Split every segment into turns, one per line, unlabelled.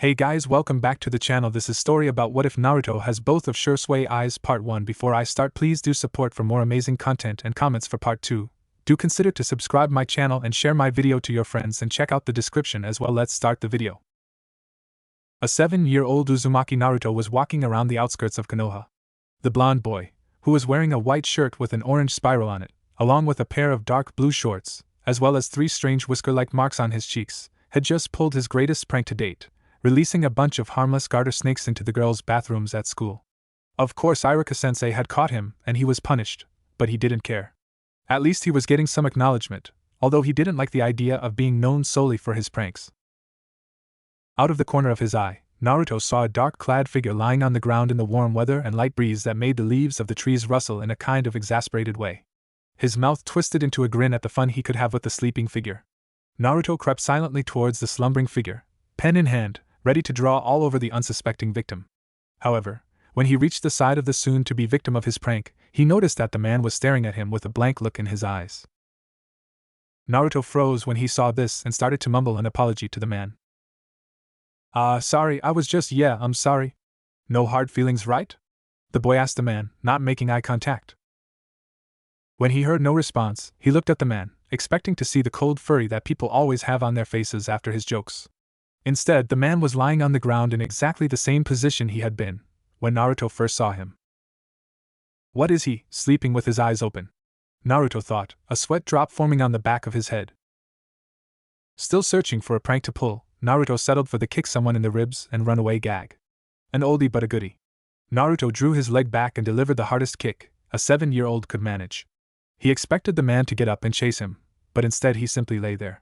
Hey guys, welcome back to the channel. This is story about what if Naruto has both of Shisui eyes part 1. Before I start, please do support for more amazing content and comments for part 2. Do consider to subscribe my channel and share my video to your friends and check out the description as well. Let's start the video. A 7-year-old Uzumaki Naruto was walking around the outskirts of Konoha. The blonde boy, who was wearing a white shirt with an orange spiral on it, along with a pair of dark blue shorts, as well as 3 strange whisker-like marks on his cheeks, had just pulled his greatest prank to date, releasing a bunch of harmless garter snakes into the girls' bathrooms at school. Of course, Iruka-sensei had caught him and he was punished, but he didn't care. At least he was getting some acknowledgement, although he didn't like the idea of being known solely for his pranks. Out of the corner of his eye, Naruto saw a dark-clad figure lying on the ground in the warm weather and light breeze that made the leaves of the trees rustle in a kind of exasperated way. His mouth twisted into a grin at the fun he could have with the sleeping figure. Naruto crept silently towards the slumbering figure, pen in hand, ready to draw all over the unsuspecting victim. However, when he reached the side of the soon-to-be victim of his prank, he noticed that the man was staring at him with a blank look in his eyes. Naruto froze when he saw this and started to mumble an apology to the man. Sorry, I'm sorry. No hard feelings, right? The boy asked the man, not making eye contact. When he heard no response, he looked at the man, expecting to see the cold fury that people always have on their faces after his jokes. Instead, the man was lying on the ground in exactly the same position he had been when Naruto first saw him. What is he, sleeping with his eyes open? Naruto thought, a sweat drop forming on the back of his head. Still searching for a prank to pull, Naruto settled for the kick someone in the ribs and run away gag. An oldie but a goodie. Naruto drew his leg back and delivered the hardest kick a 7-year-old could manage. He expected the man to get up and chase him, but instead he simply lay there.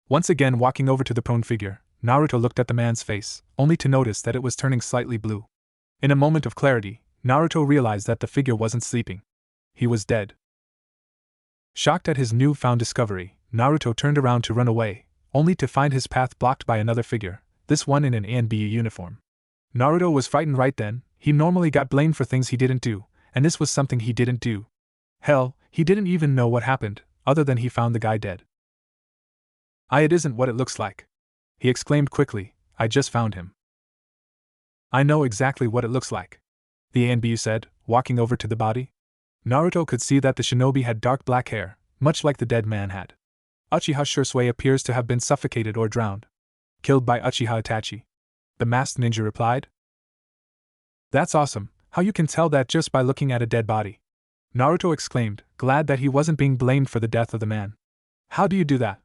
Once again walking over to the prone figure, Naruto looked at the man's face, only to notice that it was turning slightly blue. In a moment of clarity, Naruto realized that the figure wasn't sleeping. He was dead. Shocked at his newfound discovery, Naruto turned around to run away, only to find his path blocked by another figure, this one in an ANBU uniform. Naruto was frightened right then. He normally got blamed for things he didn't do, and this was something he didn't do. Hell, he didn't even know what happened, other than he found the guy dead. It isn't what it looks like," he exclaimed quickly. "I just found him." "I know exactly what it looks like," the ANBU said, walking over to the body. Naruto could see that the shinobi had dark black hair, much like the dead man had. "Uchiha Shisui appears to have been suffocated or drowned. Killed by Uchiha Itachi," the masked ninja replied. "That's awesome. How you can tell that just by looking at a dead body?" Naruto exclaimed, glad that he wasn't being blamed for the death of the man. "How do you do that?"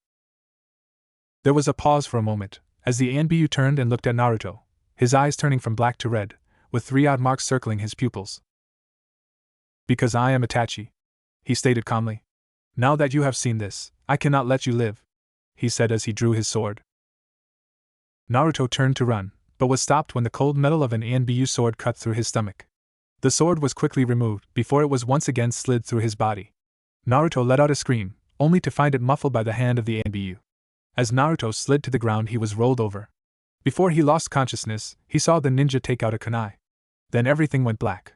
There was a pause for a moment, as the ANBU turned and looked at Naruto, his eyes turning from black to red, with 3 odd marks circling his pupils. "Because I am Itachi," he stated calmly. "Now that you have seen this, I cannot let you live," he said as he drew his sword. Naruto turned to run, but was stopped when the cold metal of an ANBU sword cut through his stomach. The sword was quickly removed before it was once again slid through his body. Naruto let out a scream, only to find it muffled by the hand of the ANBU. As Naruto slid to the ground, he was rolled over. Before he lost consciousness, he saw the ninja take out a kunai. Then everything went black.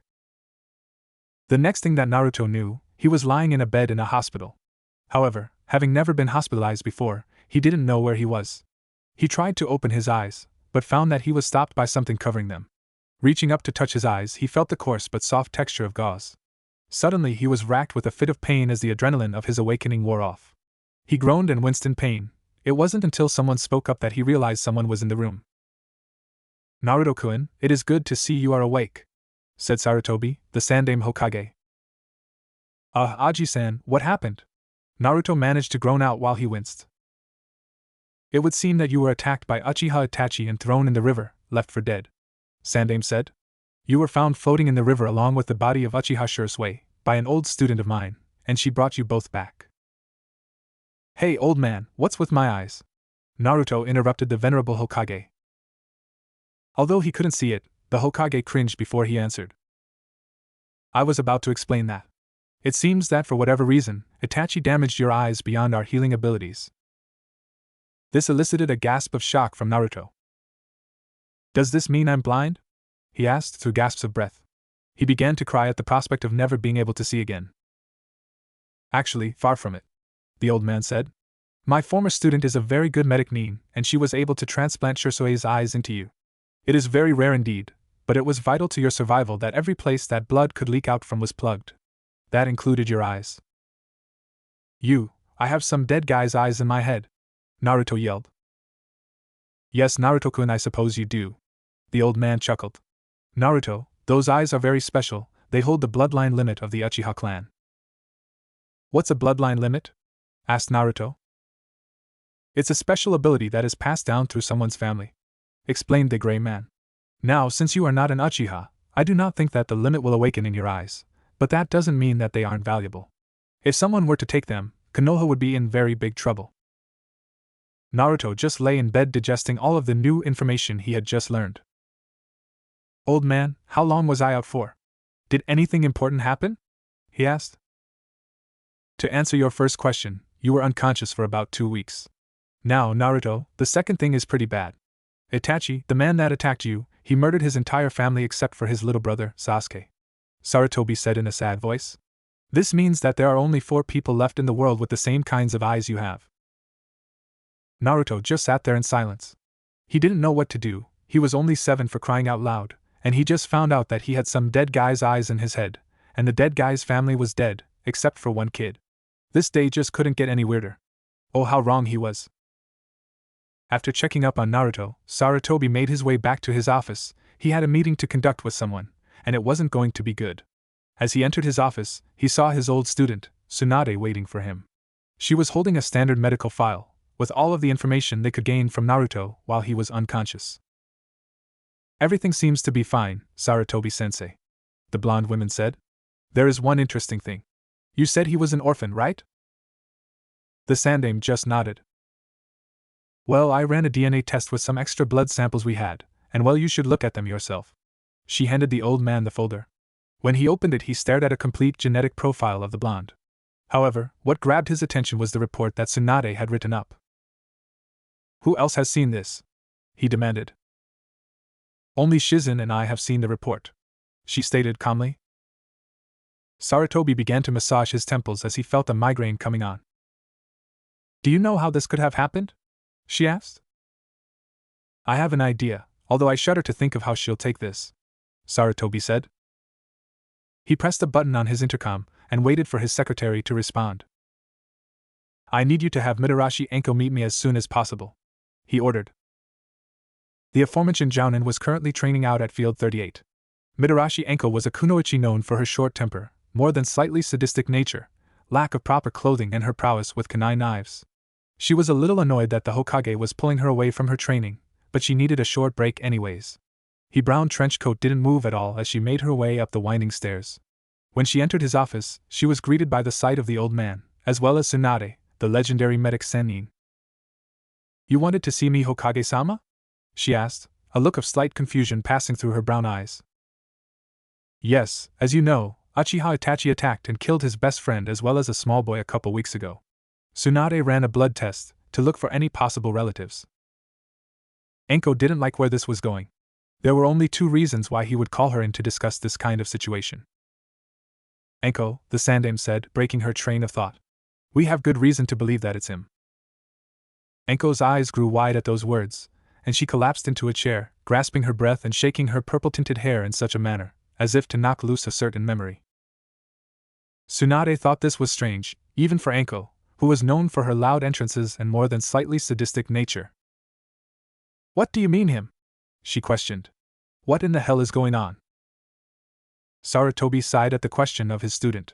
The next thing that Naruto knew, he was lying in a bed in a hospital. However, having never been hospitalized before, he didn't know where he was. He tried to open his eyes, but found that he was stopped by something covering them. Reaching up to touch his eyes, he felt the coarse but soft texture of gauze. Suddenly he was racked with a fit of pain as the adrenaline of his awakening wore off. He groaned and winced in pain. It wasn't until someone spoke up that he realized someone was in the room. "Naruto-kun, it is good to see you are awake," said Sarutobi, the Sandaime Hokage. Aji-san, what happened?" Naruto managed to groan out while he winced. "It would seem that you were attacked by Uchiha Itachi and thrown in the river, left for dead," Sandaime said. "You were found floating in the river along with the body of Uchiha Shisui by an old student of mine, and she brought you both back." "Hey old man, what's with my eyes?" Naruto interrupted the venerable Hokage. Although he couldn't see it, the Hokage cringed before he answered. "I was about to explain that. It seems that for whatever reason, Itachi damaged your eyes beyond our healing abilities." This elicited a gasp of shock from Naruto. "Does this mean I'm blind?" he asked through gasps of breath. He began to cry at the prospect of never being able to see again. "Actually, far from it," the old man said. "My former student is a very good medic nin, and she was able to transplant Shisui's eyes into you. It is very rare indeed, but it was vital to your survival that every place that blood could leak out from was plugged. That included your eyes. I have some dead guy's eyes in my head, Naruto yelled. Yes, Naruto-kun, I suppose you do. The old man chuckled. Naruto, those eyes are very special, they hold the bloodline limit of the Uchiha clan. What's a bloodline limit? Asked Naruto. It's a special ability that is passed down through someone's family, explained the gray man. Now, since you are not an Uchiha, I do not think that the limit will awaken in your eyes, but that doesn't mean that they aren't valuable. If someone were to take them, Konoha would be in very big trouble. Naruto just lay in bed digesting all of the new information he had just learned. Old man, how long was I out for? Did anything important happen? He asked. To answer your first question, you were unconscious for about 2 weeks. Now, Naruto, the second thing is pretty bad. Itachi, the man that attacked you, he murdered his entire family except for his little brother, Sasuke. Sarutobi said in a sad voice. This means that there are only 4 people left in the world with the same kinds of eyes you have. Naruto just sat there in silence. He didn't know what to do, he was only 7 for crying out loud, and he just found out that he had some dead guy's eyes in his head, and the dead guy's family was dead, except for one kid. This day just couldn't get any weirder. Oh, how wrong he was. After checking up on Naruto, Sarutobi made his way back to his office. He had a meeting to conduct with someone, and it wasn't going to be good. As he entered his office, he saw his old student, Tsunade, waiting for him. She was holding a standard medical file, with all of the information they could gain from Naruto while he was unconscious. Everything seems to be fine, Sarutobi-sensei, the blonde woman said. There is one interesting thing. You said he was an orphan, right? The Sandaime just nodded. Well, I ran a DNA test with some extra blood samples we had, and well, you should look at them yourself. She handed the old man the folder. When he opened it, he stared at a complete genetic profile of the blonde. However, what grabbed his attention was the report that Tsunade had written up. Who else has seen this? He demanded. Only Shizen and I have seen the report, she stated calmly. Sarutobi began to massage his temples as he felt a migraine coming on. Do you know how this could have happened? She asked. I have an idea, although I shudder to think of how she'll take this, Sarutobi said. He pressed a button on his intercom and waited for his secretary to respond. I need you to have Mitarashi Enko meet me as soon as possible, he ordered. The aforementioned Jounin was currently training out at Field 38. Mitarashi Enko was a kunoichi known for her short temper, more than slightly sadistic nature, lack of proper clothing, and her prowess with kunai knives. She was a little annoyed that the Hokage was pulling her away from her training, but she needed a short break anyways. Her brown trench coat didn't move at all as she made her way up the winding stairs. When she entered his office, she was greeted by the sight of the old man, as well as Tsunade, the legendary medic Sennin. You wanted to see me, Hokage-sama? She asked, a look of slight confusion passing through her brown eyes. Yes, as you know, Uchiha Itachi attacked and killed his best friend as well as a small boy a couple weeks ago. Tsunade ran a blood test to look for any possible relatives. Enko didn't like where this was going. There were only 2 reasons why he would call her in to discuss this kind of situation. Enko, the Sandaime said, breaking her train of thought. We have good reason to believe that it's him. Enko's eyes grew wide at those words, and she collapsed into a chair, grasping her breath and shaking her purple-tinted hair in such a manner, as if to knock loose a certain memory. Tsunade thought this was strange, even for Enko, who was known for her loud entrances and more than slightly sadistic nature. What do you mean him? She questioned. What in the hell is going on? Sarutobi sighed at the question of his student.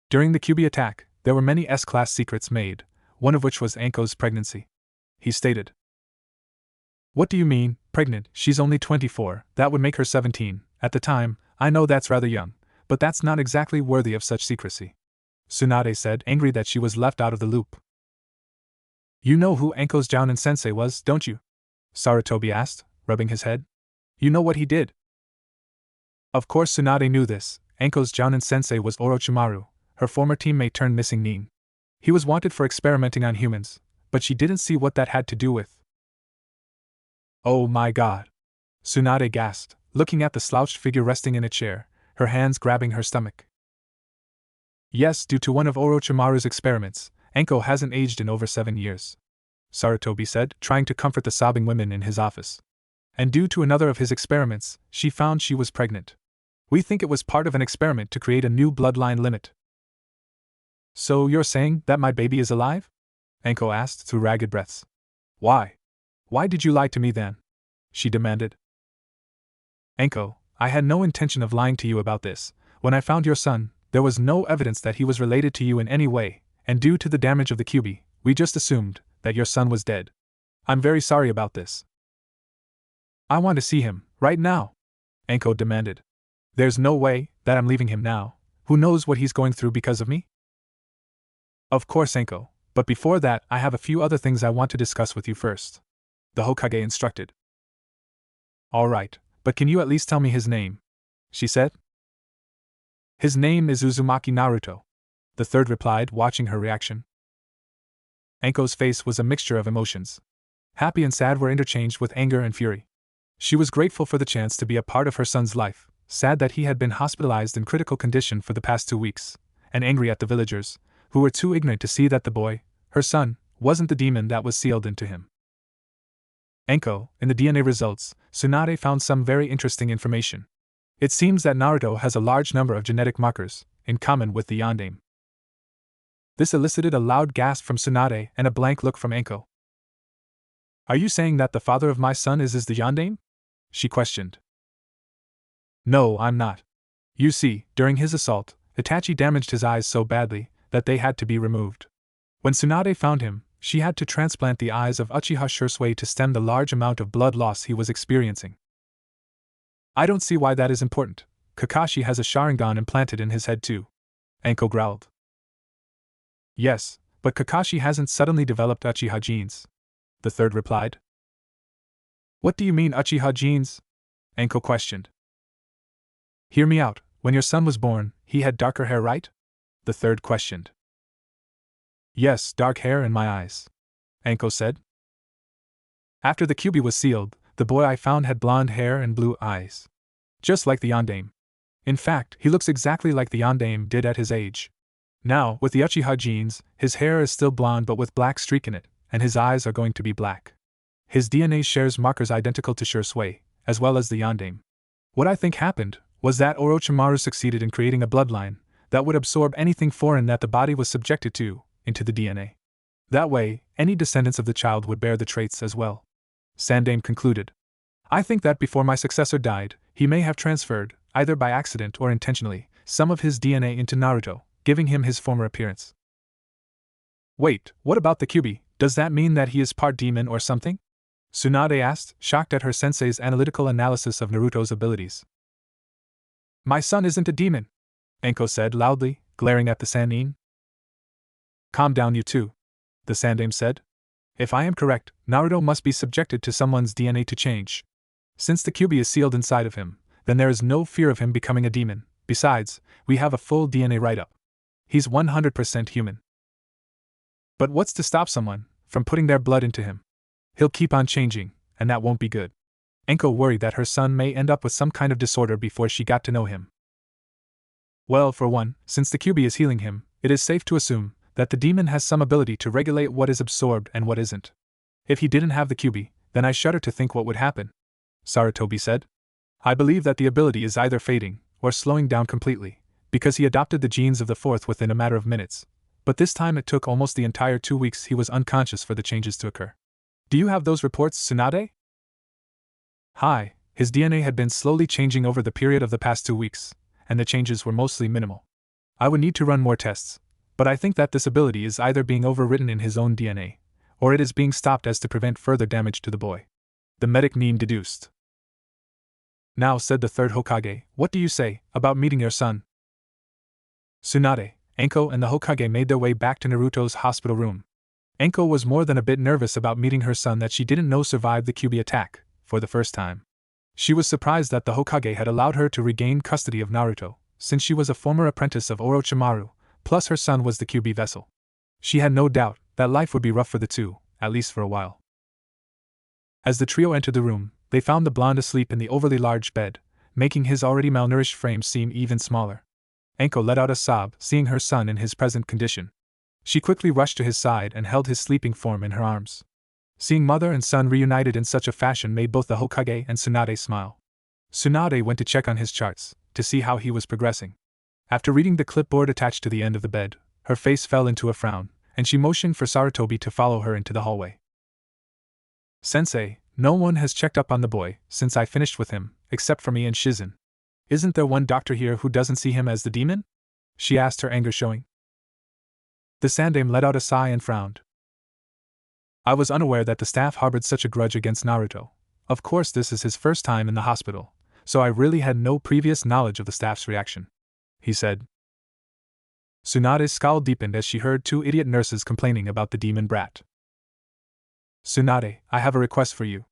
During the Kyuubi attack, there were many S-class secrets made, one of which was Enko's pregnancy. He stated. What do you mean, pregnant? She's only 24, that would make her 17, at the time. I know that's rather young, but that's not exactly worthy of such secrecy, Tsunade said, angry that she was left out of the loop. You know who Enko's Jounin sensei was, don't you? Sarutobi asked, rubbing his head. You know what he did? Of course Tsunade knew this. Enko's Jounin sensei was Orochimaru, her former teammate turned missing nin. He was wanted for experimenting on humans, but she didn't see what that had to do with. Oh my god! Tsunade gasped, looking at the slouched figure resting in a chair, her hands grabbing her stomach. Yes, due to one of Orochimaru's experiments, Enko hasn't aged in over 7 years, Sarutobi said, trying to comfort the sobbing women in his office. and due to another of his experiments, she found she was pregnant. We think it was part of an experiment to create a new bloodline limit. So you're saying that my baby is alive? Anko asked through ragged breaths. Why? Why did you lie to me then? She demanded. Anko, I had no intention of lying to you about this. When I found your son, there was no evidence that he was related to you in any way, and due to the damage of the QB, we just assumed that your son was dead. I'm very sorry about this. I want to see him, right now, Anko demanded. There's no way that I'm leaving him now. Who knows what he's going through because of me? Of course, Anko, but before that, I have a few other things I want to discuss with you first, the Hokage instructed. All right, but can you at least tell me his name? She said. His name is Uzumaki Naruto, the third replied, watching her reaction. Anko's face was a mixture of emotions. Happy and sad were interchanged with anger and fury. She was grateful for the chance to be a part of her son's life, sad that he had been hospitalized in critical condition for the past 2 weeks, and angry at the villagers, who were too ignorant to see that the boy, her son, wasn't the demon that was sealed into him. Anko, in the DNA results, Tsunade found some very interesting information. It seems that Naruto has a large number of genetic markers, in common with the Yondaime. This elicited a loud gasp from Tsunade and a blank look from Anko. Are you saying that the father of my son is the Yondaime? She questioned. No, I'm not. You see, during his assault, Itachi damaged his eyes so badly that they had to be removed. When Tsunade found him, she had to transplant the eyes of Uchiha Shisui to stem the large amount of blood loss he was experiencing. I don't see why that is important. Kakashi has a Sharingan implanted in his head too, Anko growled. Yes, but Kakashi hasn't suddenly developed Uchiha genes, the third replied. What do you mean Uchiha genes? Anko questioned. Hear me out, when your son was born, he had darker hair, right? The third questioned. Yes, dark hair and my eyes, Anko said. After the QB was sealed, the boy I found had blonde hair and blue eyes. Just like the Yondaime. In fact, he looks exactly like the Yondaime did at his age. Now, with the Uchiha genes, his hair is still blonde but with black streak in it, and his eyes are going to be black. His DNA shares markers identical to Shisui, as well as the Yondaime. What I think happened was that Orochimaru succeeded in creating a bloodline that would absorb anything foreign that the body was subjected to into the DNA. That way, any descendants of the child would bear the traits as well. Sandaime concluded. I think that before my successor died, he may have transferred, either by accident or intentionally, some of his DNA into Naruto, giving him his former appearance. Wait, what about the QB? Does that mean that he is part demon or something? Tsunade asked, shocked at her sensei's analytical analysis of Naruto's abilities. My son isn't a demon, Anko said loudly, glaring at the Sannin. Calm down, you two, the Sandaime said. If I am correct, Naruto must be subjected to someone's DNA to change. Since the QB is sealed inside of him, then there is no fear of him becoming a demon. Besides, we have a full DNA write-up. He's 100% human. But what's to stop someone from putting their blood into him? He'll keep on changing, and that won't be good. Anko worried that her son may end up with some kind of disorder before she got to know him. Well, for one, since the QB is healing him, it is safe to assume that the demon has some ability to regulate what is absorbed and what isn't. If he didn't have the QB, then I shudder to think what would happen, Sarutobi said. I believe that the ability is either fading or slowing down completely, because he adopted the genes of the fourth within a matter of minutes, but this time it took almost the entire 2 weeks he was unconscious for the changes to occur. Do you have those reports, Tsunade? Hi, his DNA had been slowly changing over the period of the past 2 weeks, and the changes were mostly minimal. I would need to run more tests, but I think that this ability is either being overwritten in his own DNA, or it is being stopped as to prevent further damage to the boy. The medic Nin deduced. Now, said the third Hokage, what do you say about meeting your son? Tsunade, Anko and the Hokage made their way back to Naruto's hospital room. Anko was more than a bit nervous about meeting her son that she didn't know survived the QB attack, for the first time. She was surprised that the Hokage had allowed her to regain custody of Naruto, since she was a former apprentice of Orochimaru, plus her son was the QB vessel. She had no doubt that life would be rough for the two, at least for a while. As the trio entered the room, they found the blonde asleep in the overly large bed, making his already malnourished frame seem even smaller. Anko let out a sob, seeing her son in his present condition. She quickly rushed to his side and held his sleeping form in her arms. Seeing mother and son reunited in such a fashion made both the Hokage and Tsunade smile. Tsunade went to check on his charts, to see how he was progressing. After reading the clipboard attached to the end of the bed, her face fell into a frown, and she motioned for Sarutobi to follow her into the hallway. Sensei, no one has checked up on the boy since I finished with him, except for me and Shizen. Isn't there one doctor here who doesn't see him as the demon? She asked, her anger showing. The Sandaime let out a sigh and frowned. I was unaware that the staff harbored such a grudge against Naruto. Of course, this is his first time in the hospital, so I really had no previous knowledge of the staff's reaction, he said. Tsunade's scowl deepened as she heard two idiot nurses complaining about the demon brat. Tsunade, I have a request for you,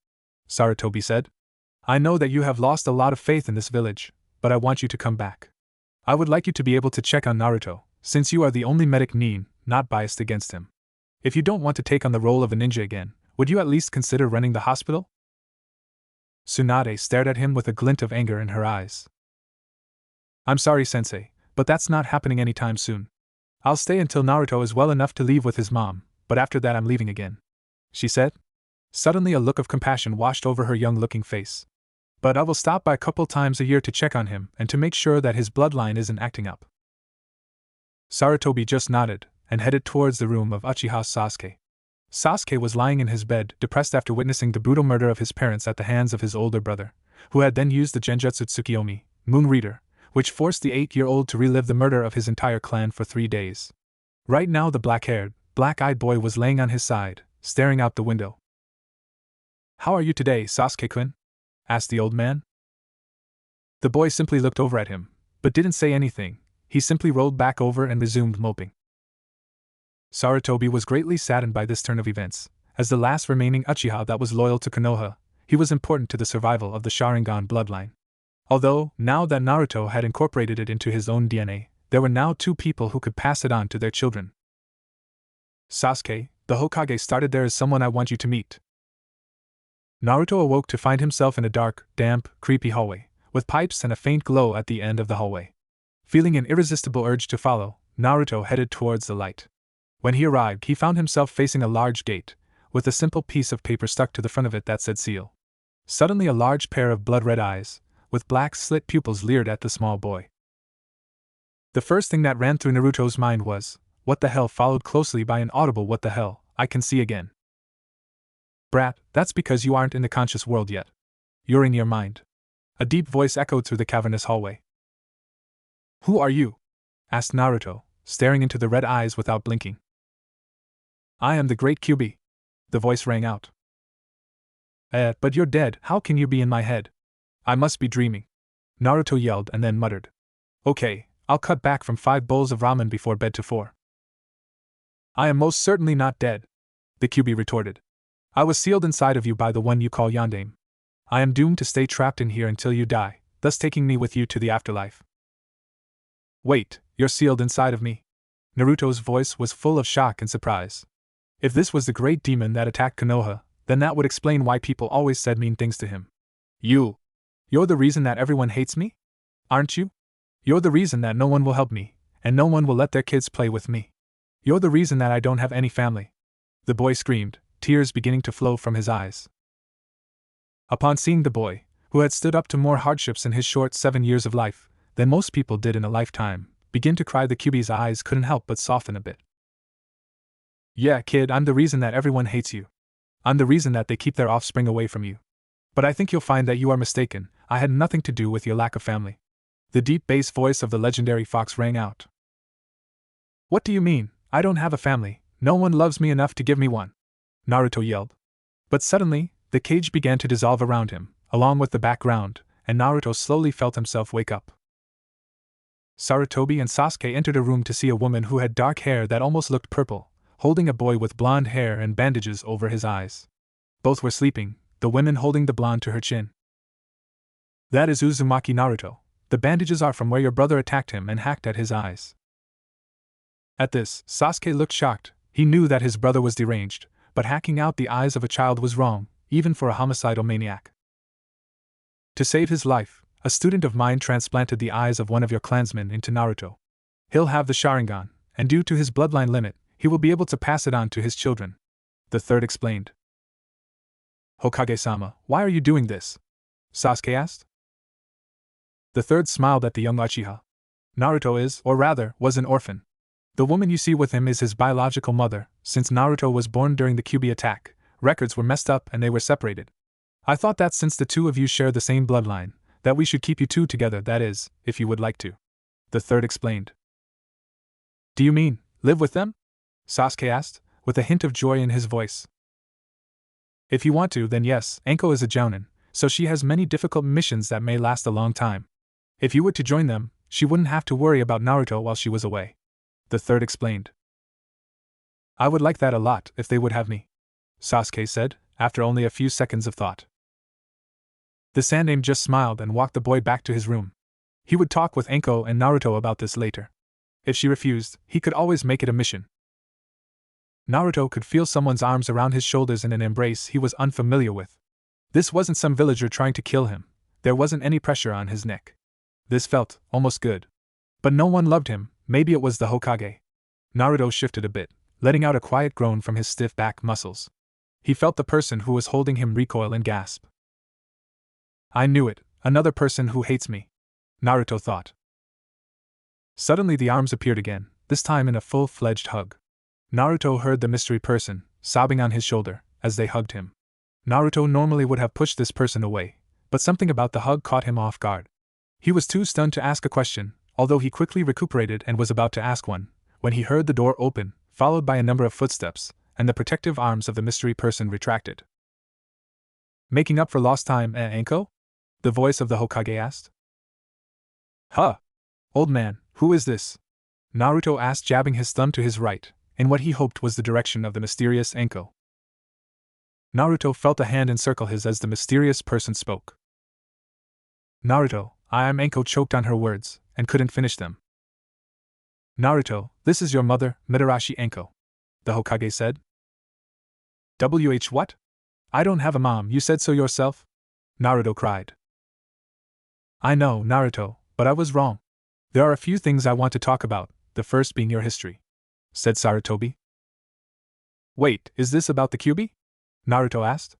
Sarutobi said. I know that you have lost a lot of faith in this village, but I want you to come back. I would like you to be able to check on Naruto, since you are the only medic Nin, not biased against him. If you don't want to take on the role of a ninja again, would you at least consider running the hospital? Tsunade stared at him with a glint of anger in her eyes. I'm sorry, Sensei, but that's not happening anytime soon. I'll stay until Naruto is well enough to leave with his mom, but after that I'm leaving again, she said. Suddenly a look of compassion washed over her young-looking face. But I will stop by a couple times a year to check on him and to make sure that his bloodline isn't acting up. Sarutobi just nodded and headed towards the room of Uchiha Sasuke. Sasuke was lying in his bed, depressed after witnessing the brutal murder of his parents at the hands of his older brother, who had then used the Genjutsu Tsukiyomi, Moon Reader, which forced the 8-year-old to relive the murder of his entire clan for 3 days. Right now the black-haired, black-eyed boy was laying on his side, staring out the window. How are you today, Sasuke-kun? Asked the old man. The boy simply looked over at him, but didn't say anything. He simply rolled back over and resumed moping. Sarutobi was greatly saddened by this turn of events. As the last remaining Uchiha that was loyal to Konoha, he was important to the survival of the Sharingan bloodline. Although, now that Naruto had incorporated it into his own DNA, there were now 2 people who could pass it on to their children. Sasuke, the Hokage started, there is someone I want you to meet. Naruto awoke to find himself in a dark, damp, creepy hallway, with pipes and a faint glow at the end of the hallway. Feeling an irresistible urge to follow, Naruto headed towards the light. When he arrived, he found himself facing a large gate, with a simple piece of paper stuck to the front of it that said seal. Suddenly a large pair of blood-red eyes, with black slit pupils, leered at the small boy. The first thing that ran through Naruto's mind was, what the hell, followed closely by an audible what the hell, I can see again. Brat, that's because you aren't in the conscious world yet. You're in your mind. A deep voice echoed through the cavernous hallway. Who are you? Asked Naruto, staring into the red eyes without blinking. I am the great Kyuubi. The voice rang out. But you're dead, how can you be in my head? I must be dreaming. Naruto yelled and then muttered. Okay, I'll cut back from 5 bowls of ramen before bed to 4. I am most certainly not dead, the Kyuubi retorted. I was sealed inside of you by the one you call Yondaime. I am doomed to stay trapped in here until you die, thus taking me with you to the afterlife. Wait, you're sealed inside of me? Naruto's voice was full of shock and surprise. If this was the great demon that attacked Konoha, then that would explain why people always said mean things to him. You're the reason that everyone hates me? Aren't you? You're the reason that no one will help me, and no one will let their kids play with me. You're the reason that I don't have any family. The boy screamed, tears beginning to flow from his eyes. Upon seeing the boy, who had stood up to more hardships in his short 7 years of life than most people did in a lifetime, begin to cry, the Kyuubi's eyes couldn't help but soften a bit. Yeah, kid, I'm the reason that everyone hates you. I'm the reason that they keep their offspring away from you. But I think you'll find that you are mistaken. I had nothing to do with your lack of family. The deep bass voice of the legendary fox rang out. What do you mean? I don't have a family. No one loves me enough to give me one, Naruto yelled. But suddenly, the cage began to dissolve around him, along with the background, and Naruto slowly felt himself wake up. Sarutobi and Sasuke entered a room to see a woman who had dark hair that almost looked purple, holding a boy with blonde hair and bandages over his eyes. Both were sleeping, the woman holding the blonde to her chin. That is Uzumaki Naruto. The bandages are from where your brother attacked him and hacked at his eyes. At this, Sasuke looked shocked. He knew that his brother was deranged, but hacking out the eyes of a child was wrong, even for a homicidal maniac. To save his life, a student of mine transplanted the eyes of one of your clansmen into Naruto. He'll have the Sharingan, and due to his bloodline limit, he will be able to pass it on to his children, the third explained. Hokage-sama, why are you doing this? Sasuke asked. The third smiled at the young Uchiha. Naruto is, or rather, was an orphan. The woman you see with him is his biological mother. Since Naruto was born during the Kyuubi attack, records were messed up and they were separated. I thought that since the two of you share the same bloodline, that we should keep you two together, that is, if you would like to. The third explained. Do you mean, live with them? Sasuke asked, with a hint of joy in his voice. If you want to, then yes, Anko is a jounin, so she has many difficult missions that may last a long time. If you were to join them, she wouldn't have to worry about Naruto while she was away. The third explained. I would like that a lot if they would have me, Sasuke said, after only a few seconds of thought. The Sandaime just smiled and walked the boy back to his room. He would talk with Anko and Naruto about this later. If she refused, he could always make it a mission. Naruto could feel someone's arms around his shoulders in an embrace he was unfamiliar with. This wasn't some villager trying to kill him. There wasn't any pressure on his neck. This felt almost good. But no one loved him. Maybe it was the Hokage. Naruto shifted a bit, letting out a quiet groan from his stiff back muscles. He felt the person who was holding him recoil and gasp. I knew it, another person who hates me, Naruto thought. Suddenly the arms appeared again, this time in a full-fledged hug. Naruto heard the mystery person, sobbing on his shoulder, as they hugged him. Naruto normally would have pushed this person away, but something about the hug caught him off guard. He was too stunned to ask a question, although he quickly recuperated and was about to ask one, when he heard the door open, followed by a number of footsteps, and the protective arms of the mystery person retracted. Making up for lost time, Anko? The voice of the Hokage asked. Huh! Old man, who is this? Naruto asked, jabbing his thumb to his right, in what he hoped was the direction of the mysterious Anko. Naruto felt a hand encircle his as the mysterious person spoke. Naruto, I am Anko choked on her words, and couldn't finish them. Naruto, this is your mother, Mitarashi Anko, the Hokage said. What? I don't have a mom, you said so yourself? Naruto cried. I know, Naruto, but I was wrong. There are a few things I want to talk about, the first being your history, said Sarutobi. Wait, is this about the Kyuubi? Naruto asked.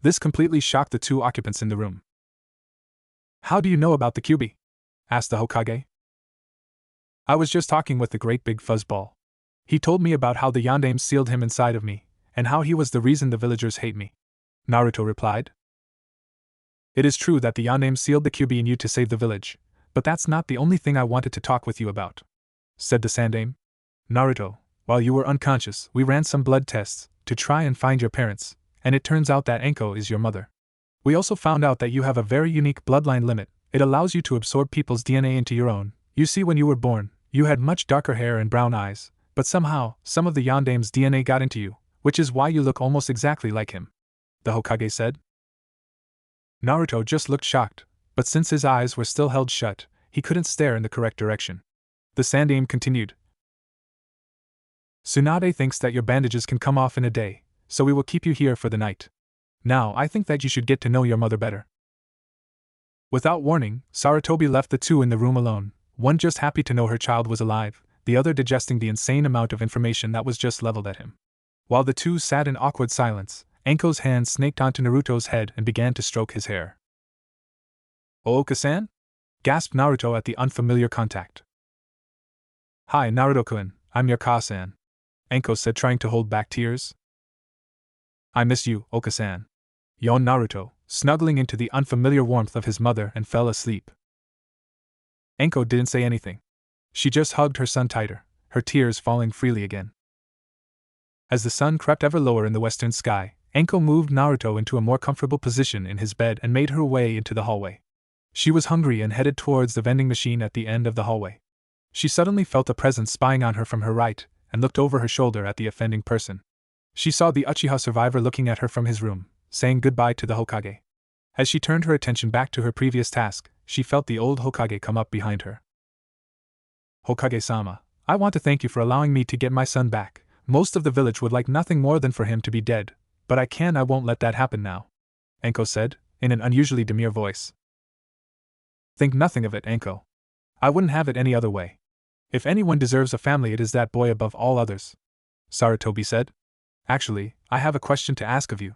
This completely shocked the two occupants in the room. How do you know about the Kyuubi? Asked the Hokage. I was just talking with the great big fuzzball. He told me about how the Yondaime sealed him inside of me, and how he was the reason the villagers hate me, Naruto replied. It is true that the Yondaime sealed the Kyuubi in you to save the village, but that's not the only thing I wanted to talk with you about, said the Sandaime. Naruto, while you were unconscious, we ran some blood tests to try and find your parents, and it turns out that Anko is your mother. We also found out that you have a very unique bloodline limit. It allows you to absorb people's DNA into your own. You see, when you were born, you had much darker hair and brown eyes, but somehow, some of the Yondaime's DNA got into you, which is why you look almost exactly like him, the Hokage said. Naruto just looked shocked, but since his eyes were still held shut, he couldn't stare in the correct direction. The Sandaime continued. Tsunade thinks that your bandages can come off in a day, so we will keep you here for the night. Now I think that you should get to know your mother better. Without warning, Sarutobi left the two in the room alone, one just happy to know her child was alive, the other digesting the insane amount of information that was just leveled at him. While the two sat in awkward silence, Anko's hand snaked onto Naruto's head and began to stroke his hair. Ooka-san? Gasped Naruto at the unfamiliar contact. Hi Naruto-kun, I'm your Ka-san, Anko said, trying to hold back tears. I miss you, Ooka-san, yawned Naruto, snuggling into the unfamiliar warmth of his mother and fell asleep. Anko didn't say anything. She just hugged her son tighter, her tears falling freely again. As the sun crept ever lower in the western sky, Anko moved Naruto into a more comfortable position in his bed and made her way into the hallway. She was hungry and headed towards the vending machine at the end of the hallway. She suddenly felt a presence spying on her from her right, and looked over her shoulder at the offending person. She saw the Uchiha survivor looking at her from his room, saying goodbye to the Hokage. As she turned her attention back to her previous task, she felt the old Hokage come up behind her. Hokage-sama, I want to thank you for allowing me to get my son back. Most of the village would like nothing more than for him to be dead, but I won't let that happen now, Anko said, in an unusually demure voice. Think nothing of it, Anko. I wouldn't have it any other way. If anyone deserves a family, it is that boy above all others, Sarutobi said. Actually, I have a question to ask of you.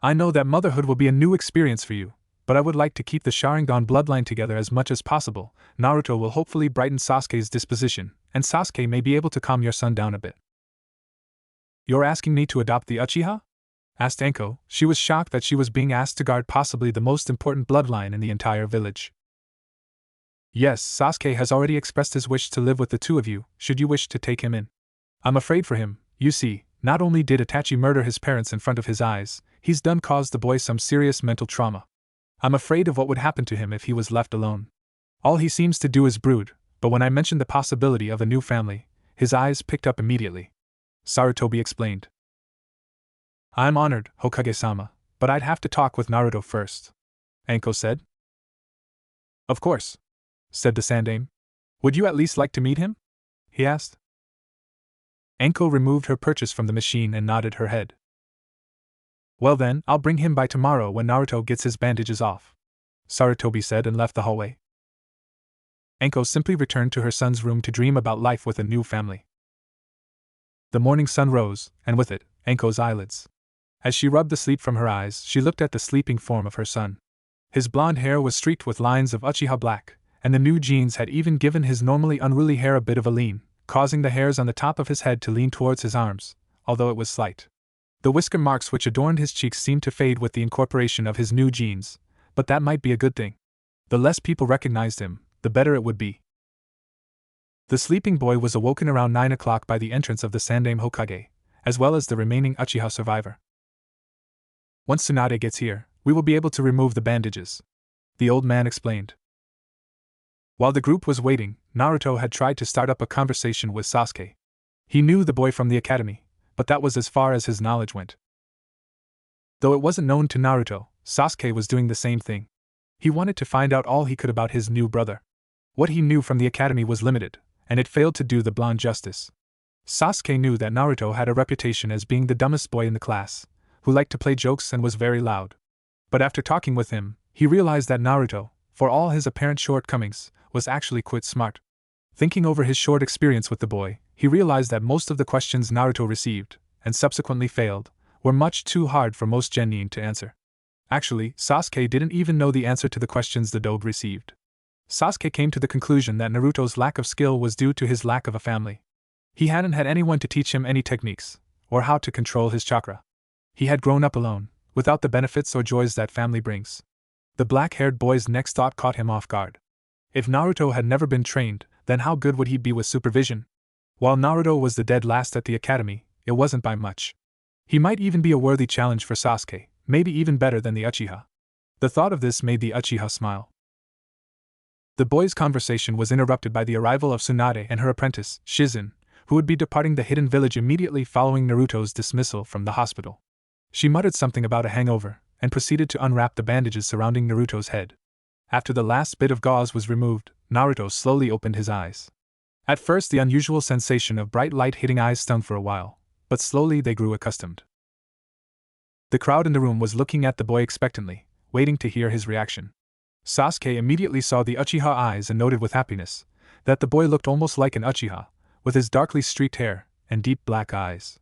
I know that motherhood will be a new experience for you, but I would like to keep the Sharingan bloodline together as much as possible. Naruto will hopefully brighten Sasuke's disposition, and Sasuke may be able to calm your son down a bit. You're asking me to adopt the Uchiha? Asked Anko. She was shocked that she was being asked to guard possibly the most important bloodline in the entire village. Yes, Sasuke has already expressed his wish to live with the two of you, should you wish to take him in. I'm afraid for him. You see, not only did Itachi murder his parents in front of his eyes, he's done caused the boy some serious mental trauma. I'm afraid of what would happen to him if he was left alone. All he seems to do is brood, but when I mentioned the possibility of a new family, his eyes picked up immediately. Sarutobi explained. I'm honored, Hokage-sama, but I'd have to talk with Naruto first, Anko said. Of course, said the Sandaime. Would you at least like to meet him? He asked. Anko removed her purchase from the machine and nodded her head. Well then, I'll bring him by tomorrow when Naruto gets his bandages off, Sarutobi said and left the hallway. Anko simply returned to her son's room to dream about life with a new family. The morning sun rose, and with it, Anko's eyelids. As she rubbed the sleep from her eyes, she looked at the sleeping form of her son. His blonde hair was streaked with lines of Uchiha black, and the new jeans had even given his normally unruly hair a bit of a lean, causing the hairs on the top of his head to lean towards his arms, although it was slight. The whisker marks which adorned his cheeks seemed to fade with the incorporation of his new jeans, but that might be a good thing. The less people recognized him, the better it would be. The sleeping boy was awoken around 9 o'clock by the entrance of the Sandaime Hokage, as well as the remaining Uchiha survivor. Once Tsunade gets here, we will be able to remove the bandages, the old man explained. While the group was waiting, Naruto had tried to start up a conversation with Sasuke. He knew the boy from the academy, but that was as far as his knowledge went. Though it wasn't known to Naruto, Sasuke was doing the same thing. He wanted to find out all he could about his new brother. What he knew from the academy was limited, and it failed to do the blonde justice. Sasuke knew that Naruto had a reputation as being the dumbest boy in the class, who liked to play jokes and was very loud. But after talking with him, he realized that Naruto, for all his apparent shortcomings, was actually quite smart. Thinking over his short experience with the boy, he realized that most of the questions Naruto received, and subsequently failed, were much too hard for most genin to answer. Actually, Sasuke didn't even know the answer to the questions the dobe received. Sasuke came to the conclusion that Naruto's lack of skill was due to his lack of a family. He hadn't had anyone to teach him any techniques, or how to control his chakra. He had grown up alone, without the benefits or joys that family brings. The black-haired boy's next thought caught him off guard. If Naruto had never been trained, then how good would he be with supervision? While Naruto was the dead last at the academy, it wasn't by much. He might even be a worthy challenge for Sasuke, maybe even better than the Uchiha. The thought of this made the Uchiha smile. The boys' conversation was interrupted by the arrival of Tsunade and her apprentice, Shizen, who would be departing the hidden village immediately following Naruto's dismissal from the hospital. She muttered something about a hangover, and proceeded to unwrap the bandages surrounding Naruto's head. After the last bit of gauze was removed, Naruto slowly opened his eyes. At first the unusual sensation of bright light hitting eyes stung for a while, but slowly they grew accustomed. The crowd in the room was looking at the boy expectantly, waiting to hear his reaction. Sasuke immediately saw the Uchiha eyes and noted with happiness that the boy looked almost like an Uchiha, with his darkly streaked hair and deep black eyes.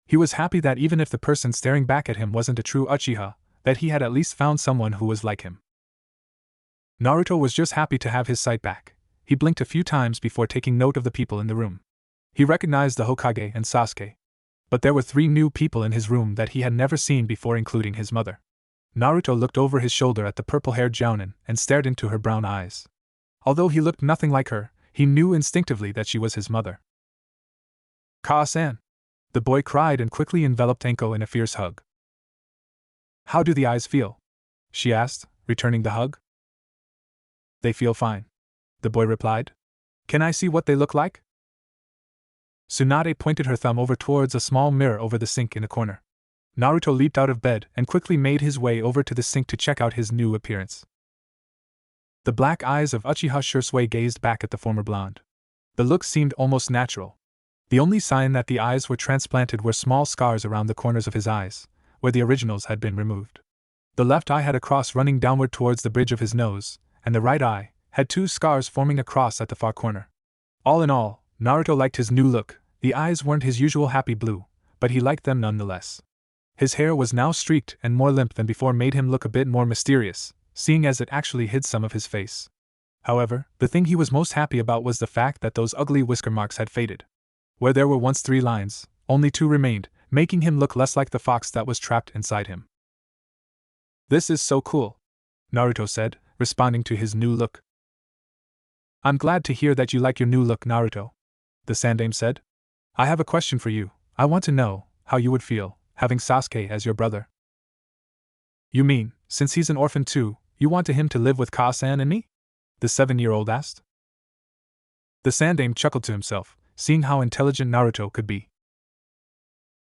He was happy that even if the person staring back at him wasn't a true Uchiha, that he had at least found someone who was like him. Naruto was just happy to have his sight back. He blinked a few times before taking note of the people in the room. He recognized the Hokage and Sasuke. But there were 3 new people in his room that he had never seen before, including his mother. Naruto looked over his shoulder at the purple-haired Jounin and stared into her brown eyes. Although he looked nothing like her, he knew instinctively that she was his mother. "Ka-san!" The boy cried and quickly enveloped Anko in a fierce hug. "How do the eyes feel?" she asked, returning the hug. "They feel fine," the boy replied. "Can I see what they look like?" Tsunade pointed her thumb over towards a small mirror over the sink in a corner. Naruto leaped out of bed and quickly made his way over to the sink to check out his new appearance. The black eyes of Uchiha Shisui gazed back at the former blonde. The look seemed almost natural. The only sign that the eyes were transplanted were small scars around the corners of his eyes, where the originals had been removed. The left eye had a cross running downward towards the bridge of his nose, and the right eye had 2 scars forming a cross at the far corner. All in all, Naruto liked his new look. The eyes weren't his usual happy blue, but he liked them nonetheless. His hair was now streaked and more limp than before made him look a bit more mysterious, seeing as it actually hid some of his face. However, the thing he was most happy about was the fact that those ugly whisker marks had faded. Where there were once 3 lines, only 2 remained, making him look less like the fox that was trapped inside him. "This is so cool," Naruto said, responding to his new look. "I'm glad to hear that you like your new look, Naruto," the Sandaime said. "I have a question for you. I want to know how you would feel having Sasuke as your brother." "You mean, since he's an orphan too, you want him to live with Ka-san and me?" the 7-year-old asked. The Sandaime chuckled to himself, seeing how intelligent Naruto could be.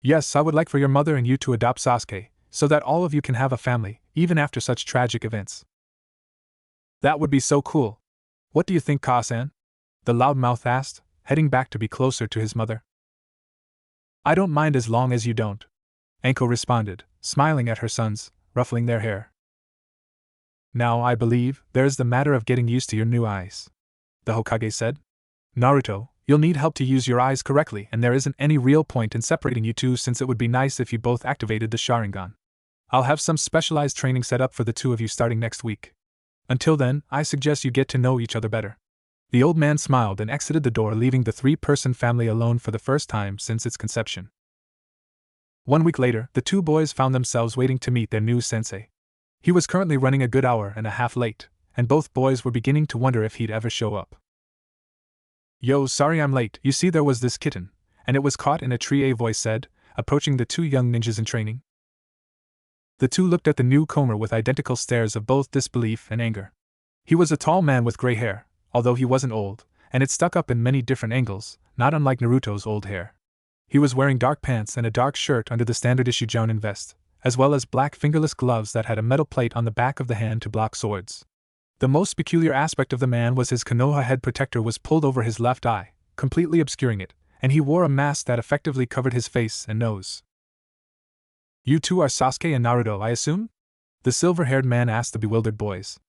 "Yes, I would like for your mother and you to adopt Sasuke, so that all of you can have a family, even after such tragic events." "That would be so cool. What do you think, Ka-san?" the loudmouth asked, heading back to be closer to his mother. "I don't mind as long as you don't," Anko responded, smiling at her sons, ruffling their hair. "Now I believe there's the matter of getting used to your new eyes," the Hokage said. "Naruto, you'll need help to use your eyes correctly, and there isn't any real point in separating you two since it would be nice if you both activated the Sharingan. I'll have some specialized training set up for the two of you starting next week. Until then, I suggest you get to know each other better." The old man smiled and exited the door, leaving the 3-person family alone for the first time since its conception. 1 week later, the 2 boys found themselves waiting to meet their new sensei. He was currently running a good hour and a half late, and both boys were beginning to wonder if he'd ever show up. "Yo, sorry I'm late. You see, there was this kitten, and it was caught in a tree," a voice said, approaching the 2 young ninjas in training. The 2 looked at the newcomer with identical stares of both disbelief and anger. He was a tall man with gray hair, although he wasn't old, and it stuck up in many different angles, not unlike Naruto's old hair. He was wearing dark pants and a dark shirt under the standard issue Jounin vest, as well as black fingerless gloves that had a metal plate on the back of the hand to block swords. The most peculiar aspect of the man was his Konoha head protector was pulled over his left eye, completely obscuring it, and he wore a mask that effectively covered his face and nose. "You two are Sasuke and Naruto, I assume?" the silver-haired man asked the bewildered boys.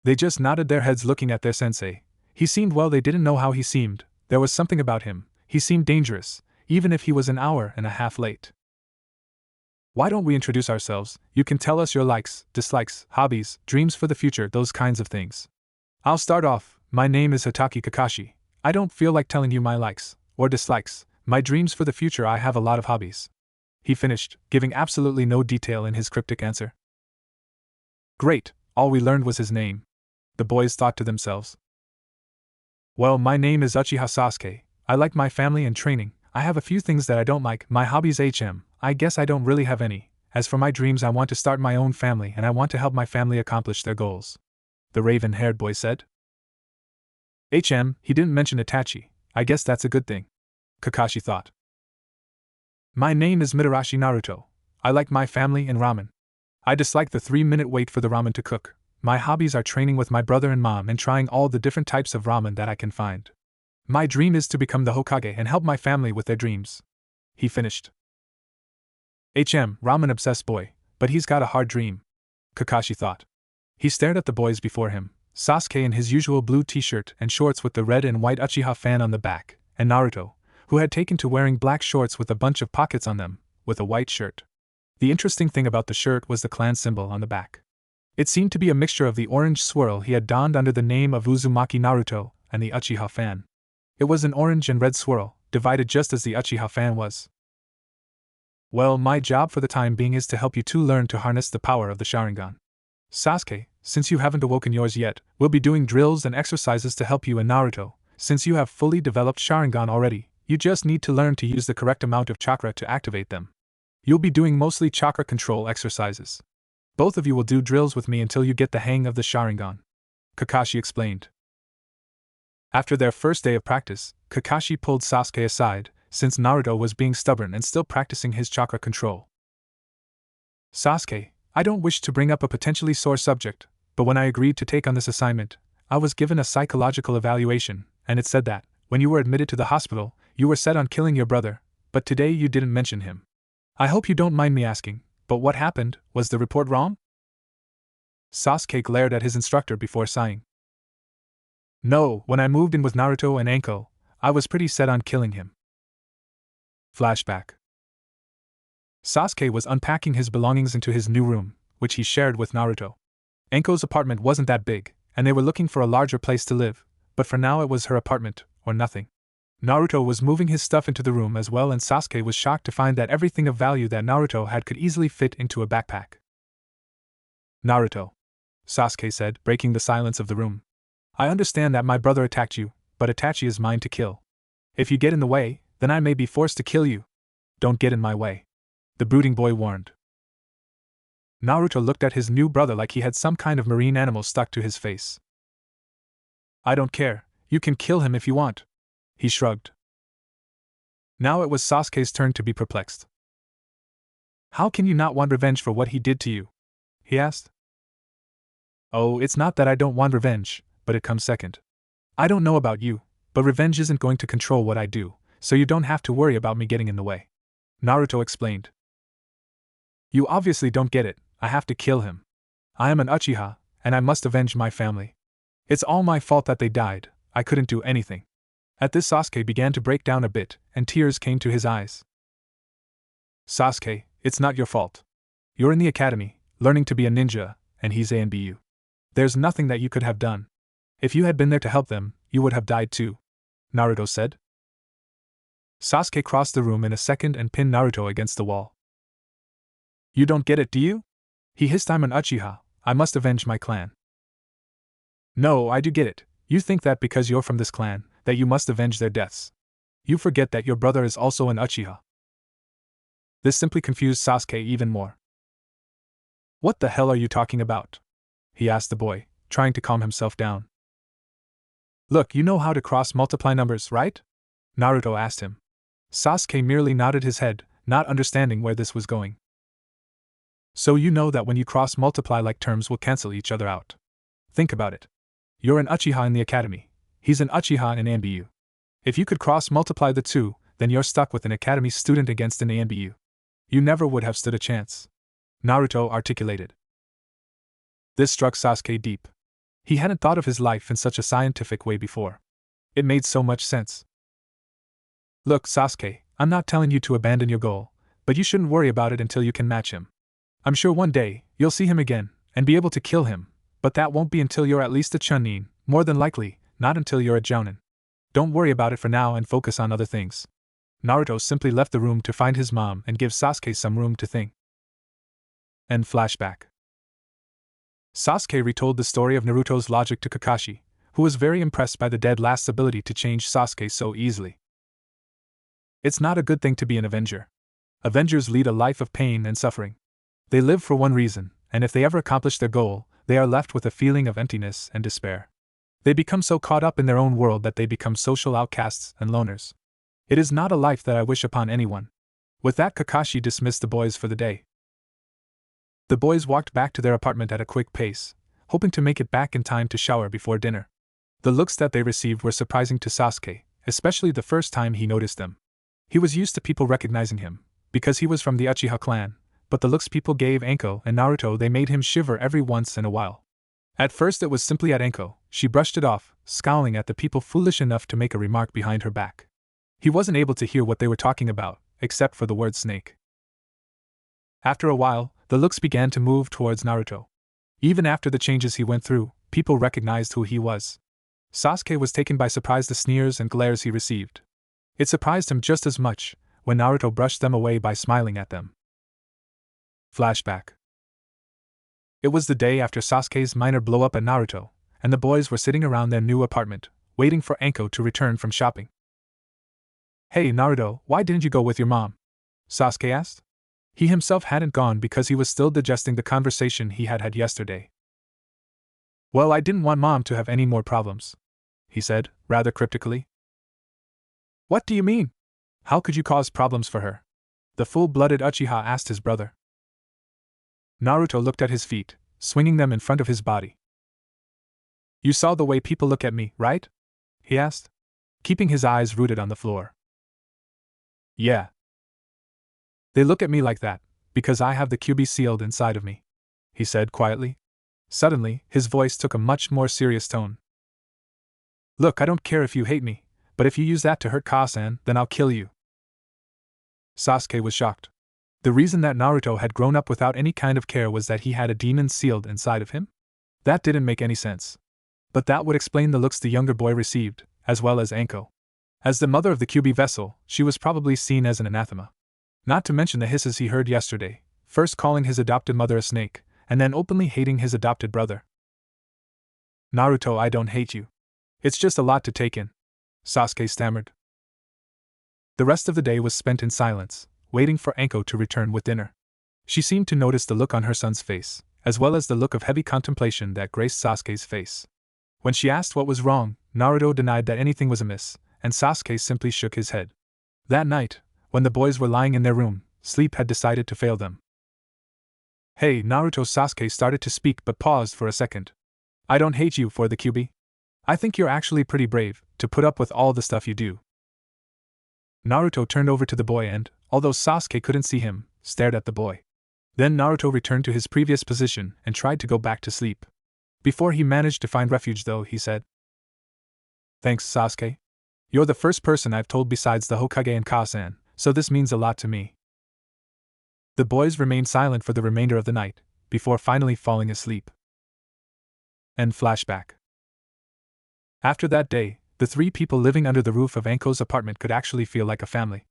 They just nodded their heads looking at their sensei. He seemed well, they didn't know how he seemed. There was something about him. He seemed dangerous, even if he was an hour and a half late. "Why don't we introduce ourselves? You can tell us your likes, dislikes, hobbies, dreams for the future, those kinds of things." "I'll start off. My name is Hatake Kakashi. I don't feel like telling you my likes or dislikes, my dreams for the future. I have a lot of hobbies," he finished, giving absolutely no detail in his cryptic answer. Great, all we learned was his name, the boys thought to themselves. "Well, my name is Uchiha Sasuke. I like my family and training. I have a few things that I don't like. My hobbies I guess I don't really have any. As for my dreams, I want to start my own family and I want to help my family accomplish their goals," the raven-haired boy said. He didn't mention Itachi. I guess that's a good thing, Kakashi thought. "My name is Mitarashi Naruto. I like my family and ramen. I dislike the 3-minute wait for the ramen to cook. My hobbies are training with my brother and mom and trying all the different types of ramen that I can find. My dream is to become the Hokage and help my family with their dreams," he finished. Ramen-obsessed boy, but he's got a hard dream, Kakashi thought. He stared at the boys before him, Sasuke in his usual blue t-shirt and shorts with the red and white Uchiha fan on the back, and Naruto, who had taken to wearing black shorts with a bunch of pockets on them, with a white shirt. The interesting thing about the shirt was the clan symbol on the back. It seemed to be a mixture of the orange swirl he had donned under the name of Uzumaki Naruto and the Uchiha fan. It was an orange and red swirl, divided just as the Uchiha fan was. "Well, my job for the time being is to help you two learn to harness the power of the Sharingan. Sasuke, since you haven't awoken yours yet, we'll be doing drills and exercises to help you, and Naruto, since you have fully developed Sharingan already, you just need to learn to use the correct amount of chakra to activate them. You'll be doing mostly chakra control exercises. Both of you will do drills with me until you get the hang of the Sharingan," Kakashi explained. After their first day of practice, Kakashi pulled Sasuke aside, since Naruto was being stubborn and still practicing his chakra control. "Sasuke, I don't wish to bring up a potentially sore subject, but when I agreed to take on this assignment, I was given a psychological evaluation, and it said that, when you were admitted to the hospital, you were set on killing your brother, but today you didn't mention him. I hope you don't mind me asking, but what happened? Was the report wrong?" Sasuke glared at his instructor before sighing. "No, when I moved in with Naruto and Anko, I was pretty set on killing him." Flashback. Sasuke was unpacking his belongings into his new room, which he shared with Naruto. Enko's apartment wasn't that big, and they were looking for a larger place to live, but for now it was her apartment, or nothing. Naruto was moving his stuff into the room as well, and Sasuke was shocked to find that everything of value that Naruto had could easily fit into a backpack. Naruto, Sasuke said, breaking the silence of the room. I understand that my brother attacked you, but Itachi is mine to kill. If you get in the way, then I may be forced to kill you. Don't get in my way, the brooding boy warned. Naruto looked at his new brother like he had some kind of marine animal stuck to his face. I don't care, you can kill him if you want, he shrugged. Now it was Sasuke's turn to be perplexed. How can you not want revenge for what he did to you? He asked. Oh, it's not that I don't want revenge, but it comes second. I don't know about you, but revenge isn't going to control what I do, so you don't have to worry about me getting in the way, Naruto explained. You obviously don't get it, I have to kill him. I am an Uchiha, and I must avenge my family. It's all my fault that they died, I couldn't do anything. At this Sasuke began to break down a bit, and tears came to his eyes. Sasuke, it's not your fault. You're in the academy, learning to be a ninja, and he's A and BU. There's nothing that you could have done. If you had been there to help them, you would have died too, Naruto said. Sasuke crossed the room in a second and pinned Naruto against the wall. You don't get it, do you? He hissed. I'm an Uchiha, I must avenge my clan. No, I do get it. You think that because you're from this clan, that you must avenge their deaths. You forget that your brother is also an Uchiha. This simply confused Sasuke even more. What the hell are you talking about? He asked the boy, trying to calm himself down. Look, you know how to cross-multiply numbers, right? Naruto asked him. Sasuke merely nodded his head, not understanding where this was going. So you know that when you cross-multiply, like terms will cancel each other out. Think about it. You're an Uchiha in the academy. He's an Uchiha in ANBU. If you could cross-multiply the two, then you're stuck with an academy student against an ANBU. You never would have stood a chance, Naruto articulated. This struck Sasuke deep. He hadn't thought of his life in such a scientific way before. It made so much sense. Look, Sasuke, I'm not telling you to abandon your goal, but you shouldn't worry about it until you can match him. I'm sure one day, you'll see him again, and be able to kill him, but that won't be until you're at least a Chunin, more than likely, not until you're a Jounin. Don't worry about it for now and focus on other things. Naruto simply left the room to find his mom and give Sasuke some room to think. End flashback. Sasuke retold the story of Naruto's logic to Kakashi, who was very impressed by the dead last's ability to change Sasuke so easily. It's not a good thing to be an Avenger. Avengers lead a life of pain and suffering. They live for one reason, and if they ever accomplish their goal, they are left with a feeling of emptiness and despair. They become so caught up in their own world that they become social outcasts and loners. It is not a life that I wish upon anyone. With that, Kakashi dismissed the boys for the day. The boys walked back to their apartment at a quick pace, hoping to make it back in time to shower before dinner. The looks that they received were surprising to Sasuke, especially the first time he noticed them. He was used to people recognizing him, because he was from the Uchiha clan, but the looks people gave Anko and Naruto, they made him shiver every once in a while. At first it was simply at Anko. She brushed it off, scowling at the people foolish enough to make a remark behind her back. He wasn't able to hear what they were talking about, except for the word snake. After a while, the looks began to move towards Naruto. Even after the changes he went through, people recognized who he was. Sasuke was taken by surprise the sneers and glares he received. It surprised him just as much when Naruto brushed them away by smiling at them. Flashback. It was the day after Sasuke's minor blow-up at Naruto, and the boys were sitting around their new apartment, waiting for Anko to return from shopping. Hey Naruto, why didn't you go with your mom? Sasuke asked. He himself hadn't gone because he was still digesting the conversation he had had yesterday. Well, I didn't want Mom to have any more problems, he said, rather cryptically. What do you mean? How could you cause problems for her? The full-blooded Uchiha asked his brother. Naruto looked at his feet, swinging them in front of his body. You saw the way people look at me, right? He asked, keeping his eyes rooted on the floor. Yeah. They look at me like that, because I have the QB sealed inside of me, he said quietly. Suddenly, his voice took a much more serious tone. Look, I don't care if you hate me, but if you use that to hurt Kasan, then I'll kill you. Sasuke was shocked. The reason that Naruto had grown up without any kind of care was that he had a demon sealed inside of him? That didn't make any sense. But that would explain the looks the younger boy received, as well as Anko. As the mother of the QB vessel, she was probably seen as an anathema. Not to mention the hisses he heard yesterday, first calling his adopted mother a snake, and then openly hating his adopted brother. Naruto, I don't hate you. It's just a lot to take in, Sasuke stammered. The rest of the day was spent in silence, waiting for Anko to return with dinner. She seemed to notice the look on her son's face, as well as the look of heavy contemplation that graced Sasuke's face. When she asked what was wrong, Naruto denied that anything was amiss, and Sasuke simply shook his head. That night, when the boys were lying in their room, sleep had decided to fail them. Hey, Naruto, Sasuke started to speak but paused for a second. I don't hate you for the QB. I think you're actually pretty brave to put up with all the stuff you do. Naruto turned over to the boy and, although Sasuke couldn't see him, stared at the boy. Then Naruto returned to his previous position and tried to go back to sleep. Before he managed to find refuge though, he said, Thanks, Sasuke. You're the first person I've told besides the Hokage and Kasan, so this means a lot to me. The boys remained silent for the remainder of the night, before finally falling asleep. End flashback. After that day, the three people living under the roof of Anko's apartment could actually feel like a family.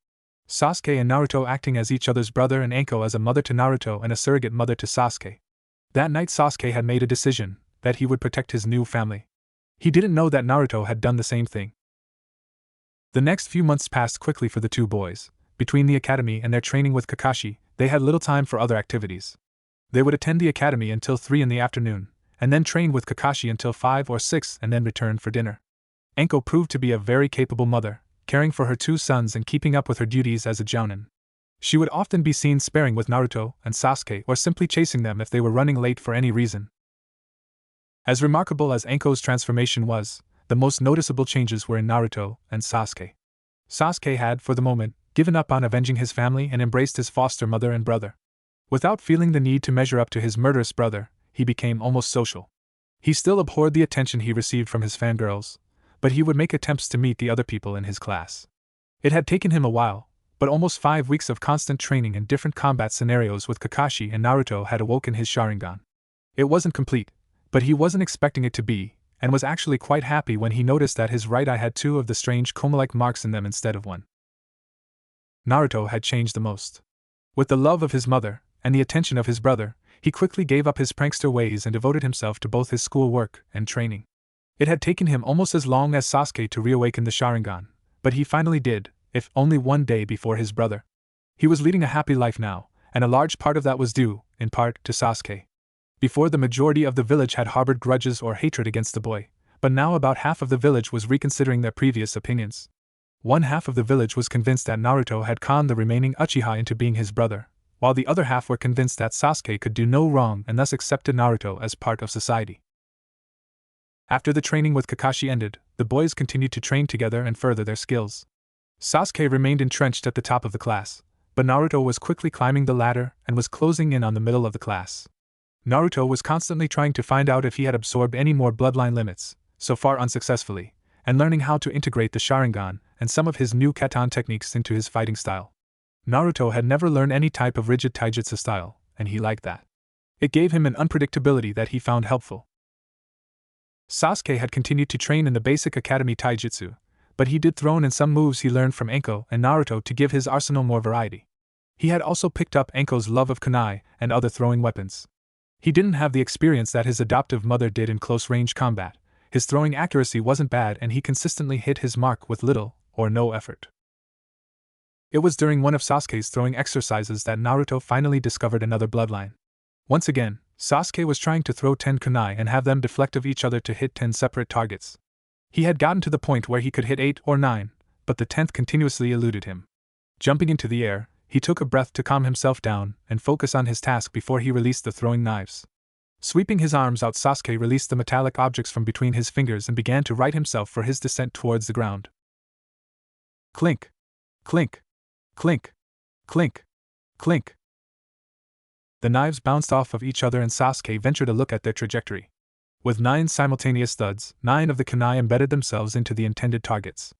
Sasuke and Naruto acting as each other's brother and Anko as a mother to Naruto and a surrogate mother to Sasuke. That night Sasuke had made a decision that he would protect his new family. He didn't know that Naruto had done the same thing. The next few months passed quickly for the two boys. Between the academy and their training with Kakashi, they had little time for other activities. They would attend the academy until 3 in the afternoon, and then train with Kakashi until 5 or 6 and then return for dinner. Anko proved to be a very capable mother, caring for her two sons and keeping up with her duties as a jounin. She would often be seen sparring with Naruto and Sasuke or simply chasing them if they were running late for any reason. As remarkable as Anko's transformation was, the most noticeable changes were in Naruto and Sasuke. Sasuke had, for the moment, given up on avenging his family and embraced his foster mother and brother. Without feeling the need to measure up to his murderous brother, he became almost social. He still abhorred the attention he received from his fangirls, but he would make attempts to meet the other people in his class. It had taken him a while, but almost 5 weeks of constant training in different combat scenarios with Kakashi and Naruto had awoken his Sharingan. It wasn't complete, but he wasn't expecting it to be, and was actually quite happy when he noticed that his right eye had 2 of the strange coma-like marks in them instead of 1. Naruto had changed the most. With the love of his mother, and the attention of his brother, he quickly gave up his prankster ways and devoted himself to both his schoolwork and training. It had taken him almost as long as Sasuke to reawaken the Sharingan, but he finally did, if only 1 day before his brother. He was leading a happy life now, and a large part of that was due, in part, to Sasuke. Before, the majority of the village had harbored grudges or hatred against the boy, but now about half of the village was reconsidering their previous opinions. 1/2 of the village was convinced that Naruto had conned the remaining Uchiha into being his brother, while the other half were convinced that Sasuke could do no wrong and thus accepted Naruto as part of society. After the training with Kakashi ended, the boys continued to train together and further their skills. Sasuke remained entrenched at the top of the class, but Naruto was quickly climbing the ladder and was closing in on the middle of the class. Naruto was constantly trying to find out if he had absorbed any more bloodline limits, so far unsuccessfully, and learning how to integrate the Sharingan and some of his new katan techniques into his fighting style. Naruto had never learned any type of rigid taijutsu style, and he liked that. It gave him an unpredictability that he found helpful. Sasuke had continued to train in the basic academy taijutsu, but he did throw in some moves he learned from Anko and Naruto to give his arsenal more variety. He had also picked up Anko's love of kunai and other throwing weapons. He didn't have the experience that his adoptive mother did in close-range combat. His throwing accuracy wasn't bad and he consistently hit his mark with little or no effort. It was during one of Sasuke's throwing exercises that Naruto finally discovered another bloodline. Once again, Sasuke was trying to throw 10 kunai and have them deflect of each other to hit 10 separate targets. He had gotten to the point where he could hit 8 or 9, but the 10th continuously eluded him. Jumping into the air, he took a breath to calm himself down and focus on his task before he released the throwing knives. Sweeping his arms out, Sasuke released the metallic objects from between his fingers and began to right himself for his descent towards the ground. Clink! Clink! Clink! Clink! Clink! The knives bounced off of each other and Sasuke ventured a look at their trajectory. With 9 simultaneous thuds, 9 of the kunai embedded themselves into the intended targets.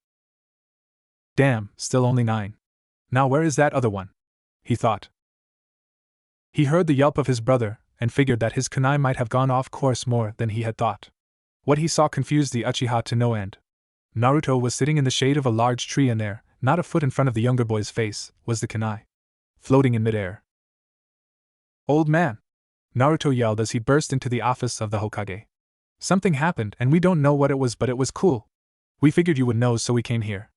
Damn, still only 9. Now where is that other one? He thought. He heard the yelp of his brother, and figured that his kunai might have gone off course more than he had thought. What he saw confused the Uchiha to no end. Naruto was sitting in the shade of a large tree, and there, not a foot in front of the younger boy's face, was the kunai, floating in midair. "Old man!" Naruto yelled as he burst into the office of the Hokage. "Something happened, and we don't know what it was, but it was cool. We figured you would know, so we came here."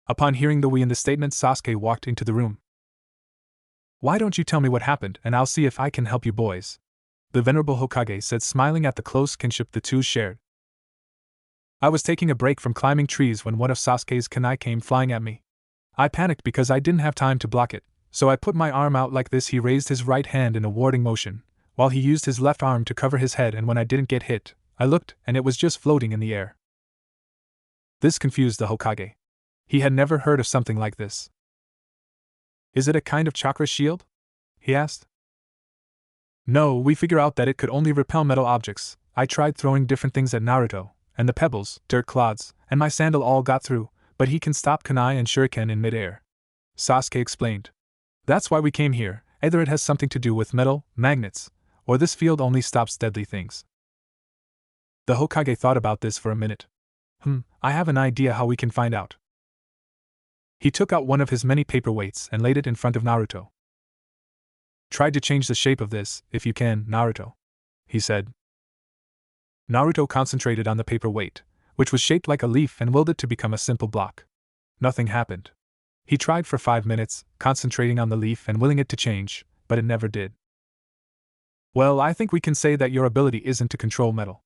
Upon hearing the "we" in the statement, Sasuke walked into the room. "Why don't you tell me what happened, and I'll see if I can help you boys?" the venerable Hokage said, smiling at the close kinship the two shared. "I was taking a break from climbing trees when one of Sasuke's kunai came flying at me. I panicked because I didn't have time to block it, so I put my arm out like this." He raised his right hand in a warding motion, while he used his left arm to cover his head, and when I didn't get hit, I looked, and it was just floating in the air. This confused the Hokage. He had never heard of something like this. "Is it a kind of chakra shield?" he asked. "No, we figure out that it could only repel metal objects. I tried throwing different things at Naruto, and the pebbles, dirt clods, and my sandal all got through, but he can stop kunai and shuriken in midair," Sasuke explained. "That's why we came here. Either it has something to do with metal, magnets, or this field only stops deadly things." The Hokage thought about this for a minute. I have an idea how we can find out." He took out one of his many paperweights and laid it in front of Naruto. "Try to change the shape of this, if you can, Naruto," he said. Naruto concentrated on the paperweight, which was shaped like a leaf, and willed it to become a simple block. Nothing happened. He tried for 5 minutes, concentrating on the leaf and willing it to change, but it never did. "Well, I think we can say that your ability isn't to control metal,"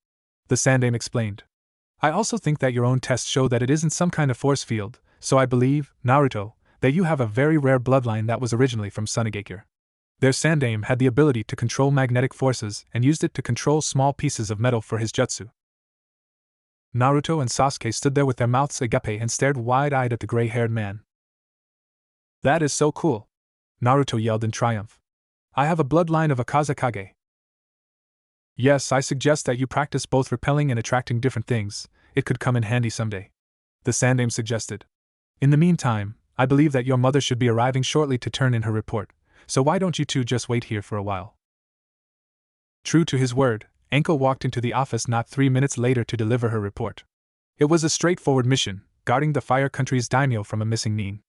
the Sandaime explained. "I also think that your own tests show that it isn't some kind of force field, so I believe, Naruto, that you have a very rare bloodline that was originally from Sunigakure. Their Sandaime had the ability to control magnetic forces and used it to control small pieces of metal for his jutsu." Naruto and Sasuke stood there with their mouths agape and stared wide-eyed at the gray-haired man. "That is so cool!" Naruto yelled in triumph. "I have a bloodline of a Kazekage." "Yes, I suggest that you practice both repelling and attracting different things. It could come in handy someday," the Sandaime suggested. "In the meantime, I believe that your mother should be arriving shortly to turn in her report, so why don't you two just wait here for a while?" True to his word, Anko walked into the office not 3 minutes later to deliver her report. It was a straightforward mission, guarding the Fire Country's daimyo from a missing nin.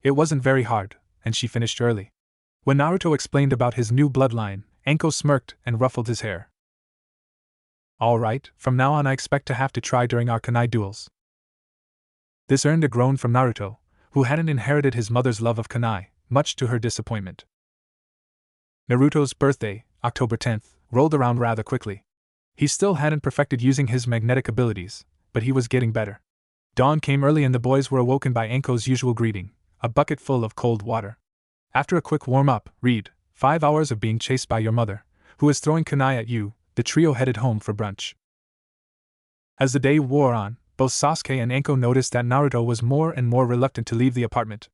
It wasn't very hard, and she finished early. When Naruto explained about his new bloodline, Anko smirked and ruffled his hair. "All right, from now on I expect to have to try during our kunai duels." This earned a groan from Naruto, who hadn't inherited his mother's love of kunai, much to her disappointment. Naruto's birthday, October 10th, rolled around rather quickly. He still hadn't perfected using his magnetic abilities, but he was getting better. Dawn came early and the boys were awoken by Anko's usual greeting, a bucket full of cold water. After a quick warm-up, read, 5 hours of being chased by your mother, who is throwing kunai at you, the trio headed home for brunch. As the day wore on, both Sasuke and Anko noticed that Naruto was more and more reluctant to leave the apartment.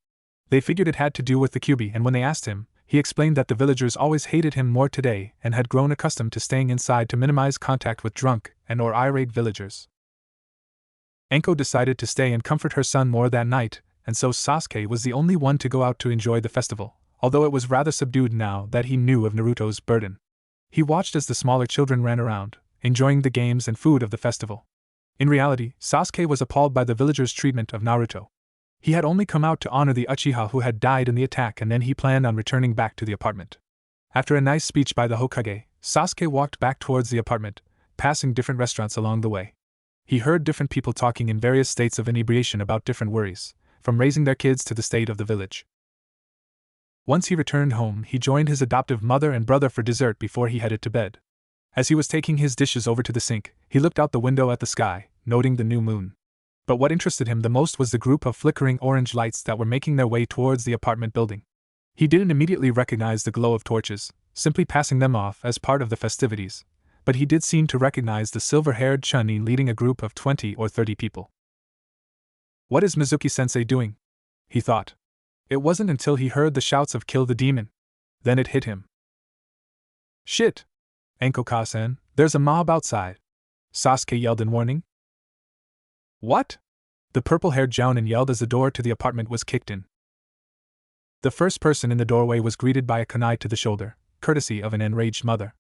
They figured it had to do with the Kyuubi, and when they asked him, he explained that the villagers always hated him more today and had grown accustomed to staying inside to minimize contact with drunk and/or irate villagers. Anko decided to stay and comfort her son more that night, and so Sasuke was the only one to go out to enjoy the festival, although it was rather subdued now that he knew of Naruto's burden. He watched as the smaller children ran around, enjoying the games and food of the festival. In reality, Sasuke was appalled by the villagers' treatment of Naruto. He had only come out to honor the Uchiha who had died in the attack, and then he planned on returning back to the apartment. After a nice speech by the Hokage, Sasuke walked back towards the apartment, passing different restaurants along the way. He heard different people talking in various states of inebriation about different worries, from raising their kids to the state of the village. Once he returned home, he joined his adoptive mother and brother for dessert before he headed to bed. As he was taking his dishes over to the sink, he looked out the window at the sky, noting the new moon. But what interested him the most was the group of flickering orange lights that were making their way towards the apartment building. He didn't immediately recognize the glow of torches, simply passing them off as part of the festivities, but he did seem to recognize the silver-haired Chunin leading a group of 20 or 30 people. What is Mizuki-sensei doing? He thought. It wasn't until he heard the shouts of "kill the demon." Then it hit him. Shit! Anko-ka-sen, there's a mob outside, Sasuke yelled in warning. What? The purple-haired Jounin yelled as the door to the apartment was kicked in. The first person in the doorway was greeted by a kunai to the shoulder, courtesy of an enraged mother.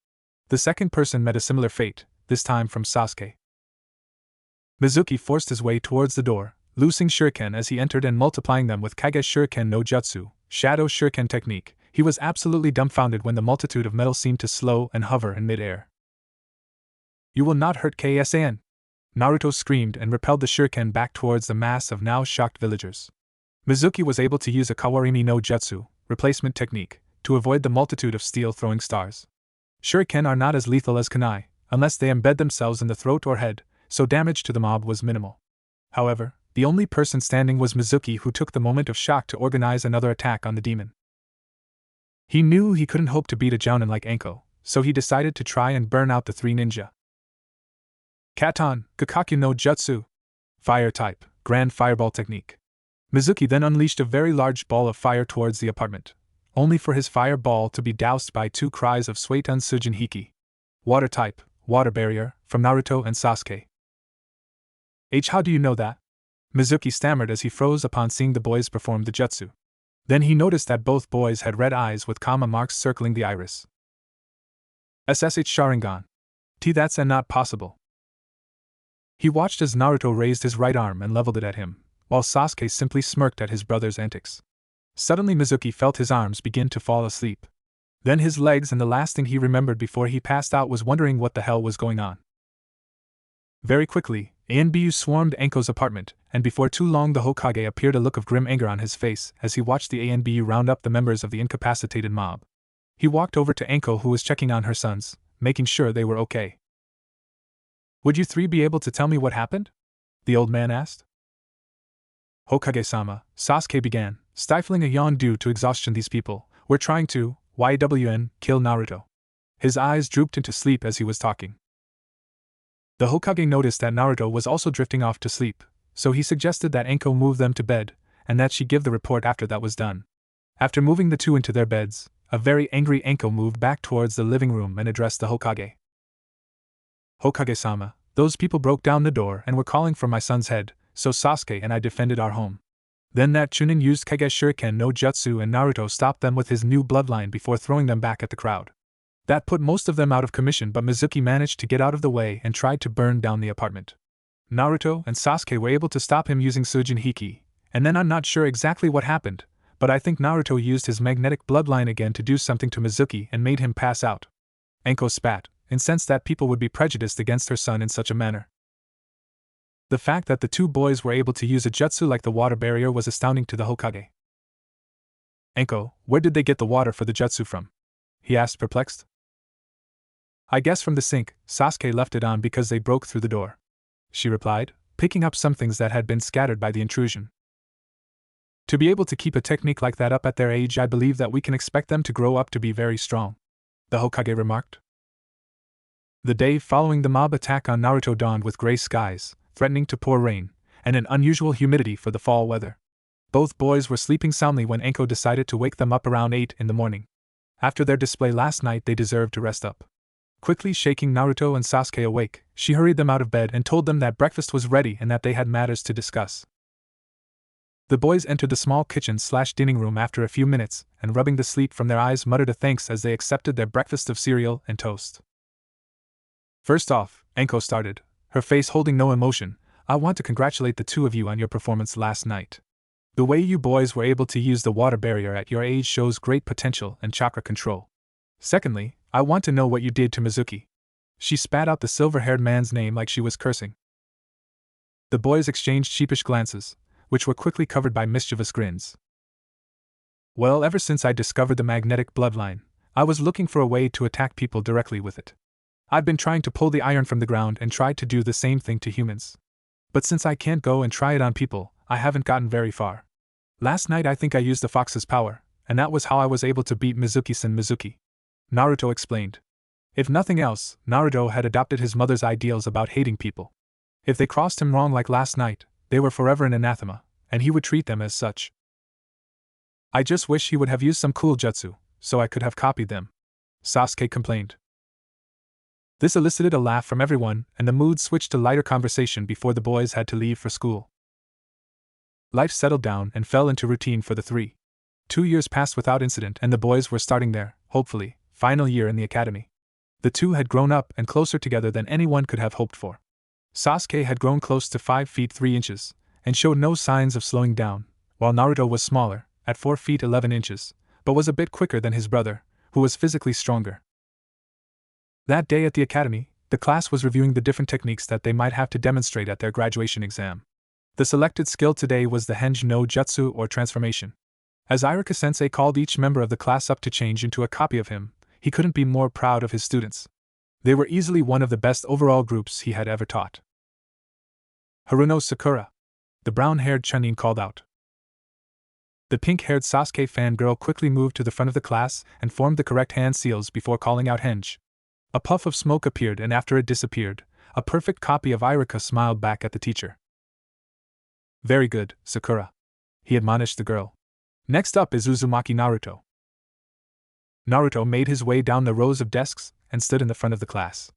The second person met a similar fate, this time from Sasuke. Mizuki forced his way towards the door, loosing shuriken as he entered and multiplying them with Kage Shuriken no Jutsu, Shadow Shuriken technique. He was absolutely dumbfounded when the multitude of metal seemed to slow and hover in mid-air. "You will not hurt Ksan!" Naruto screamed and repelled the shuriken back towards the mass of now shocked villagers. Mizuki was able to use a Kawarimi no Jutsu, replacement technique, to avoid the multitude of steel-throwing stars. Shuriken are not as lethal as kunai, unless they embed themselves in the throat or head, so damage to the mob was minimal. However, the only person standing was Mizuki, who took the moment of shock to organize another attack on the demon. He knew he couldn't hope to beat a jounin like Anko, so he decided to try and burn out the three ninja. Katon, Gakkaku no Jutsu. Fire type, Grand Fireball technique. Mizuki then unleashed a very large ball of fire towards the apartment, only for his fireball to be doused by two cries of Sueten Sujin Hiki. Water type, Water Barrier, from Naruto and Sasuke. How do you know that? Mizuki stammered as he froze upon seeing the boys perform the jutsu. Then he noticed that both boys had red eyes with comma marks circling the iris. SSH Sharingan. That's not possible. He watched as Naruto raised his right arm and leveled it at him, while Sasuke simply smirked at his brother's antics. Suddenly Mizuki felt his arms begin to fall asleep. Then his legs, and the last thing he remembered before he passed out was wondering what the hell was going on. Very quickly, Anbu swarmed Anko's apartment, and before too long the Hokage appeared a look of grim anger on his face as he watched the Anbu round up the members of the incapacitated mob. He walked over to Anko, who was checking on her sons, making sure they were okay. "Would you three be able to tell me what happened?" the old man asked. "Hokage-sama," Sasuke began, stifling a yawn due to exhaustion. "These people were trying to, kill Naruto." His eyes drooped into sleep as he was talking. The Hokage noticed that Naruto was also drifting off to sleep, so he suggested that Anko move them to bed, and that she give the report after that was done. After moving the two into their beds, a very angry Anko moved back towards the living room and addressed the Hokage. "Hokage-sama, those people broke down the door and were calling for my son's head, so Sasuke and I defended our home. Then that Chunin used Kage Shuriken no Jutsu and Naruto stopped them with his new bloodline before throwing them back at the crowd. That put most of them out of commission, but Mizuki managed to get out of the way and tried to burn down the apartment. Naruto and Sasuke were able to stop him using Sujin Hiki, and then I'm not sure exactly what happened, but I think Naruto used his magnetic bloodline again to do something to Mizuki and made him pass out." Anko spat, incensed that people would be prejudiced against her son in such a manner. The fact that the two boys were able to use a jutsu like the water barrier was astounding to the Hokage. "Anko, where did they get the water for the jutsu from?" he asked, perplexed. "I guess from the sink. Sasuke left it on because they broke through the door," she replied, picking up some things that had been scattered by the intrusion. "To be able to keep a technique like that up at their age, I believe that we can expect them to grow up to be very strong," the Hokage remarked. The day following the mob attack on Naruto dawned with gray skies, threatening to pour rain, and an unusual humidity for the fall weather. Both boys were sleeping soundly when Anko decided to wake them up around 8 in the morning. After their display last night, they deserved to rest up. Quickly shaking Naruto and Sasuke awake, she hurried them out of bed and told them that breakfast was ready and that they had matters to discuss. The boys entered the small kitchen/dining room after a few minutes, and rubbing the sleep from their eyes muttered a thanks as they accepted their breakfast of cereal and toast. "First off," Anko started, her face holding no emotion, "I want to congratulate the two of you on your performance last night. The way you boys were able to use the water barrier at your age shows great potential and chakra control. Secondly, I want to know what you did to Mizuki." She spat out the silver-haired man's name like she was cursing. The boys exchanged sheepish glances, which were quickly covered by mischievous grins. "Well, ever since I discovered the magnetic bloodline, I was looking for a way to attack people directly with it. I've been trying to pull the iron from the ground and tried to do the same thing to humans. But since I can't go and try it on people, I haven't gotten very far. Last night I think I used the fox's power, and that was how I was able to beat Mizuki-san Mizuki," Naruto explained. If nothing else, Naruto had adopted his mother's ideals about hating people. If they crossed him wrong like last night, they were forever an anathema, and he would treat them as such. "I just wish he would have used some cool jutsu, so I could have copied them," Sasuke complained. This elicited a laugh from everyone, and the mood switched to lighter conversation before the boys had to leave for school. Life settled down and fell into routine for the three. 2 years passed without incident and the boys were starting their, hopefully, final year in the academy. The two had grown up and closer together than anyone could have hoped for. Sasuke had grown close to 5 feet 3 inches, and showed no signs of slowing down, while Naruto was smaller, at 4 feet 11 inches, but was a bit quicker than his brother, who was physically stronger. That day at the academy, the class was reviewing the different techniques that they might have to demonstrate at their graduation exam. The selected skill today was the Henj no Jutsu or transformation. As Iruka-sensei called each member of the class up to change into a copy of him, he couldn't be more proud of his students. They were easily one of the best overall groups he had ever taught. Haruno Sakura, the brown-haired Chunin called out. The pink-haired Sasuke fangirl quickly moved to the front of the class and formed the correct hand seals before calling out Henj. A puff of smoke appeared and after it disappeared, a perfect copy of Iruka smiled back at the teacher. Very good, Sakura, he admonished the girl. Next up is Uzumaki Naruto. Naruto made his way down the rows of desks and stood in the front of the class.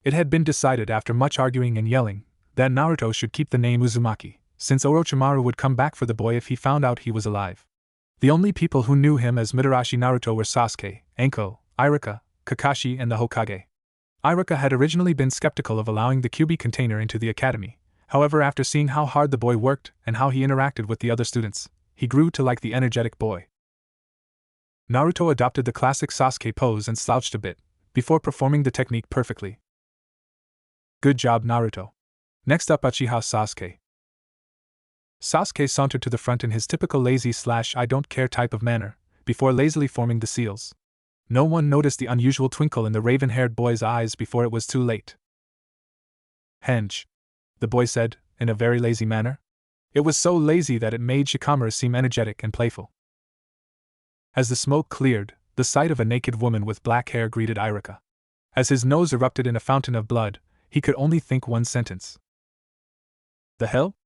It had been decided after much arguing and yelling that Naruto should keep the name Uzumaki, since Orochimaru would come back for the boy if he found out he was alive. The only people who knew him as Mitarashi Naruto were Sasuke, Anko, Iruka, Kakashi and the Hokage. Iruka had originally been skeptical of allowing the Kyuubi container into the academy, however after seeing how hard the boy worked and how he interacted with the other students, he grew to like the energetic boy. Naruto adopted the classic Sasuke pose and slouched a bit, before performing the technique perfectly. Good job, Naruto. Next up, Uchiha Sasuke. Sasuke sauntered to the front in his typical lazy/I don't care type of manner, before lazily forming the seals. No one noticed the unusual twinkle in the raven-haired boy's eyes before it was too late. Henj, the boy said, in a very lazy manner. It was so lazy that it made Shikamaru seem energetic and playful. As the smoke cleared, the sight of a naked woman with black hair greeted Iruka. As his nose erupted in a fountain of blood, he could only think one sentence. The hell?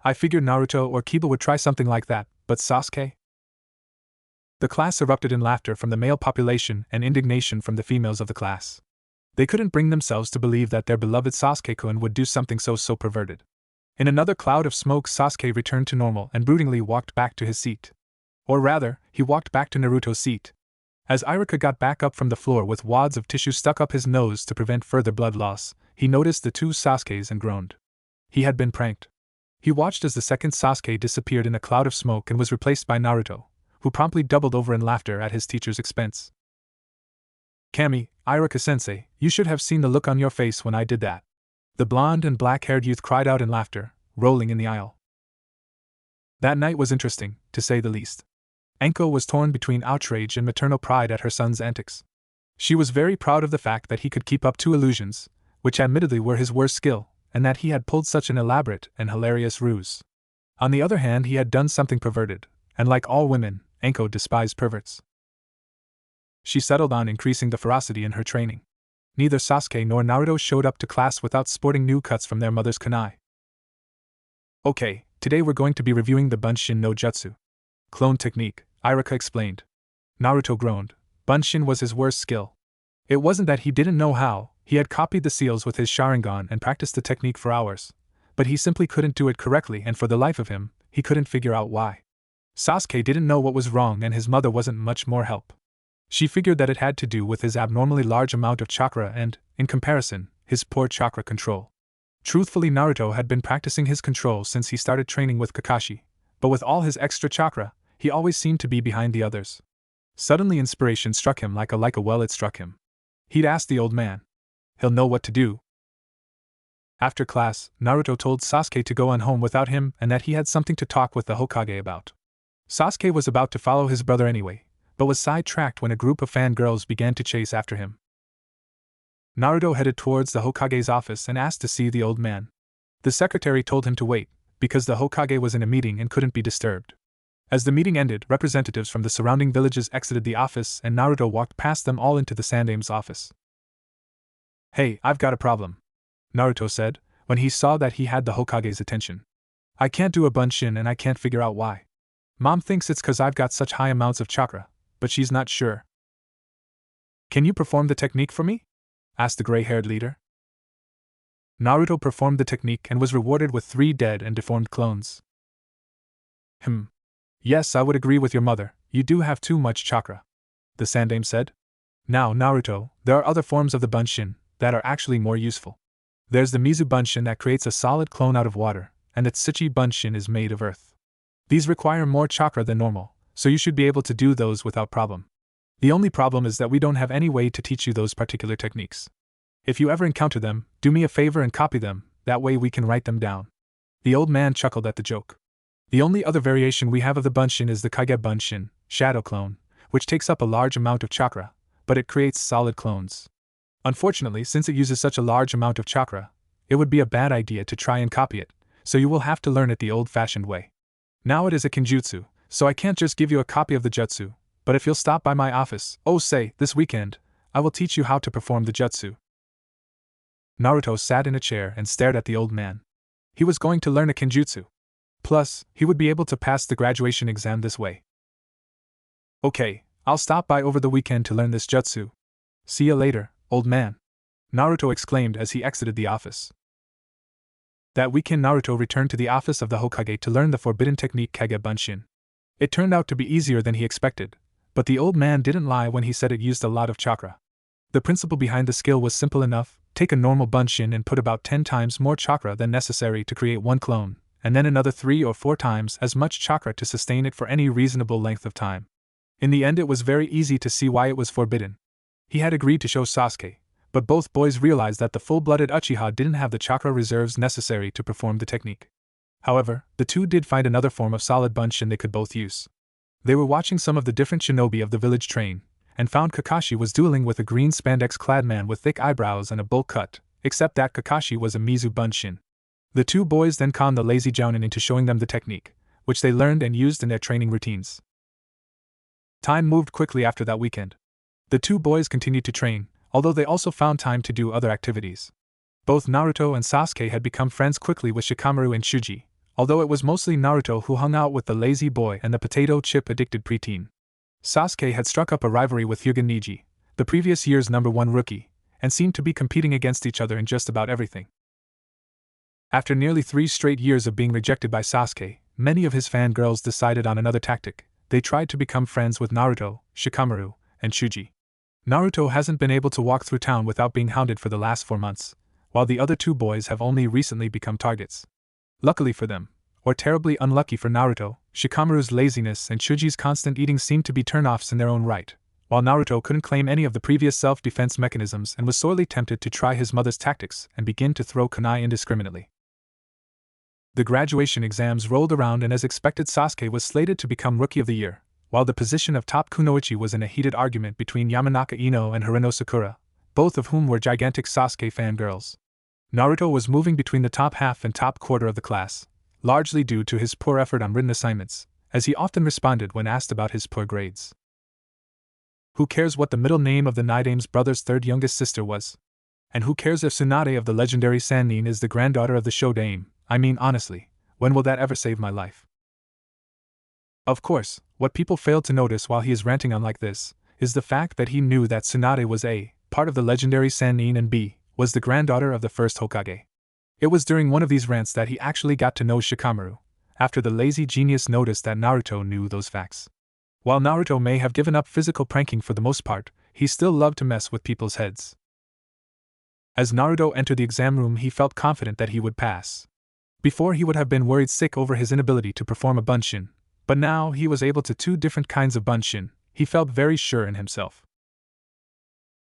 I figured Naruto or Kiba would try something like that, but Sasuke? The class erupted in laughter from the male population and indignation from the females of the class. They couldn't bring themselves to believe that their beloved Sasuke-kun would do something so perverted. In another cloud of smoke, Sasuke returned to normal and broodingly walked back to his seat. Or rather, he walked back to Naruto's seat. As Iruka got back up from the floor with wads of tissue stuck up his nose to prevent further blood loss, he noticed the two Sasukes and groaned. He had been pranked. He watched as the second Sasuke disappeared in a cloud of smoke and was replaced by Naruto, who promptly doubled over in laughter at his teacher's expense. Kami, Iruka-sensei, you should have seen the look on your face when I did that. The blonde and black-haired youth cried out in laughter, rolling in the aisle. That night was interesting, to say the least. Anko was torn between outrage and maternal pride at her son's antics. She was very proud of the fact that he could keep up two illusions, which admittedly were his worst skill, and that he had pulled such an elaborate and hilarious ruse. On the other hand, he had done something perverted, and like all women, Anko despised perverts. She settled on increasing the ferocity in her training. Neither Sasuke nor Naruto showed up to class without sporting new cuts from their mother's kunai. Okay, today we're going to be reviewing the Bunshin no Jutsu. Clone technique, Iruka explained. Naruto groaned. Bunshin was his worst skill. It wasn't that he didn't know how, he had copied the seals with his Sharingan and practiced the technique for hours, but he simply couldn't do it correctly and for the life of him, he couldn't figure out why. Sasuke didn't know what was wrong and his mother wasn't much more help. She figured that it had to do with his abnormally large amount of chakra and, in comparison, his poor chakra control. Truthfully, Naruto had been practicing his control since he started training with Kakashi, but with all his extra chakra, he always seemed to be behind the others. Suddenly inspiration struck him like a well it struck him. He'd asked the old man. He'll know what to do. After class, Naruto told Sasuke to go on home without him and that he had something to talk with the Hokage about. Sasuke was about to follow his brother anyway, but was sidetracked when a group of fangirls began to chase after him. Naruto headed towards the Hokage's office and asked to see the old man. The secretary told him to wait, because the Hokage was in a meeting and couldn't be disturbed. As the meeting ended, representatives from the surrounding villages exited the office and Naruto walked past them all into the Sandame's office. Hey, I've got a problem, Naruto said, when he saw that he had the Hokage's attention. I can't do a Bunshin and I can't figure out why. Mom thinks it's 'cause I've got such high amounts of chakra, but she's not sure. Can you perform the technique for me? Asked the gray-haired leader. Naruto performed the technique and was rewarded with 3 dead and deformed clones. Yes, I would agree with your mother, You do have too much chakra, the Sandame said. Now, Naruto, there are other forms of the Bunshin that are actually more useful. There's the Mizu Bunshin that creates a solid clone out of water, and the Tsuchi Bunshin is made of earth. These require more chakra than normal, so you should be able to do those without problem. The only problem is that we don't have any way to teach you those particular techniques. If you ever encounter them, do me a favor and copy them, that way we can write them down. The old man chuckled at the joke. The only other variation we have of the Bunshin is the Kage Bunshin, Shadow Clone, which takes up a large amount of chakra, but it creates solid clones. Unfortunately, since it uses such a large amount of chakra, it would be a bad idea to try and copy it, so you will have to learn it the old-fashioned way. Now it is a kinjutsu, so I can't just give you a copy of the jutsu, but if you'll stop by my office, say, this weekend, I will teach you how to perform the jutsu. Naruto sat in a chair and stared at the old man. He was going to learn a kinjutsu. Plus, he would be able to pass the graduation exam this way. Okay, I'll stop by over the weekend to learn this jutsu. See you later, old man, Naruto exclaimed as he exited the office. That weekend Naruto returned to the office of the Hokage to learn the forbidden technique Kage Bunshin. It turned out to be easier than he expected, but the old man didn't lie when he said it used a lot of chakra. The principle behind the skill was simple enough: take a normal Bunshin and put about 10 times more chakra than necessary to create one clone, and then another 3 or 4 times as much chakra to sustain it for any reasonable length of time. In the end, it was very easy to see why it was forbidden. He had agreed to show Sasuke, but both boys realized that the full-blooded Uchiha didn't have the chakra reserves necessary to perform the technique. However, the two did find another form of solid Bunshin they could both use. They were watching some of the different shinobi of the village train, and found Kakashi was dueling with a green spandex-clad man with thick eyebrows and a bowl cut, except that Kakashi was a Mizu Bunshin. The two boys then conned the lazy Jounin into showing them the technique, which they learned and used in their training routines. Time moved quickly after that weekend. The two boys continued to train, although they also found time to do other activities. Both Naruto and Sasuke had become friends quickly with Shikamaru and Shuji, although it was mostly Naruto who hung out with the lazy boy and the potato chip-addicted preteen. Sasuke had struck up a rivalry with Hyuga Niji, the previous year's #1 rookie, and seemed to be competing against each other in just about everything. After nearly 3 straight years of being rejected by Sasuke, many of his fangirls decided on another tactic. They tried to become friends with Naruto, Shikamaru, and Shuji. Naruto hasn't been able to walk through town without being hounded for the last 4 months, while the other two boys have only recently become targets. Luckily for them, or terribly unlucky for Naruto, Shikamaru's laziness and Shuji's constant eating seemed to be turn-offs in their own right, while Naruto couldn't claim any of the previous self-defense mechanisms and was sorely tempted to try his mother's tactics and begin to throw kunai indiscriminately. The graduation exams rolled around, and as expected, Sasuke was slated to become Rookie of the Year, while the position of top kunoichi was in a heated argument between Yamanaka Ino and Harino Sakura, both of whom were gigantic Sasuke fangirls. Naruto was moving between the top half and top quarter of the class, largely due to his poor effort on written assignments, as he often responded when asked about his poor grades. Who cares what the middle name of the Nidame's brother's third youngest sister was? And who cares if Tsunade of the legendary Sannin is the granddaughter of the Shodaime? I mean, honestly, when will that ever save my life? Of course, what people failed to notice while he is ranting on like this is the fact that he knew that Tsunade was A, part of the legendary Sannin, and B, was the granddaughter of the first Hokage. It was during one of these rants that he actually got to know Shikamaru, after the lazy genius noticed that Naruto knew those facts. While Naruto may have given up physical pranking for the most part, he still loved to mess with people's heads. As Naruto entered the exam room, he felt confident that he would pass. Before, he would have been worried sick over his inability to perform a Bunshin, but now he was able to 2 different kinds of Bunshin. He felt very sure in himself.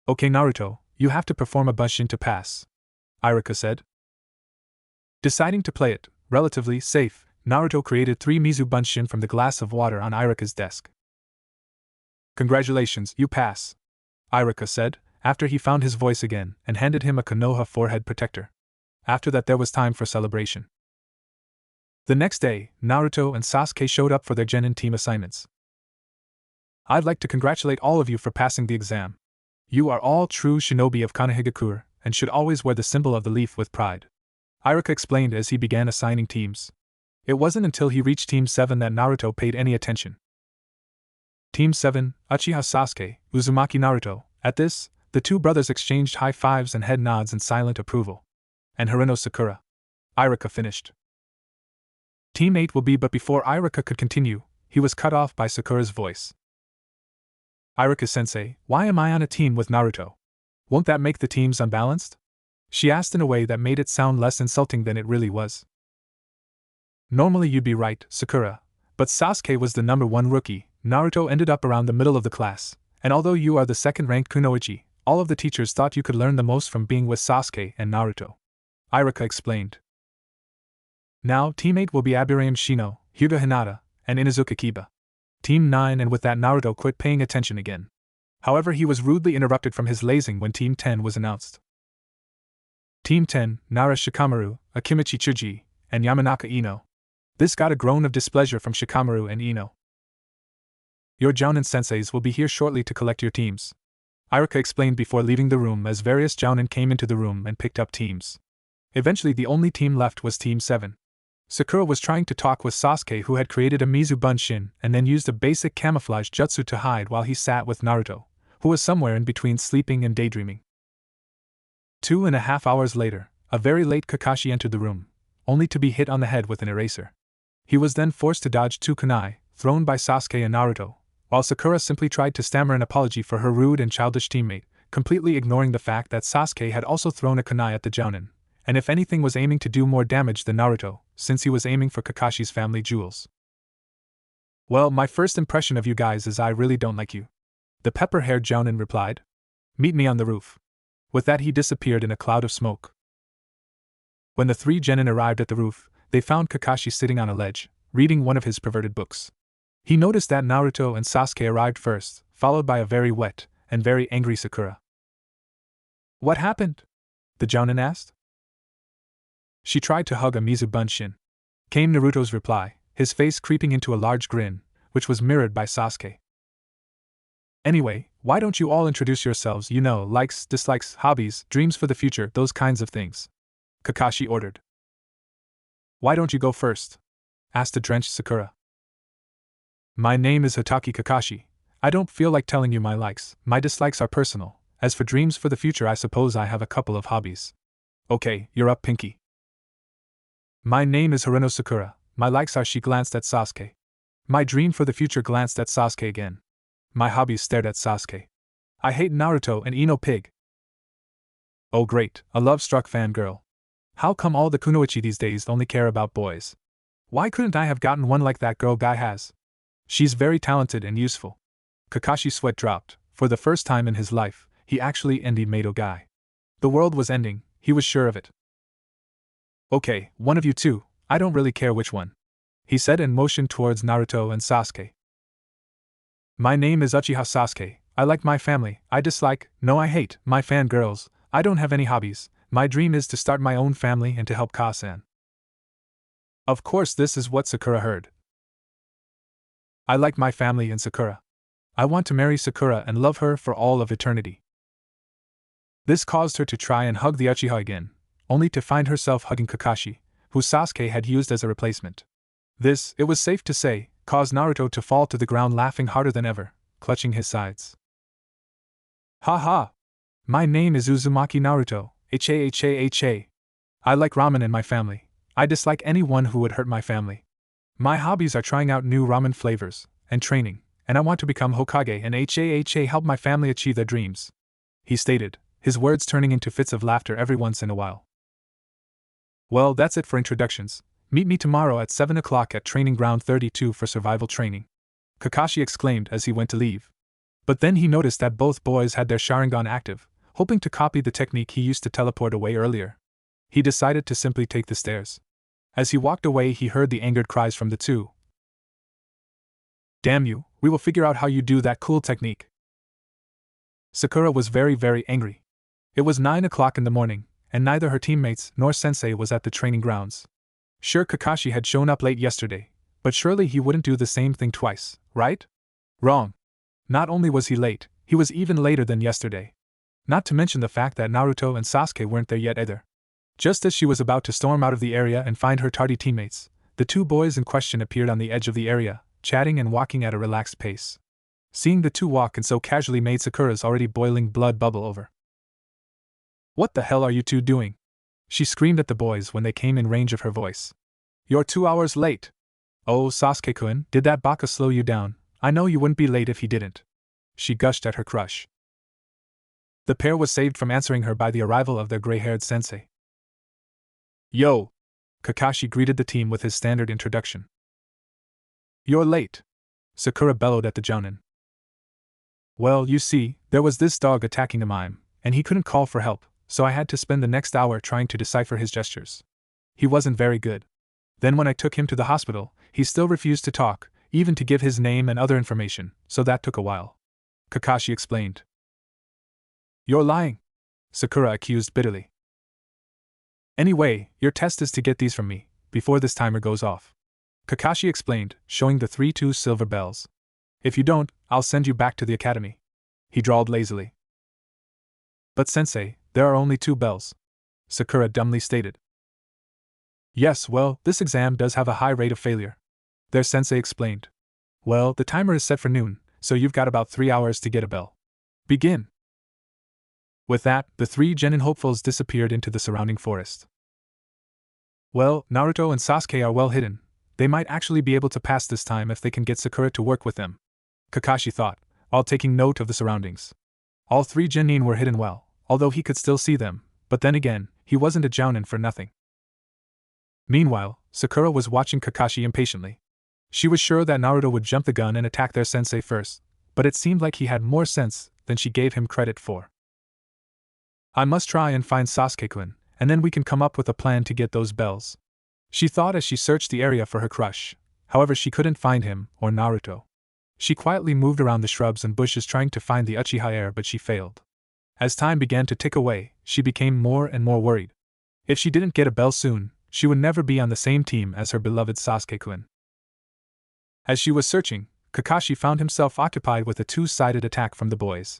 Okay, Naruto, you have to perform a Bunshin to pass, Iruka said. Deciding to play it relatively safe, Naruto created 3 Mizu Bunshin from the glass of water on Iruka's desk. Congratulations, you pass, Iruka said, after he found his voice again, and handed him a Konoha forehead protector. After that, there was time for celebration. The next day, Naruto and Sasuke showed up for their Genin team assignments. I'd like to congratulate all of you for passing the exam. You are all true shinobi of Konohagakure, and should always wear the symbol of the leaf with pride, Iruka explained as he began assigning teams. It wasn't until he reached Team 7 that Naruto paid any attention. Team 7, Uchiha Sasuke, Uzumaki Naruto. At this, the two brothers exchanged high fives and head nods in silent approval. And Harino Sakura, Iruka finished. Team 8 will be, but before Iruka could continue, he was cut off by Sakura's voice. Iruka-sensei, why am I on a team with Naruto? Won't that make the teams unbalanced? She asked in a way that made it sound less insulting than it really was. Normally you'd be right, Sakura, but Sasuke was the number 1 rookie. Naruto ended up around the middle of the class, and although you are the second-ranked kunoichi, all of the teachers thought you could learn the most from being with Sasuke and Naruto. Iruka explained. Now, Team 8 will be Aburame Shino, Hyuga Hinata, and Inuzuka Kiba. Team 9, and with that Naruto quit paying attention again. However, he was rudely interrupted from his lazing when Team 10 was announced. Team 10, Nara Shikamaru, Akimichi Chuji, and Yamanaka Ino. This got a groan of displeasure from Shikamaru and Ino. Your Jounin senseis will be here shortly to collect your teams, Iruka explained before leaving the room as various Jounin came into the room and picked up teams. Eventually the only team left was Team 7. Sakura was trying to talk with Sasuke, who had created a Mizu Bunshin and then used a basic camouflage jutsu to hide while he sat with Naruto, who was somewhere in between sleeping and daydreaming. 2.5 hours later, a very late Kakashi entered the room, only to be hit on the head with an eraser. He was then forced to dodge 2 kunai, thrown by Sasuke and Naruto, while Sakura simply tried to stammer an apology for her rude and childish teammate, completely ignoring the fact that Sasuke had also thrown a kunai at the Jounin, and if anything was aiming to do more damage than Naruto, since he was aiming for Kakashi's family jewels. Well, my first impression of you guys is I really don't like you, the pepper-haired Jounin replied. Meet me on the roof. With that he disappeared in a cloud of smoke. When the 3 genin arrived at the roof, they found Kakashi sitting on a ledge, reading one of his perverted books. He noticed that Naruto and Sasuke arrived first, followed by a very wet and very angry Sakura. What happened? The Jounin asked. She tried to hug a Mizu Bunshin, came Naruto's reply, his face creeping into a large grin, which was mirrored by Sasuke. Anyway, why don't you all introduce yourselves, likes, dislikes, hobbies, dreams for the future, those kinds of things? Kakashi ordered. Why don't you go first? Asked the drenched Sakura. My name is Hatake Kakashi. I don't feel like telling you my likes, my dislikes are personal. As for dreams for the future, I suppose I have a couple of hobbies. Okay, you're up, Pinky. My name is Haruno Sakura. My likes are. She glanced at Sasuke. My dream for the future glanced at Sasuke again. My hobbies stared at Sasuke. I hate Naruto and Ino Pig. Oh great, a love-struck fangirl. How come all the kunoichi these days only care about boys? Why couldn't I have gotten one like that girl guy has? She's very talented and useful. Kakashi's sweat dropped. For the first time in his life, he actually envied Mato guy. The world was ending, he was sure of it. Okay, one of you two, I don't really care which one, he said and motioned towards Naruto and Sasuke. My name is Uchiha Sasuke. I like my family. I hate my fangirls. I don't have any hobbies. My dream is to start my own family and to help Ka-san. Of course, this is what Sakura heard. I like my family and Sakura. I want to marry Sakura and love her for all of eternity. This caused her to try and hug the Uchiha again, only to find herself hugging Kakashi, who Sasuke had used as a replacement. This, it was safe to say, caused Naruto to fall to the ground laughing harder than ever, clutching his sides. Ha ha! My name is Uzumaki Naruto, ha. I like ramen and my family. I dislike anyone who would hurt my family. My hobbies are trying out new ramen flavors, and training, and I want to become Hokage and ha help my family achieve their dreams, he stated, his words turning into fits of laughter every once in a while. Well, that's it for introductions. Meet me tomorrow at 7 o'clock at Training Ground 32 for survival training, Kakashi exclaimed as he went to leave. But then he noticed that both boys had their Sharingan active, hoping to copy the technique he used to teleport away earlier. He decided to simply take the stairs. As he walked away, he heard the angered cries from the two. Damn you, we will figure out how you do that cool technique. Sakura was very, very angry. It was 9 o'clock in the morning, and neither her teammates nor sensei was at the training grounds. Sure, Kakashi had shown up late yesterday, but surely he wouldn't do the same thing twice, right? Wrong. Not only was he late, he was even later than yesterday. Not to mention the fact that Naruto and Sasuke weren't there yet either. Just as she was about to storm out of the area and find her tardy teammates, the two boys in question appeared on the edge of the area, chatting and walking at a relaxed pace. Seeing the two walk and so casually made Sakura's already boiling blood bubble over. What the hell are you two doing? She screamed at the boys when they came in range of her voice. You're 2 hours late. Oh, Sasuke-kun, did that baka slow you down? I know you wouldn't be late if he didn't. She gushed at her crush. The pair was saved from answering her by the arrival of their gray-haired sensei. Yo! Kakashi greeted the team with his standard introduction. You're late, Sakura bellowed at the jounin. Well, you see, there was this dog attacking the mime, and he couldn't call for help, so I had to spend the next hour trying to decipher his gestures. He wasn't very good. Then when I took him to the hospital, he still refused to talk, even to give his name and other information, so that took a while. Kakashi explained. You're lying, Sakura accused bitterly. Anyway, your test is to get these from me, before this timer goes off. Kakashi explained, showing the 3 silver bells. If you don't, I'll send you back to the academy. He drawled lazily. But sensei, there are only 2 bells, Sakura dumbly stated. Yes, well, this exam does have a high rate of failure, their sensei explained. Well, the timer is set for noon, so you've got about 3 hours to get a bell. Begin! With that, the 3 genin hopefuls disappeared into the surrounding forest. Well, Naruto and Sasuke are well hidden. They might actually be able to pass this time if they can get Sakura to work with them, Kakashi thought, while taking note of the surroundings. All 3 genin were hidden well, although he could still see them, but then again, he wasn't a jounin for nothing. Meanwhile, Sakura was watching Kakashi impatiently. She was sure that Naruto would jump the gun and attack their sensei first, but it seemed like he had more sense than she gave him credit for. I must try and find Sasuke-kun, and then we can come up with a plan to get those bells, she thought as she searched the area for her crush. However, she couldn't find him or Naruto. She quietly moved around the shrubs and bushes trying to find the Uchiha heir, but she failed. As time began to tick away, she became more and more worried. If she didn't get a bell soon, she would never be on the same team as her beloved Sasuke-kun. As she was searching, Kakashi found himself occupied with a 2-sided attack from the boys.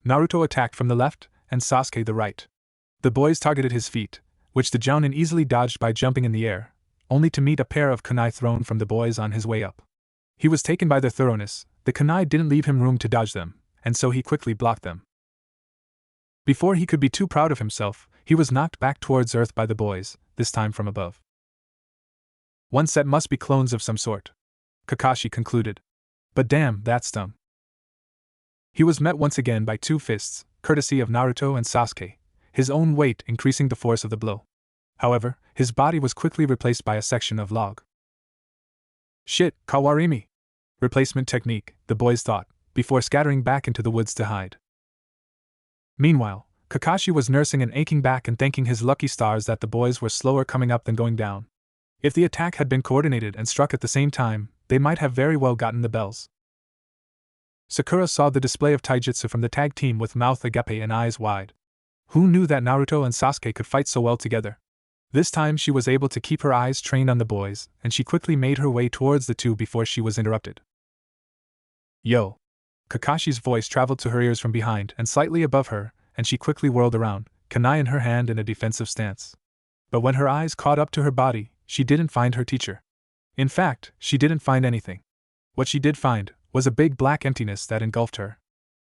Naruto attacked from the left, and Sasuke the right. The boys targeted his feet, which the jounin easily dodged by jumping in the air, only to meet a pair of kunai thrown from the boys on his way up. He was taken by their thoroughness. The kunai didn't leave him room to dodge them, and so he quickly blocked them. Before he could be too proud of himself, he was knocked back towards earth by the boys, this time from above. One set must be clones of some sort, Kakashi concluded. But damn, that stung. He was met once again by 2 fists, courtesy of Naruto and Sasuke, his own weight increasing the force of the blow. However, his body was quickly replaced by a section of log. Shit, Kawarimi! Replacement technique, the boys thought, before scattering back into the woods to hide. Meanwhile, Kakashi was nursing an aching back and thanking his lucky stars that the boys were slower coming up than going down. If the attack had been coordinated and struck at the same time, they might have very well gotten the bells. Sakura saw the display of taijutsu from the tag team with mouth agape and eyes wide. Who knew that Naruto and Sasuke could fight so well together? This time she was able to keep her eyes trained on the boys, and she quickly made her way towards the 2 before she was interrupted. Yo! Kakashi's voice traveled to her ears from behind and slightly above her, and she quickly whirled around, kunai in her hand in a defensive stance. But when her eyes caught up to her body, she didn't find her teacher. In fact, she didn't find anything. What she did find was a big black emptiness that engulfed her.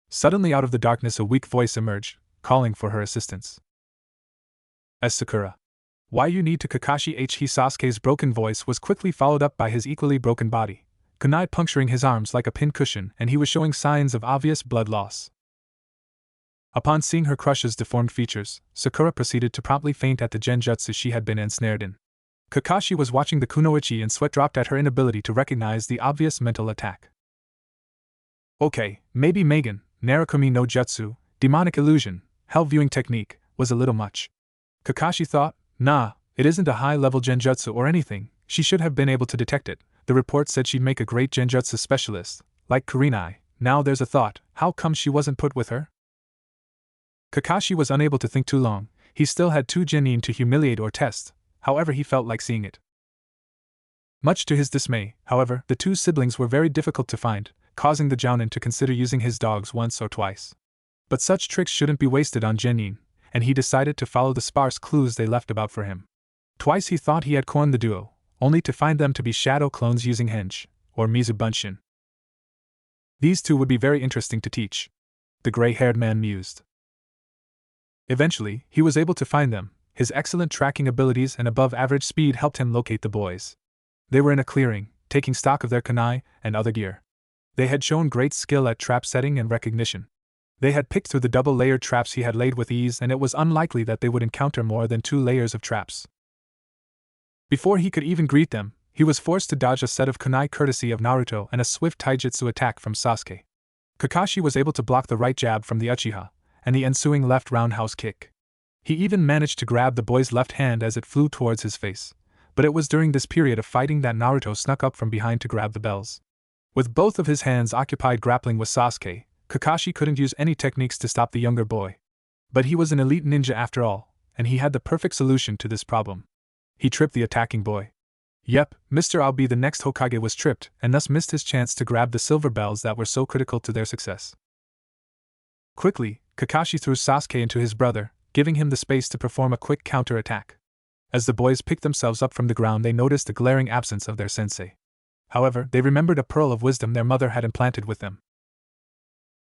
Suddenly out of the darkness a weak voice emerged, calling for her assistance. As Sakura. Why you need to Kakashi Sasuke's broken voice was quickly followed up by his equally broken body, kunai puncturing his arms like a pin cushion, and he was showing signs of obvious blood loss. Upon seeing her crush's deformed features, Sakura proceeded to promptly faint at the genjutsu she had been ensnared in. Kakashi was watching the kunoichi and sweat dropped at her inability to recognize the obvious mental attack. Okay, maybe Megan, Narukami no Jutsu, demonic illusion, hell viewing technique, was a little much. Kakashi thought, nah, it isn't a high-level genjutsu or anything, she should have been able to detect it. The report said she'd make a great genjutsu specialist, like Kurenai. Now there's a thought, how come she wasn't put with her? Kakashi was unable to think too long. He still had 2 genin to humiliate or test, however he felt like seeing it. Much to his dismay, however, the 2 siblings were very difficult to find, causing the jounin to consider using his dogs once or twice. But such tricks shouldn't be wasted on genin, and he decided to follow the sparse clues they left about for him. Twice he thought he had cornered the duo, only to find them to be shadow clones using henge, or Mizubunshin. These 2 would be very interesting to teach, the gray-haired man mused. Eventually, he was able to find them. His excellent tracking abilities and above-average speed helped him locate the boys. They were in a clearing, taking stock of their kunai and other gear. They had shown great skill at trap setting and recognition. They had picked through the double-layered traps he had laid with ease, and it was unlikely that they would encounter more than 2 layers of traps. Before he could even greet them, he was forced to dodge a set of kunai courtesy of Naruto and a swift taijutsu attack from Sasuke. Kakashi was able to block the right jab from the Uchiha, and the ensuing left roundhouse kick. He even managed to grab the boy's left hand as it flew towards his face, but it was during this period of fighting that Naruto snuck up from behind to grab the bells. With both of his hands occupied grappling with Sasuke, Kakashi couldn't use any techniques to stop the younger boy. But he was an elite ninja after all, and he had the perfect solution to this problem. He tripped the attacking boy. Yep, Mr. I'll be the next Hokage was tripped, and thus missed his chance to grab the silver bells that were so critical to their success. Quickly, Kakashi threw Sasuke into his brother, giving him the space to perform a quick counter-attack. As the boys picked themselves up from the ground, they noticed the glaring absence of their sensei. However, they remembered a pearl of wisdom their mother had implanted with them.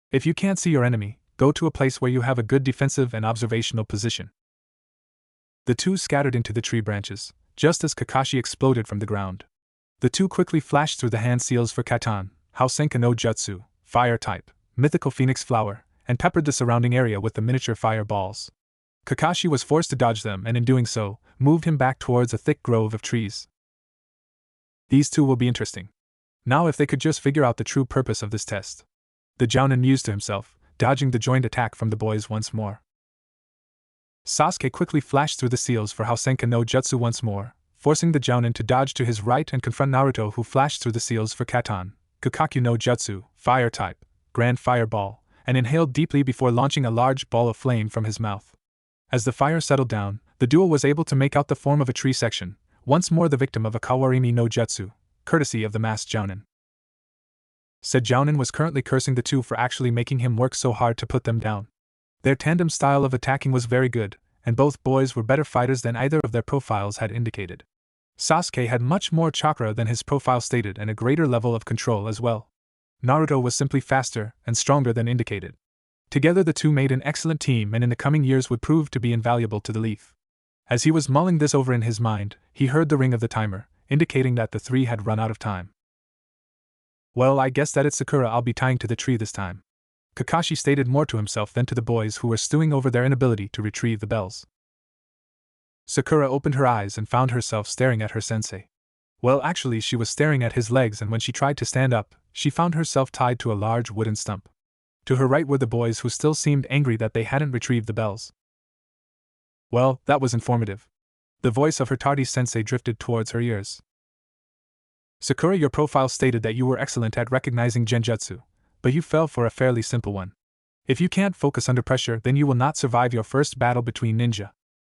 If you can't see your enemy, go to a place where you have a good defensive and observational position. The two scattered into the tree branches, just as Kakashi exploded from the ground. The two quickly flashed through the hand seals for Katan, Housenka no Jutsu, fire type, mythical phoenix flower, and peppered the surrounding area with the miniature fire balls. Kakashi was forced to dodge them, and in doing so, moved him back towards a thick grove of trees. These two will be interesting. Now if they could just figure out the true purpose of this test. The Jounin mused to himself, dodging the joint attack from the boys once more. Sasuke quickly flashed through the seals for Housenka no Jutsu once more, forcing the Jounin to dodge to his right and confront Naruto, who flashed through the seals for Katan, Kakaku no Jutsu, fire type, grand fireball, and inhaled deeply before launching a large ball of flame from his mouth. As the fire settled down, the duo was able to make out the form of a tree section, once more the victim of a Kawarimi no Jutsu, courtesy of the masked Jounin. Said Jounin was currently cursing the two for actually making him work so hard to put them down. Their tandem style of attacking was very good, and both boys were better fighters than either of their profiles had indicated. Sasuke had much more chakra than his profile stated and a greater level of control as well. Naruto was simply faster and stronger than indicated. Together the two made an excellent team and in the coming years would prove to be invaluable to the Leaf. As he was mulling this over in his mind, he heard the ring of the timer, indicating that the three had run out of time. Well, I guess that it's Sakura I'll be tying to the tree this time. Kakashi stated more to himself than to the boys who were stewing over their inability to retrieve the bells. Sakura opened her eyes and found herself staring at her sensei. Well, actually she was staring at his legs, and when she tried to stand up, she found herself tied to a large wooden stump. To her right were the boys, who still seemed angry that they hadn't retrieved the bells. Well, that was informative. The voice of her tardy sensei drifted towards her ears. Sakura, your profile stated that you were excellent at recognizing genjutsu, but you fell for a fairly simple one. If you can't focus under pressure, then you will not survive your first battle between ninja.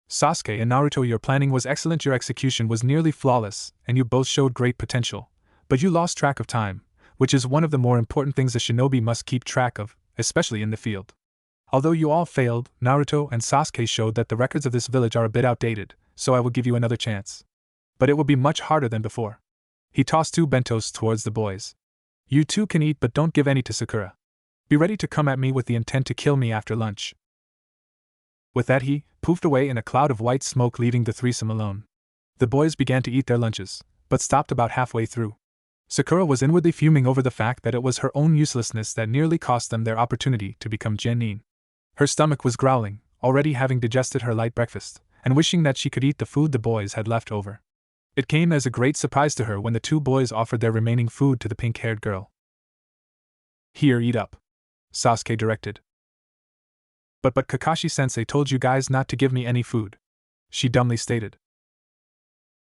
Sasuke and Naruto, your planning was excellent, your execution was nearly flawless, and you both showed great potential, but you lost track of time, which is one of the more important things a shinobi must keep track of, especially in the field. Although you all failed, Naruto and Sasuke showed that the records of this village are a bit outdated, so I will give you another chance. But it will be much harder than before. He tossed 2 bentos towards the boys. You two can eat, but don't give any to Sakura. Be ready to come at me with the intent to kill me after lunch. With that he poofed away in a cloud of white smoke, leaving the threesome alone. The boys began to eat their lunches, but stopped about halfway through. Sakura was inwardly fuming over the fact that it was her own uselessness that nearly cost them their opportunity to become genin. Her stomach was growling, already having digested her light breakfast, and wishing that she could eat the food the boys had left over. It came as a great surprise to her when the 2 boys offered their remaining food to the pink-haired girl. Here, eat up, Sasuke directed. But Kakashi-sensei told you guys not to give me any food, she dumbly stated.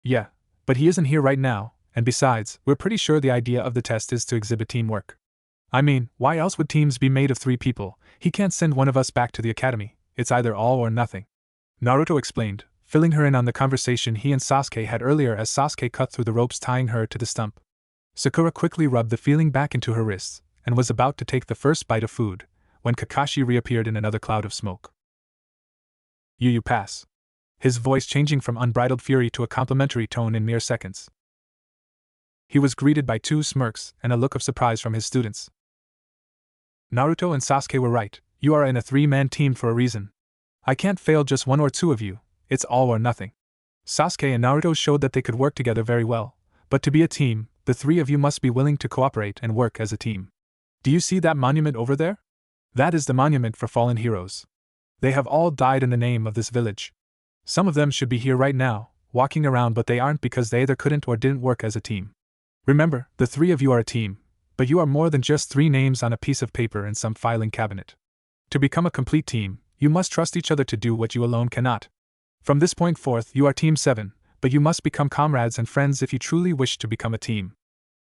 Yeah, but he isn't here right now, and besides, we're pretty sure the idea of the test is to exhibit teamwork. I mean, why else would teams be made of 3 people? He can't send one of us back to the academy, it's either all or nothing. Naruto explained, filling her in on the conversation he and Sasuke had earlier as Sasuke cut through the ropes tying her to the stump. Sakura quickly rubbed the feeling back into her wrists, and was about to take the first bite of food, when Kakashi reappeared in another cloud of smoke. You pass. His voice changing from unbridled fury to a complimentary tone in mere seconds. He was greeted by 2 smirks and a look of surprise from his students. Naruto and Sasuke were right, you are in a 3-man team for a reason. I can't fail just 1 or 2 of you, it's all or nothing. Sasuke and Naruto showed that they could work together very well, but to be a team, The three of you must be willing to cooperate and work as a team. Do you see that monument over there? That is the monument for fallen heroes. They have all died in the name of this village. Some of them should be here right now, walking around, but they aren't because they either couldn't or didn't work as a team. Remember, the three of you are a team, but you are more than just 3 names on a piece of paper in some filing cabinet. To become a complete team, you must trust each other to do what you alone cannot. From this point forth, you are Team 7, but you must become comrades and friends if you truly wish to become a team.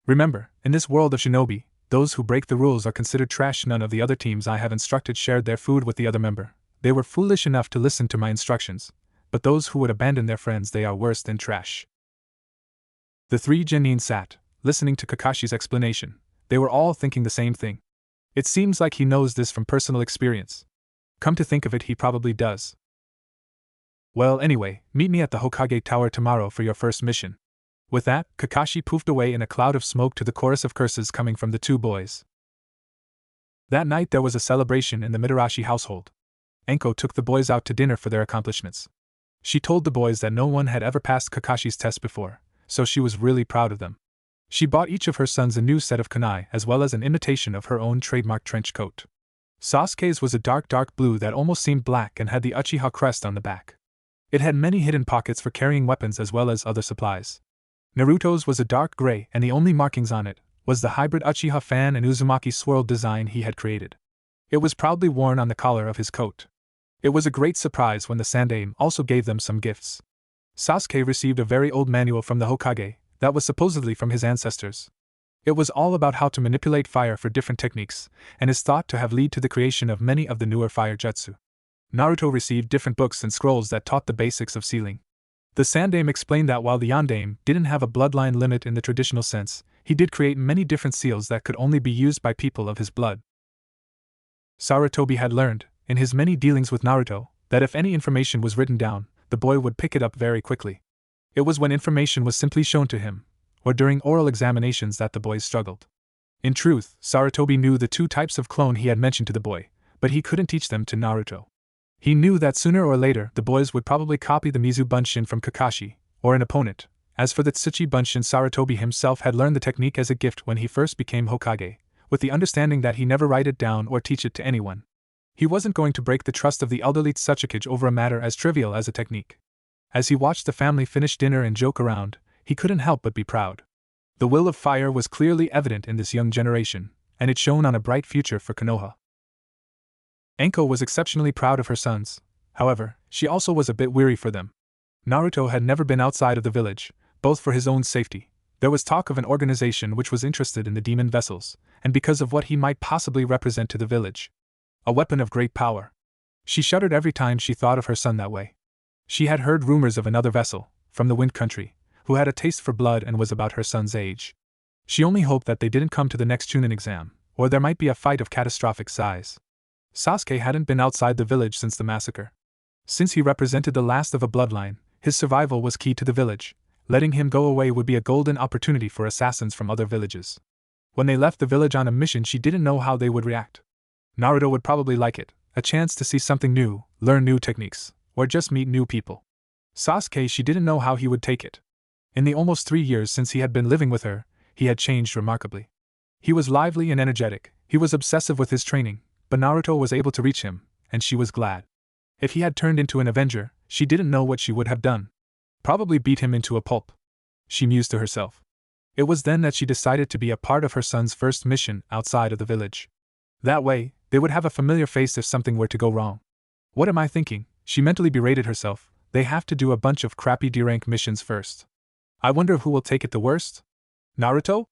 Remember, in this world of shinobi, those who break the rules are considered trash. None of the other teams I have instructed shared their food with the other member. They were foolish enough to listen to my instructions, but those who would abandon their friends, they are worse than trash. The 3 genin sat, listening to Kakashi's explanation. They were all thinking the same thing. It seems like he knows this from personal experience. Come to think of it, he probably does. Well, anyway, meet me at the Hokage Tower tomorrow for your first mission. With that, Kakashi poofed away in a cloud of smoke to the chorus of curses coming from the 2 boys. That night there was a celebration in the Mitarashi household. Enko took the boys out to dinner for their accomplishments. She told the boys that no one had ever passed Kakashi's test before, so she was really proud of them. She bought each of her sons a new set of kunai as well as an imitation of her own trademark trench coat. Sasuke's was a dark blue that almost seemed black and had the Uchiha crest on the back. It had many hidden pockets for carrying weapons as well as other supplies. Naruto's was a dark gray, and the only markings on it was the hybrid Uchiha fan and Uzumaki swirled design he had created. It was proudly worn on the collar of his coat. It was a great surprise when the Sandaime also gave them some gifts. Sasuke received a very old manual from the Hokage that was supposedly from his ancestors. It was all about how to manipulate fire for different techniques, and is thought to have led to the creation of many of the newer fire jutsu. Naruto received different books and scrolls that taught the basics of sealing. The Sandaime explained that while the Yondaime didn't have a bloodline limit in the traditional sense, he did create many different seals that could only be used by people of his blood. Sarutobi had learned, in his many dealings with Naruto, that if any information was written down, the boy would pick it up very quickly. It was when information was simply shown to him, or during oral examinations, that the boys struggled. In truth, Sarutobi knew the 2 types of clone he had mentioned to the boy, but he couldn't teach them to Naruto. He knew that sooner or later the boys would probably copy the Mizu Bunshin from Kakashi, or an opponent. As for the Tsuchi Bunshin, Sarutobi himself had learned the technique as a gift when he first became Hokage, with the understanding that he never write it down or teach it to anyone. He wasn't going to break the trust of the elderly Tsuchikage over a matter as trivial as a technique. As he watched the family finish dinner and joke around, he couldn't help but be proud. The will of fire was clearly evident in this young generation, and it shone on a bright future for Konoha. Enko was exceptionally proud of her sons. However, she also was a bit weary for them. Naruto had never been outside of the village, both for his own safety. There was talk of an organization which was interested in the demon vessels, and because of what he might possibly represent to the village. A weapon of great power. She shuddered every time she thought of her son that way. She had heard rumors of another vessel, from the Wind Country, who had a taste for blood and was about her son's age. She only hoped that they didn't come to the next Chunin exam, or there might be a fight of catastrophic size. Sasuke hadn't been outside the village since the massacre. Since he represented the last of a bloodline, his survival was key to the village. Letting him go away would be a golden opportunity for assassins from other villages. When they left the village on a mission, she didn't know how they would react. Naruto would probably like it, a chance to see something new, learn new techniques, or just meet new people. Sasuke, she didn't know how he would take it. In the almost 3 years since he had been living with her, he had changed remarkably. He was lively and energetic, he was obsessive with his training, but Naruto was able to reach him, and she was glad. If he had turned into an Avenger, she didn't know what she would have done. Probably beat him into a pulp. She mused to herself. It was then that she decided to be a part of her son's first mission outside of the village. That way, they would have a familiar face if something were to go wrong. What am I thinking? She mentally berated herself. They have to do a bunch of crappy D-rank missions first. I wonder who will take it the worst? Naruto?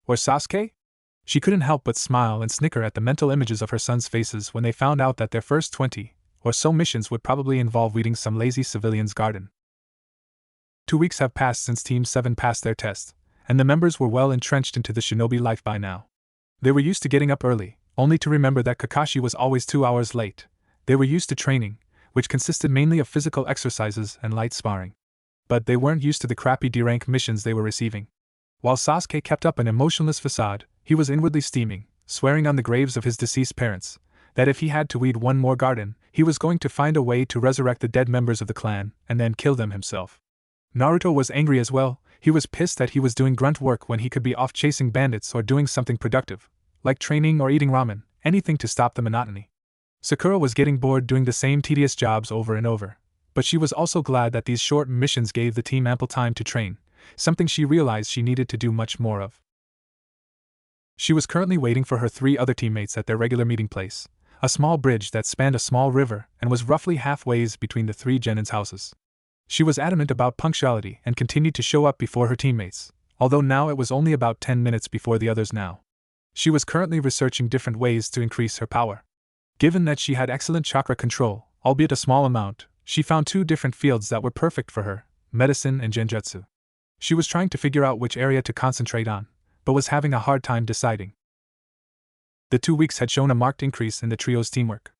Or Sasuke? She couldn't help but smile and snicker at the mental images of her sons' faces when they found out that their first 20 or so missions would probably involve weeding some lazy civilian's garden. 2 weeks have passed since Team 7 passed their test, and the members were well entrenched into the shinobi life by now. They were used to getting up early, only to remember that Kakashi was always 2 hours late. They were used to training, which consisted mainly of physical exercises and light sparring. But they weren't used to the crappy D-rank missions they were receiving. While Sasuke kept up an emotionless facade, he was inwardly steaming, swearing on the graves of his deceased parents, that if he had to weed one more garden, he was going to find a way to resurrect the dead members of the clan, and then kill them himself. Naruto was angry as well. He was pissed that he was doing grunt work when he could be off chasing bandits or doing something productive, like training or eating ramen, anything to stop the monotony. Sakura was getting bored doing the same tedious jobs over and over, but she was also glad that these short missions gave the team ample time to train, something she realized she needed to do much more of. She was currently waiting for her 3 other teammates at their regular meeting place, a small bridge that spanned a small river and was roughly halfway between the 3 Genins' houses. She was adamant about punctuality and continued to show up before her teammates, although now it was only about 10 minutes before the others now. She was currently researching different ways to increase her power. Given that she had excellent chakra control, albeit a small amount, she found 2 different fields that were perfect for her, medicine and genjutsu. She was trying to figure out which area to concentrate on, but was having a hard time deciding. The 2 weeks had shown a marked increase in the trio's teamwork.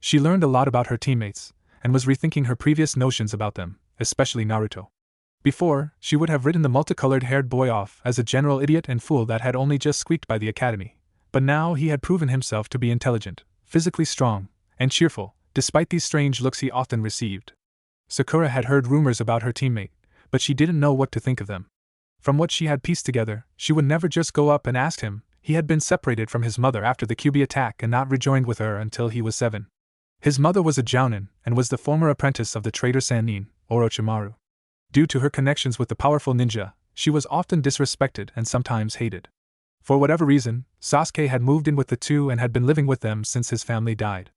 She learned a lot about her teammates, and was rethinking her previous notions about them, especially Naruto. Before, she would have written the multicolored-haired boy off as a general idiot and fool that had only just squeaked by the academy, but now he had proven himself to be intelligent, physically strong, and cheerful, despite these strange looks he often received. Sakura had heard rumors about her teammate, but she didn't know what to think of them. From what she had pieced together, she would never just go up and ask him. He had been separated from his mother after the Kyuubi attack and not rejoined with her until he was 7. His mother was a Jounin and was the former apprentice of the traitor Sannin, Orochimaru. Due to her connections with the powerful ninja, she was often disrespected and sometimes hated. For whatever reason, Sasuke had moved in with the 2 and had been living with them since his family died.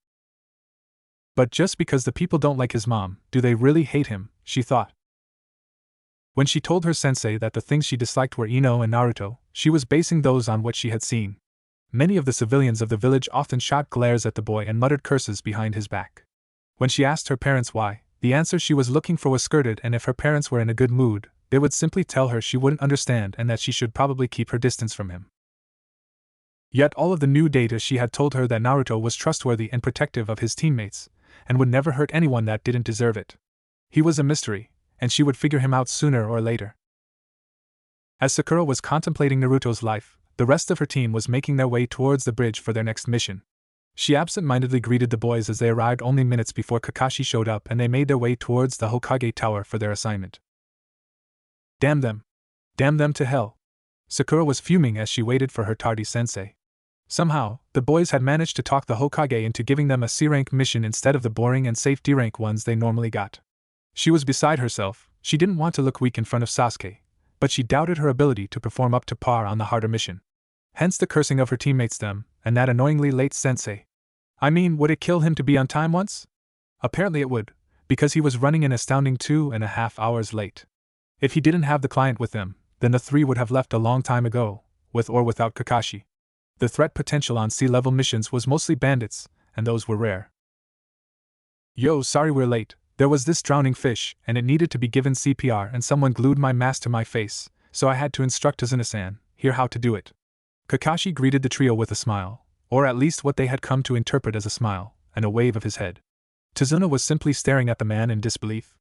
But just because the people don't like his mom, do they really hate him, she thought. When she told her sensei that the things she disliked were Ino and Naruto, she was basing those on what she had seen. Many of the civilians of the village often shot glares at the boy and muttered curses behind his back. When she asked her parents why, the answer she was looking for was skirted, and if her parents were in a good mood, they would simply tell her she wouldn't understand and that she should probably keep her distance from him. Yet all of the new data she had told her that Naruto was trustworthy and protective of his teammates, and would never hurt anyone that didn't deserve it. He was a mystery, and she would figure him out sooner or later. As Sakura was contemplating Naruto's life, the rest of her team was making their way towards the bridge for their next mission. She absent-mindedly greeted the boys as they arrived only minutes before Kakashi showed up, and they made their way towards the Hokage Tower for their assignment. Damn them! Damn them to hell! Sakura was fuming as she waited for her tardy sensei. Somehow, the boys had managed to talk the Hokage into giving them a C-rank mission instead of the boring and safe D-rank ones they normally got. She was beside herself. She didn't want to look weak in front of Sasuke, but she doubted her ability to perform up to par on the harder mission. Hence the cursing of her teammates them, and that annoyingly late sensei. I mean, would it kill him to be on time once? Apparently it would, because he was running an astounding 2.5 hours late. If he didn't have the client with them, then the 3 would have left a long time ago, with or without Kakashi. The threat potential on sea-level missions was mostly bandits, and those were rare. Yo, sorry we're late. There was this drowning fish, and it needed to be given CPR, and someone glued my mask to my face, so I had to instruct Tazuna-san here how to do it. Kakashi greeted the trio with a smile, or at least what they had come to interpret as a smile, and a wave of his head. Tazuna was simply staring at the man in disbelief.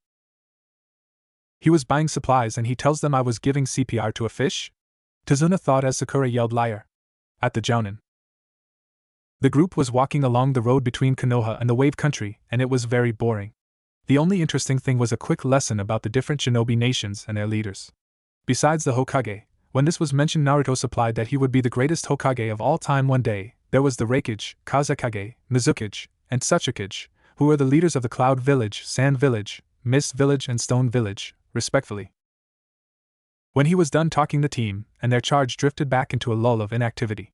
He was buying supplies and he tells them I was giving CPR to a fish? Tazuna thought as Sakura yelled liar at the Jounin. The group was walking along the road between Konoha and the Wave Country, and it was very boring. The only interesting thing was a quick lesson about the different shinobi nations and their leaders. Besides the Hokage, when this was mentioned, Naruto supplied that he would be the greatest Hokage of all time one day. There was the Raikage, Kazekage, Mizukage, and Tsuchikage, who were the leaders of the Cloud Village, Sand Village, Mist Village and Stone Village, respectively. When he was done talking the team, and their charge drifted back into a lull of inactivity.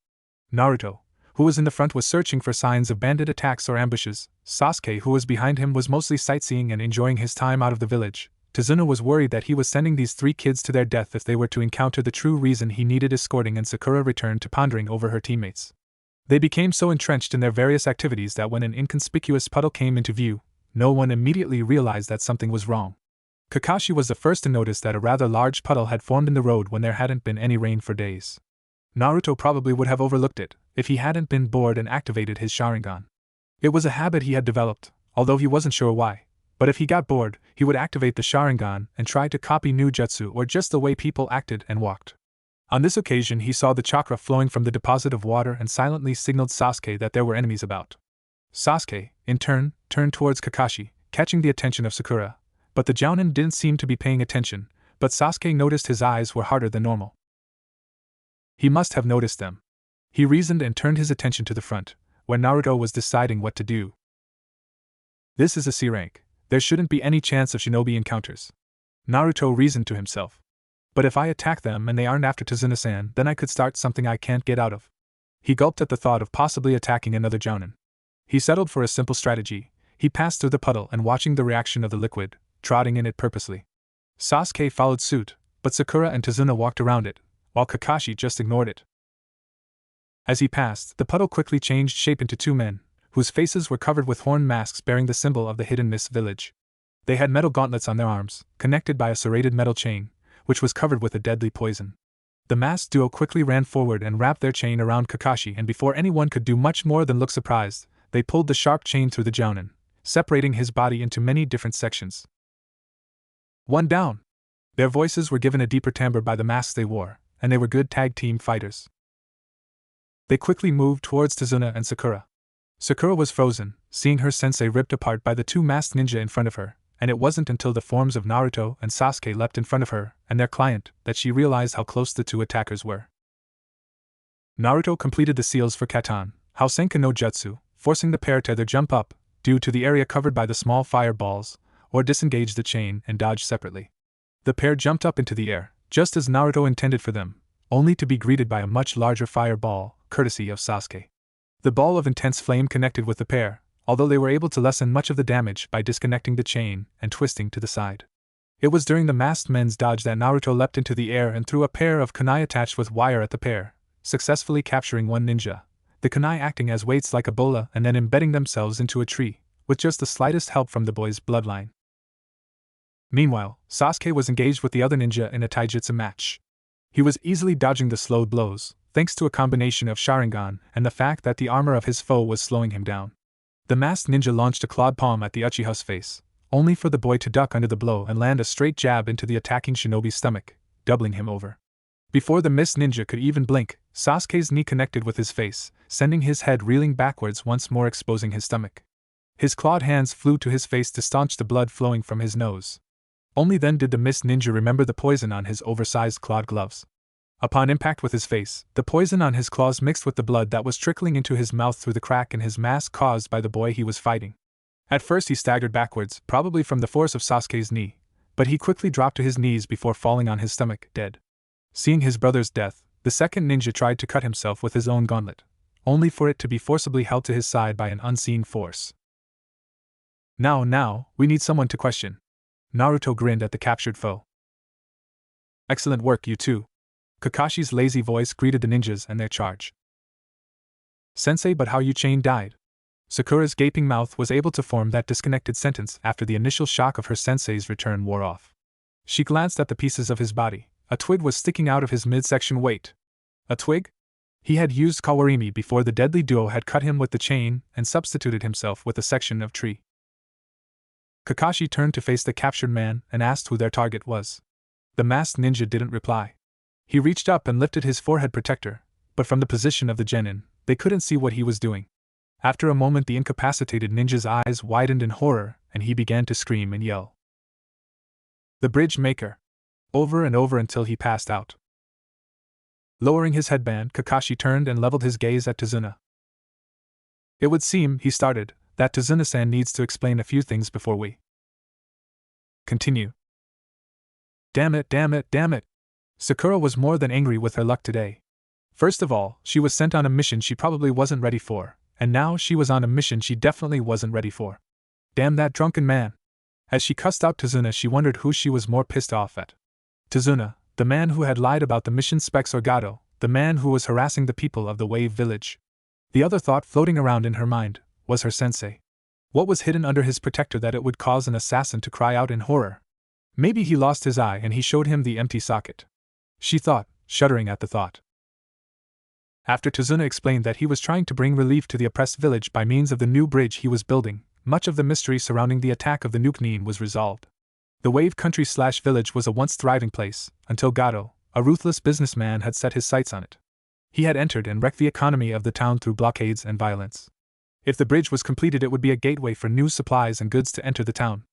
Naruto, who was in the front, was searching for signs of bandit attacks or ambushes. Sasuke, who was behind him, was mostly sightseeing and enjoying his time out of the village. Tazuna was worried that he was sending these 3 kids to their death if they were to encounter the true reason he needed escorting, and Sakura returned to pondering over her teammates. They became so entrenched in their various activities that when an inconspicuous puddle came into view, no one immediately realized that something was wrong. Kakashi was the first to notice that a rather large puddle had formed in the road when there hadn't been any rain for days. Naruto probably would have overlooked it if he hadn't been bored and activated his Sharingan. It was a habit he had developed, although he wasn't sure why. But if he got bored, he would activate the Sharingan and try to copy new jutsu or just the way people acted and walked. On this occasion he saw the chakra flowing from the deposit of water and silently signaled Sasuke that there were enemies about. Sasuke, in turn, turned towards Kakashi, catching the attention of Sakura. But the Jounin didn't seem to be paying attention, but Sasuke noticed his eyes were harder than normal. He must have noticed them. He reasoned and turned his attention to the front, where Naruto was deciding what to do. This is a C rank. There shouldn't be any chance of shinobi encounters. Naruto reasoned to himself. But if I attack them and they aren't after Tazuna-san, then I could start something I can't get out of. He gulped at the thought of possibly attacking another Jounin. He settled for a simple strategy. He passed through the puddle and watching the reaction of the liquid, trotting in it purposely. Sasuke followed suit, but Sakura and Tazuna walked around it, while Kakashi just ignored it. As he passed, the puddle quickly changed shape into two men, whose faces were covered with horn masks bearing the symbol of the Hidden Mist village. They had metal gauntlets on their arms, connected by a serrated metal chain, which was covered with a deadly poison. The masked duo quickly ran forward and wrapped their chain around Kakashi, and before anyone could do much more than look surprised, they pulled the sharp chain through the Jounin, separating his body into many different sections. One down! Their voices were given a deeper timbre by the masks they wore, and they were good tag team fighters. They quickly moved towards Tazuna and Sakura. Sakura was frozen, seeing her sensei ripped apart by the two masked ninja in front of her, and it wasn't until the forms of Naruto and Sasuke leapt in front of her and their client that she realized how close the two attackers were. Naruto completed the seals for Katan, Housenka no Jutsu, forcing the pair to either jump up, due to the area covered by the small fireballs, or disengage the chain and dodge separately. The pair jumped up into the air, just as Naruto intended for them, only to be greeted by a much larger fireball, courtesy of Sasuke. The ball of intense flame connected with the pair, although they were able to lessen much of the damage by disconnecting the chain and twisting to the side. It was during the masked men's dodge that Naruto leapt into the air and threw a pair of kunai attached with wire at the pair, successfully capturing one ninja, the kunai acting as weights like a bola and then embedding themselves into a tree, with just the slightest help from the boy's bloodline. Meanwhile, Sasuke was engaged with the other ninja in a taijutsu match. He was easily dodging the slowed blows, thanks to a combination of Sharingan and the fact that the armor of his foe was slowing him down. The masked ninja launched a clawed palm at the Uchiha's face, only for the boy to duck under the blow and land a straight jab into the attacking shinobi's stomach, doubling him over. Before the mist ninja could even blink, Sasuke's knee connected with his face, sending his head reeling backwards, once more exposing his stomach. His clawed hands flew to his face to staunch the blood flowing from his nose. Only then did the mist ninja remember the poison on his oversized clawed gloves. Upon impact with his face, the poison on his claws mixed with the blood that was trickling into his mouth through the crack in his mask caused by the boy he was fighting. At first he staggered backwards, probably from the force of Sasuke's knee, but he quickly dropped to his knees before falling on his stomach, dead. Seeing his brother's death, the second ninja tried to cut himself with his own gauntlet, only for it to be forcibly held to his side by an unseen force. Now, we need someone to question. Naruto grinned at the captured foe. Excellent work, you two. Kakashi's lazy voice greeted the ninjas and their charge. Sensei, but how Yu-Chain died? Sakura's gaping mouth was able to form that disconnected sentence after the initial shock of her sensei's return wore off. She glanced at the pieces of his body. A twig was sticking out of his midsection. Wait. A twig? He had used Kawarimi before the deadly duo had cut him with the chain and substituted himself with a section of tree. Kakashi turned to face the captured man and asked who their target was. The masked ninja didn't reply. He reached up and lifted his forehead protector, but from the position of the genin, they couldn't see what he was doing. After a moment the incapacitated ninja's eyes widened in horror, and he began to scream and yell. The bridge maker! Over and over until he passed out. Lowering his headband, Kakashi turned and leveled his gaze at Tazuna. It would seem, he started, that Tazuna-san needs to explain a few things before we continue. Damn it. Sakura was more than angry with her luck today. First of all, she was sent on a mission she probably wasn't ready for, and now she was on a mission she definitely wasn't ready for. Damn that drunken man. As she cussed out Tazuna, she wondered who she was more pissed off at. Tazuna, the man who had lied about the mission specs, or Gato, the man who was harassing the people of the Wave Village. The other thought floating around in her mind was her sensei. What was hidden under his protector that it would cause an assassin to cry out in horror? Maybe he lost his eye and he showed him the empty socket. She thought, shuddering at the thought. After Tazuna explained that he was trying to bring relief to the oppressed village by means of the new bridge he was building, much of the mystery surrounding the attack of the Chunin was resolved. The Wave Country/village was a once thriving place, until Gato, a ruthless businessman, had set his sights on it. He had entered and wrecked the economy of the town through blockades and violence. If the bridge was completed, it would be a gateway for new supplies and goods to enter the town.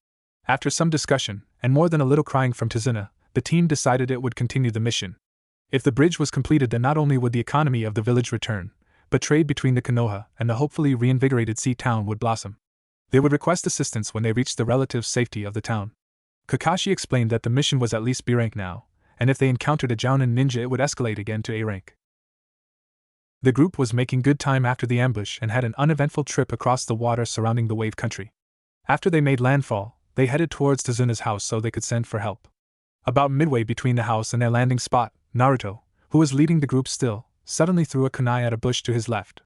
After some discussion, and more than a little crying from Tazuna, the team decided it would continue the mission. If the bridge was completed, then not only would the economy of the village return, but trade between the Konoha and the hopefully reinvigorated sea town would blossom. They would request assistance when they reached the relative safety of the town. Kakashi explained that the mission was at least B rank now, and if they encountered a Jounin ninja it would escalate again to A rank. The group was making good time after the ambush and had an uneventful trip across the water surrounding the wave country. After they made landfall, they headed towards Tazuna's house so they could send for help. About midway between the house and their landing spot, Naruto, who was leading the group still, suddenly threw a kunai at a bush to his left.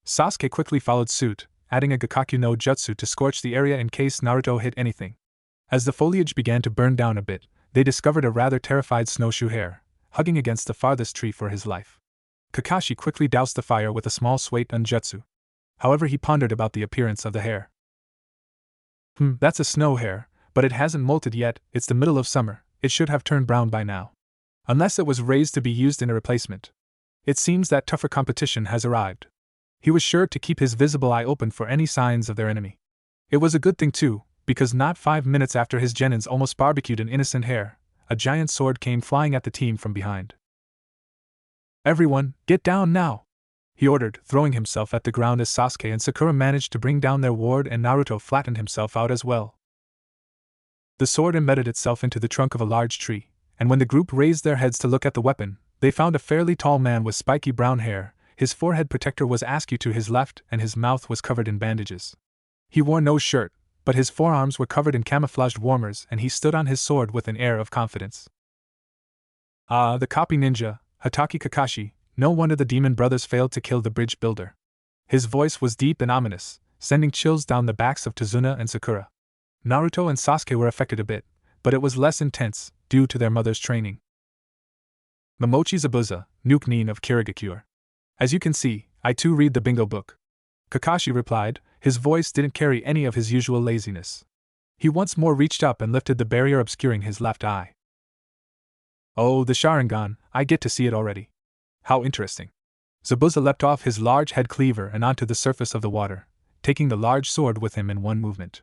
Sasuke quickly followed suit, adding a Gakkaku no Jutsu to scorch the area in case Naruto hit anything. As the foliage began to burn down a bit, they discovered a rather terrified snowshoe hare, hugging against the farthest tree for his life. Kakashi quickly doused the fire with a small Swate Unjutsu. However, he pondered about the appearance of the hare. That's a snow hare, but it hasn't molted yet, it's the middle of summer, it should have turned brown by now. Unless it was raised to be used in a replacement. It seems that tougher competition has arrived. He was sure to keep his visible eye open for any signs of their enemy. It was a good thing too, because not 5 minutes after his genins almost barbecued an innocent hare, a giant sword came flying at the team from behind. "Everyone, get down now!" he ordered, throwing himself at the ground as Sasuke and Sakura managed to bring down their ward and Naruto flattened himself out as well. The sword embedded itself into the trunk of a large tree, and when the group raised their heads to look at the weapon, they found a fairly tall man with spiky brown hair. His forehead protector was askew to his left and his mouth was covered in bandages. He wore no shirt, but his forearms were covered in camouflaged warmers and he stood on his sword with an air of confidence. The copy ninja, Hatake Kakashi. No wonder the demon brothers failed to kill the bridge builder. His voice was deep and ominous, sending chills down the backs of Tazuna and Sakura. Naruto and Sasuke were affected a bit, but it was less intense, due to their mother's training. Momochi Zabuza, Nuke Nin of Kirigakure. As you can see, I too read the bingo book. Kakashi replied, his voice didn't carry any of his usual laziness. He once more reached up and lifted the barrier obscuring his left eye. "Oh, the Sharingan, I get to see it already. How interesting." Zabuza leapt off his large head cleaver and onto the surface of the water, taking the large sword with him in one movement.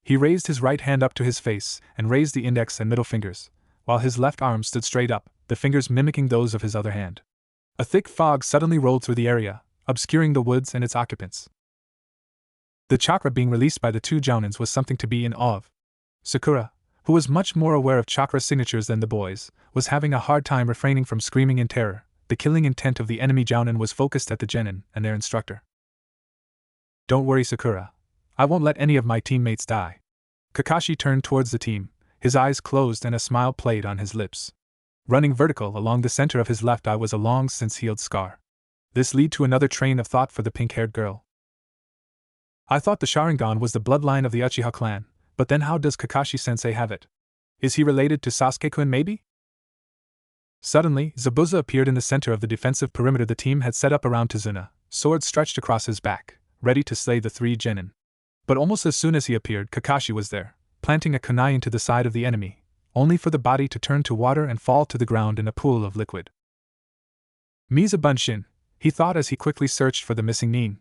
He raised his right hand up to his face and raised the index and middle fingers, while his left arm stood straight up, the fingers mimicking those of his other hand. A thick fog suddenly rolled through the area, obscuring the woods and its occupants. The chakra being released by the two Jounins was something to be in awe of. Sakura, who was much more aware of chakra signatures than the boys, was having a hard time refraining from screaming in terror. The killing intent of the enemy Jounin was focused at the genin and their instructor. "Don't worry, Sakura. I won't let any of my teammates die." Kakashi turned towards the team, his eyes closed and a smile played on his lips. Running vertical along the center of his left eye was a long since healed scar. This led to another train of thought for the pink-haired girl. "I thought the Sharingan was the bloodline of the Uchiha clan, but then how does Kakashi-sensei have it? Is he related to Sasuke-kun maybe?" Suddenly, Zabuza appeared in the center of the defensive perimeter the team had set up around Tazuna, sword stretched across his back, ready to slay the three genin. But almost as soon as he appeared, Kakashi was there, planting a kunai into the side of the enemy, only for the body to turn to water and fall to the ground in a pool of liquid. "Miza Bunshin," he thought as he quickly searched for the missing nin.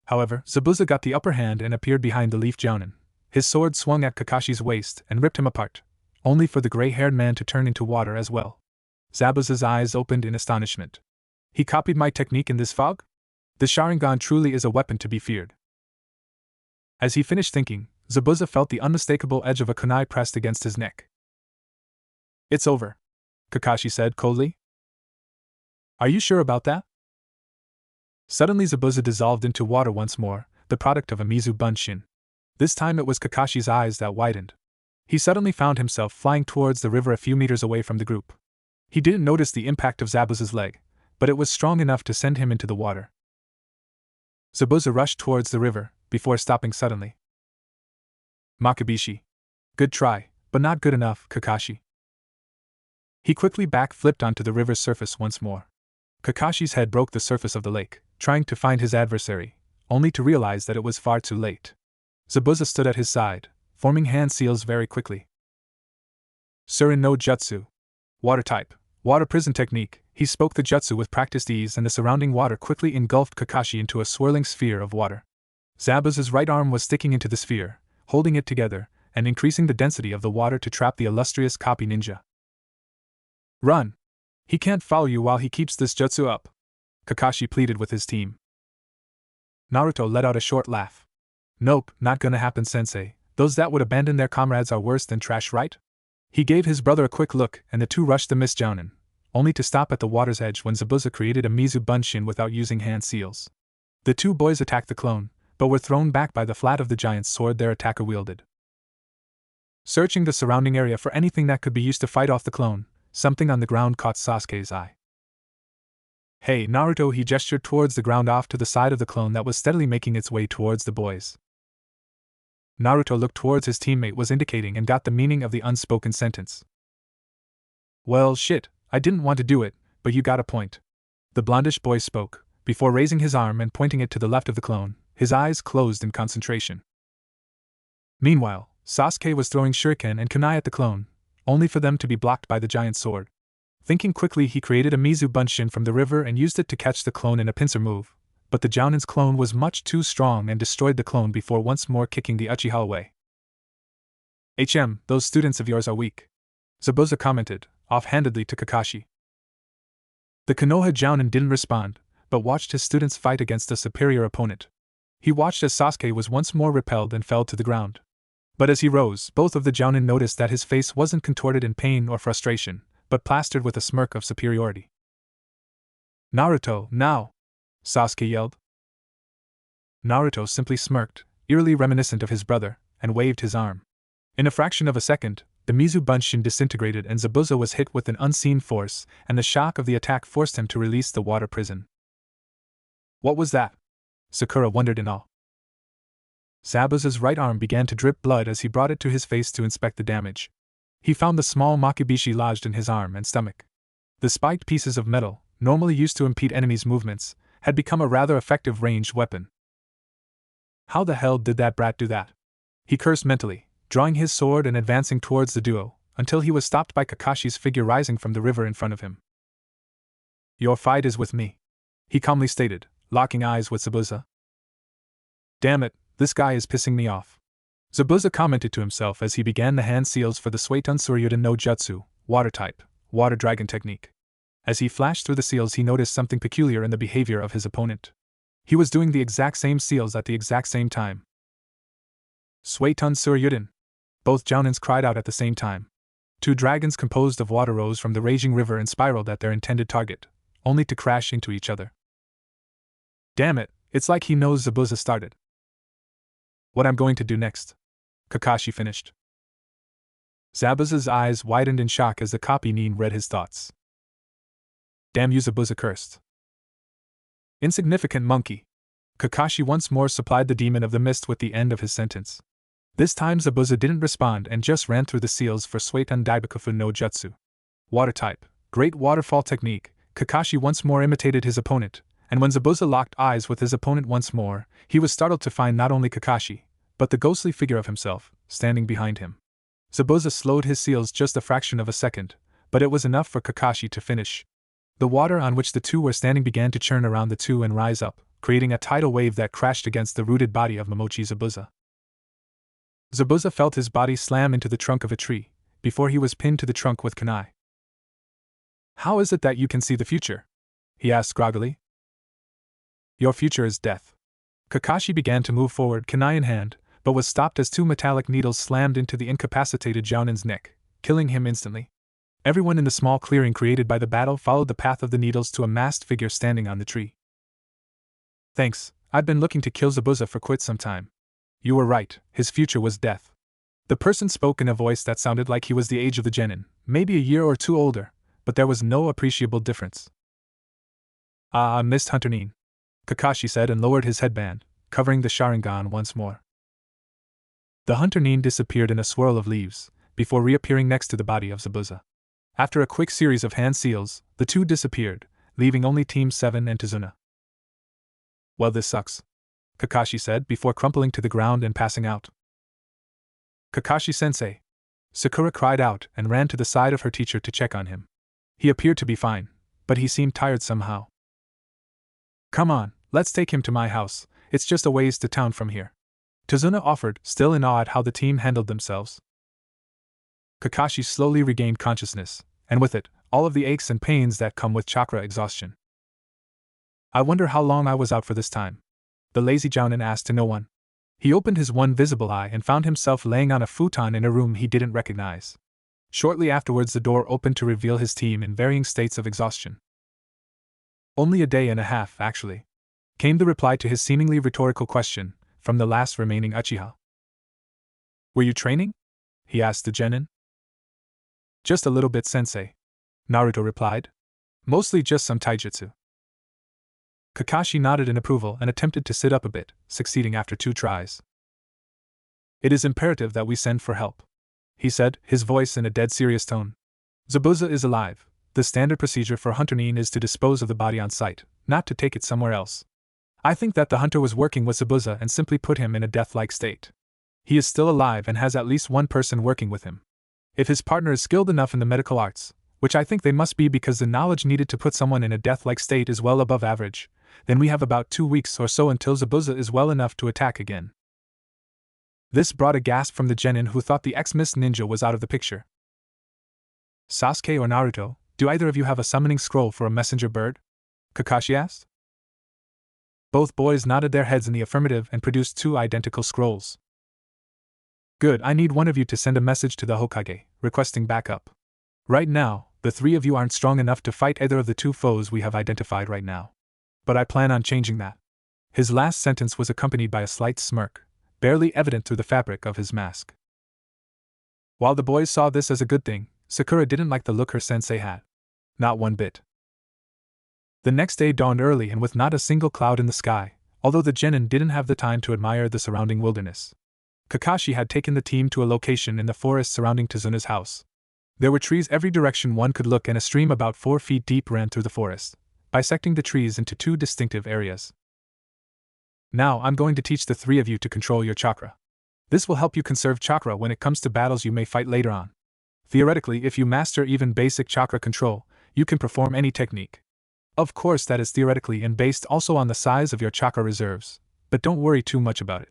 However, Zabuza got the upper hand and appeared behind the leaf Jounin. His sword swung at Kakashi's waist and ripped him apart, only for the gray-haired man to turn into water as well. Zabuza's eyes opened in astonishment. "He copied my technique in this fog? The Sharingan truly is a weapon to be feared." As he finished thinking, Zabuza felt the unmistakable edge of a kunai pressed against his neck. "It's over," Kakashi said coldly. "Are you sure about that?" Suddenly Zabuza dissolved into water once more, the product of a Mizu Bunshin. This time it was Kakashi's eyes that widened. He suddenly found himself flying towards the river a few meters away from the group. He didn't notice the impact of Zabuza's leg, but it was strong enough to send him into the water. Zabuza rushed towards the river, before stopping suddenly. "Makabishi. Good try, but not good enough, Kakashi." He quickly back-flipped onto the river's surface once more. Kakashi's head broke the surface of the lake, trying to find his adversary, only to realize that it was far too late. Zabuza stood at his side, forming hand seals very quickly. "Surin no Jutsu. Water type. Water prison technique." He spoke the jutsu with practiced ease and the surrounding water quickly engulfed Kakashi into a swirling sphere of water. Zabuza's right arm was sticking into the sphere, holding it together, and increasing the density of the water to trap the illustrious copy ninja. Run! He can't follow you while he keeps this jutsu up, Kakashi pleaded with his team. Naruto let out a short laugh. Nope, not gonna happen, sensei. Those that would abandon their comrades are worse than trash, right? He gave his brother a quick look, and the two rushed the mist Jounin, only to stop at the water's edge when Zabuza created a Mizu Bunshin without using hand seals. The two boys attacked the clone, but were thrown back by the flat of the giant's sword their attacker wielded. Searching the surrounding area for anything that could be used to fight off the clone, something on the ground caught Sasuke's eye. Hey, Naruto, he gestured towards the ground off to the side of the clone that was steadily making its way towards the boys. Naruto looked towards his teammate was indicating and got the meaning of the unspoken sentence. Well, shit, I didn't want to do it, but you got a point. The blondish boy spoke, before raising his arm and pointing it to the left of the clone, his eyes closed in concentration. Meanwhile, Sasuke was throwing shuriken and kunai at the clone, only for them to be blocked by the giant's sword. Thinking quickly, he created a Mizu Bunshin from the river and used it to catch the clone in a pincer move, but the Jounin's clone was much too strong and destroyed the clone before once more kicking the Uchiha away. Those students of yours are weak, Zabuza commented, offhandedly to Kakashi. The Konoha Jounin didn't respond, but watched his students fight against a superior opponent. He watched as Sasuke was once more repelled and fell to the ground. But as he rose, both of the Jounin noticed that his face wasn't contorted in pain or frustration, but plastered with a smirk of superiority. Naruto, now! Sasuke yelled. Naruto simply smirked, eerily reminiscent of his brother, and waved his arm. In a fraction of a second, the Mizu Bunshin disintegrated and Zabuza was hit with an unseen force, and the shock of the attack forced him to release the water prison. What was that? Sakura wondered in awe. Zabuza's right arm began to drip blood as he brought it to his face to inspect the damage. He found the small makibishi lodged in his arm and stomach. The spiked pieces of metal, normally used to impede enemies' movements, had become a rather effective ranged weapon. How the hell did that brat do that? He cursed mentally, drawing his sword and advancing towards the duo, until he was stopped by Kakashi's figure rising from the river in front of him. Your fight is with me, he calmly stated, locking eyes with Zabuza. Damn it, this guy is pissing me off, Zabuza commented to himself as he began the hand seals for the Suiton Suryuden no Jutsu, water type, water dragon technique. As he flashed through the seals, he noticed something peculiar in the behavior of his opponent. He was doing the exact same seals at the exact same time. Suiton Suryuden! Both Jounins cried out at the same time. Two dragons composed of water rose from the raging river and spiraled at their intended target, only to crash into each other. Damn it, it's like he knows Zabuza started. What I'm going to do next, Kakashi finished. Zabuza's eyes widened in shock as the copy nin read his thoughts. Damn you, Zabuza cursed. Insignificant monkey. Kakashi once more supplied the demon of the mist with the end of his sentence. This time Zabuza didn't respond and just ran through the seals for Suiton Daibakufu no Jutsu. Water type, great waterfall technique. Kakashi once more imitated his opponent, and when Zabuza locked eyes with his opponent once more, he was startled to find not only Kakashi, but the ghostly figure of himself, standing behind him. Zabuza slowed his seals just a fraction of a second, but it was enough for Kakashi to finish. The water on which the two were standing began to churn around the two and rise up, creating a tidal wave that crashed against the rooted body of Momochi Zabuza. Zabuza felt his body slam into the trunk of a tree, before he was pinned to the trunk with kunai. How is it that you can see the future? He asked groggily. Your future is death. Kakashi began to move forward, kunai in hand, but was stopped as two metallic needles slammed into the incapacitated Jounin's neck, killing him instantly. Everyone in the small clearing created by the battle followed the path of the needles to a masked figure standing on the tree. Thanks, I'd been looking to kill Zabuza for quite some time. You were right, his future was death. The person spoke in a voice that sounded like he was the age of the genin, maybe a year or two older, but there was no appreciable difference. Ah, Mist Hunter Nin, Kakashi said and lowered his headband, covering the Sharingan once more. The Hunter Nin disappeared in a swirl of leaves, before reappearing next to the body of Zabuza. After a quick series of hand seals, the two disappeared, leaving only Team 7 and Tazuna. Well, this sucks, Kakashi said before crumpling to the ground and passing out. Kakashi-sensei! Sakura cried out and ran to the side of her teacher to check on him. He appeared to be fine, but he seemed tired somehow. Come on, let's take him to my house, it's just a ways to town from here. Tazuna offered, still in awe at how the team handled themselves. Kakashi slowly regained consciousness, and with it, all of the aches and pains that come with chakra exhaustion. I wonder how long I was out for this time, the lazy Jounin asked to no one. He opened his one visible eye and found himself laying on a futon in a room he didn't recognize. Shortly afterwards, the door opened to reveal his team in varying states of exhaustion. Only a day and a half, actually, came the reply to his seemingly rhetorical question from the last remaining Uchiha. Were you training? He asked the genin. Just a little bit, sensei, Naruto replied. Mostly just some taijutsu. Kakashi nodded in approval and attempted to sit up a bit, succeeding after 2 tries. It is imperative that we send for help, he said, his voice in a dead serious tone. Zabuza is alive. The standard procedure for hunting is to dispose of the body on site, not to take it somewhere else. I think that the hunter was working with Zabuza and simply put him in a death-like state. He is still alive and has at least one person working with him. If his partner is skilled enough in the medical arts, which I think they must be because the knowledge needed to put someone in a death-like state is well above average, then we have about 2 weeks or so until Zabuza is well enough to attack again. This brought a gasp from the genin, who thought the ex-Mist Ninja was out of the picture. Sasuke or Naruto, do either of you have a summoning scroll for a messenger bird? Kakashi asked. Both boys nodded their heads in the affirmative and produced 2 identical scrolls. Good, I need one of you to send a message to the Hokage, requesting backup. Right now, the 3 of you aren't strong enough to fight either of the 2 foes we have identified right now. But I plan on changing that. His last sentence was accompanied by a slight smirk, barely evident through the fabric of his mask. While the boys saw this as a good thing, Sakura didn't like the look her sensei had. Not one bit. The next day dawned early and with not a single cloud in the sky, although the genin didn't have the time to admire the surrounding wilderness. Kakashi had taken the team to a location in the forest surrounding Tazuna's house. There were trees every direction one could look, and a stream about 4 feet deep ran through the forest, bisecting the trees into 2 distinctive areas. Now I'm going to teach the 3 of you to control your chakra. This will help you conserve chakra when it comes to battles you may fight later on. Theoretically, if you master even basic chakra control, you can perform any technique. Of course, that is theoretically and based also on the size of your chakra reserves, but don't worry too much about it.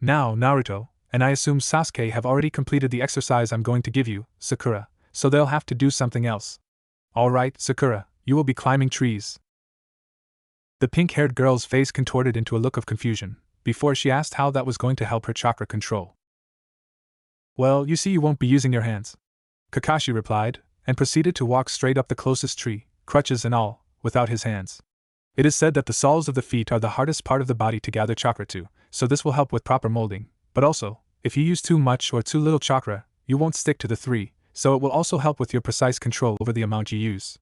Now, Naruto, and I assume Sasuke have already completed the exercise I'm going to give you, Sakura, so they'll have to do something else. Alright, Sakura, you will be climbing trees. The pink-haired girl's face contorted into a look of confusion, before she asked how that was going to help her chakra control. Well, you see, you won't be using your hands, Kakashi replied, and proceeded to walk straight up the closest tree, crutches and all, without his hands. It is said that the soles of the feet are the hardest part of the body to gather chakra to, so this will help with proper molding, but also, if you use too much or too little chakra, you won't stick to the 3, so it will also help with your precise control over the amount you use.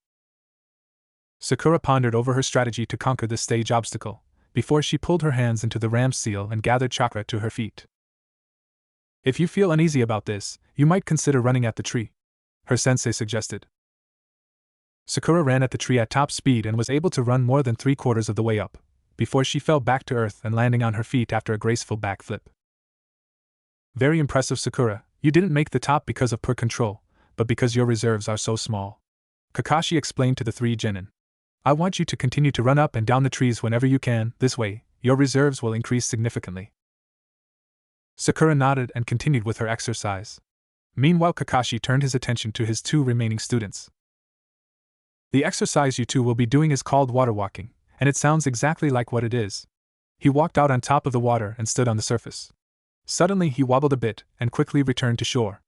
Sakura pondered over her strategy to conquer this stage obstacle, before she pulled her hands into the ram's seal and gathered chakra to her feet. If you feel uneasy about this, you might consider running at the tree, her sensei suggested. Sakura ran at the tree at top speed and was able to run more than 3/4 of the way up, before she fell back to earth and landing on her feet after a graceful backflip. Very impressive, Sakura. You didn't make the top because of poor control, but because your reserves are so small, Kakashi explained to the 3 genin. I want you to continue to run up and down the trees whenever you can. This way, your reserves will increase significantly. Sakura nodded and continued with her exercise. Meanwhile, Kakashi turned his attention to his 2 remaining students. The exercise you 2 will be doing is called water walking, and it sounds exactly like what it is. He walked out on top of the water and stood on the surface. Suddenly he wobbled a bit and quickly returned to shore.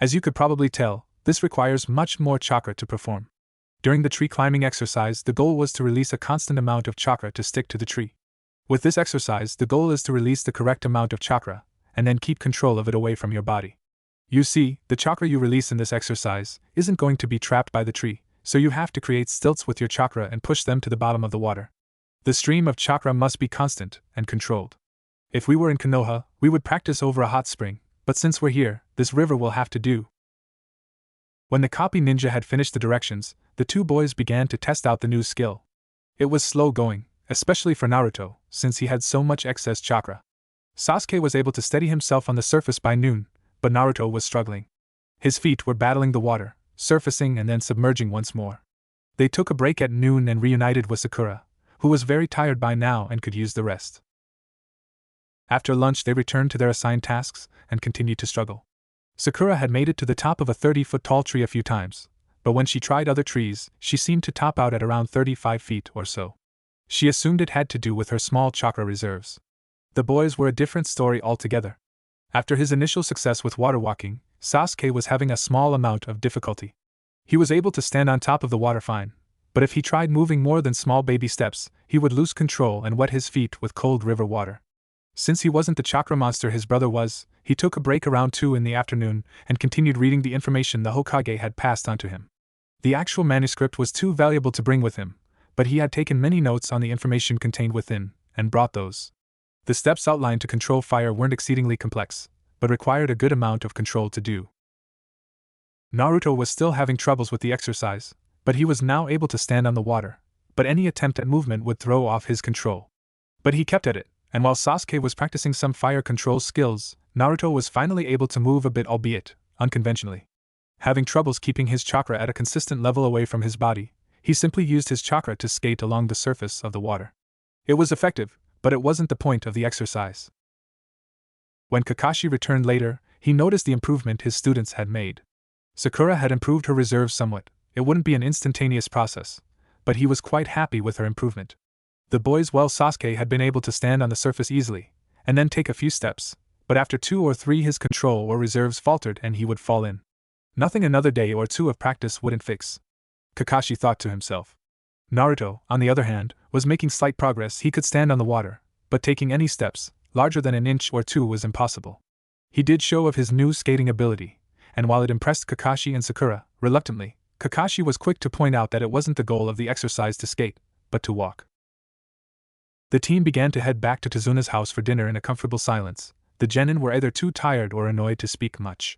As you could probably tell, this requires much more chakra to perform. During the tree climbing exercise, the goal was to release a constant amount of chakra to stick to the tree. With this exercise, the goal is to release the correct amount of chakra, and then keep control of it away from your body. You see, the chakra you release in this exercise isn't going to be trapped by the tree, so you have to create stilts with your chakra and push them to the bottom of the water. The stream of chakra must be constant and controlled. If we were in Konoha, we would practice over a hot spring, but since we're here, this river will have to do. When the copy ninja had finished the directions, the 2 boys began to test out the new skill. It was slow going, especially for Naruto, since he had so much excess chakra. Sasuke was able to steady himself on the surface by noon, but Naruto was struggling. His feet were battling the water, surfacing and then submerging once more. They took a break at noon and reunited with Sakura, who was very tired by now and could use the rest. After lunch they returned to their assigned tasks and continued to struggle. Sakura had made it to the top of a 30-foot tall tree a few times, but when she tried other trees, she seemed to top out at around 35 feet or so. She assumed it had to do with her small chakra reserves. The boys were a different story altogether. After his initial success with water walking, Sasuke was having a small amount of difficulty. He was able to stand on top of the water fine, but if he tried moving more than small baby steps, he would lose control and wet his feet with cold river water. Since he wasn't the chakra monster his brother was, he took a break around 2 in the afternoon and continued reading the information the Hokage had passed on to him. The actual manuscript was too valuable to bring with him, but he had taken many notes on the information contained within, and brought those. The steps outlined to control fire weren't exceedingly complex, but required a good amount of control to do. Naruto was still having troubles with the exercise, but he was now able to stand on the water, but any attempt at movement would throw off his control. But he kept at it, and while Sasuke was practicing some fire control skills, Naruto was finally able to move a bit, albeit unconventionally. Having troubles keeping his chakra at a consistent level away from his body, he simply used his chakra to skate along the surface of the water. It was effective, but it wasn't the point of the exercise. When Kakashi returned later, he noticed the improvement his students had made. Sakura had improved her reserves somewhat. It wouldn't be an instantaneous process, but he was quite happy with her improvement. The boys, well, Sasuke had been able to stand on the surface easily, and then take a few steps, but after 2 or 3 his control or reserves faltered and he would fall in. Nothing another day or 2 of practice wouldn't fix, Kakashi thought to himself. Naruto, on the other hand, was making slight progress. He could stand on the water, but taking any steps larger than an inch or 2 was impossible. He did show of his new skating ability, and while it impressed Kakashi and Sakura, reluctantly, Kakashi was quick to point out that it wasn't the goal of the exercise to skate, but to walk. The team began to head back to Tazuna's house for dinner in a comfortable silence. The genin were either too tired or annoyed to speak much.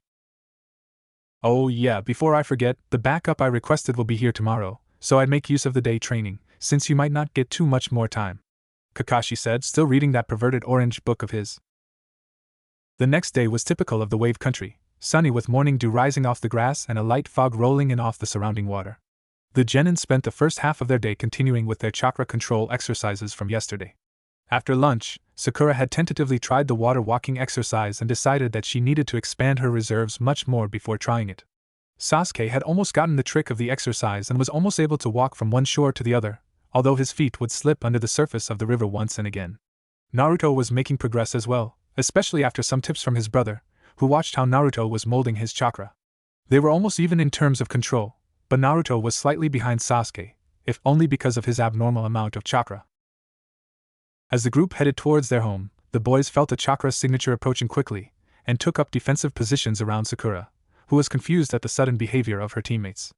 Oh yeah, before I forget, the backup I requested will be here tomorrow, so I'd make use of the day training, since you might not get too much more time, Kakashi said, still reading that perverted orange book of his. The next day was typical of the wave country, sunny with morning dew rising off the grass and a light fog rolling in off the surrounding water. The genin spent the first half of their day continuing with their chakra control exercises from yesterday. After lunch, Sakura had tentatively tried the water walking exercise and decided that she needed to expand her reserves much more before trying it. Sasuke had almost gotten the trick of the exercise and was almost able to walk from one shore to the other, although his feet would slip under the surface of the river once and again. Naruto was making progress as well, especially after some tips from his brother, who watched how Naruto was molding his chakra. They were almost even in terms of control, but Naruto was slightly behind Sasuke, if only because of his abnormal amount of chakra. As the group headed towards their home, the boys felt a chakra signature approaching quickly, and took up defensive positions around Sakura, who was confused at the sudden behavior of her teammates.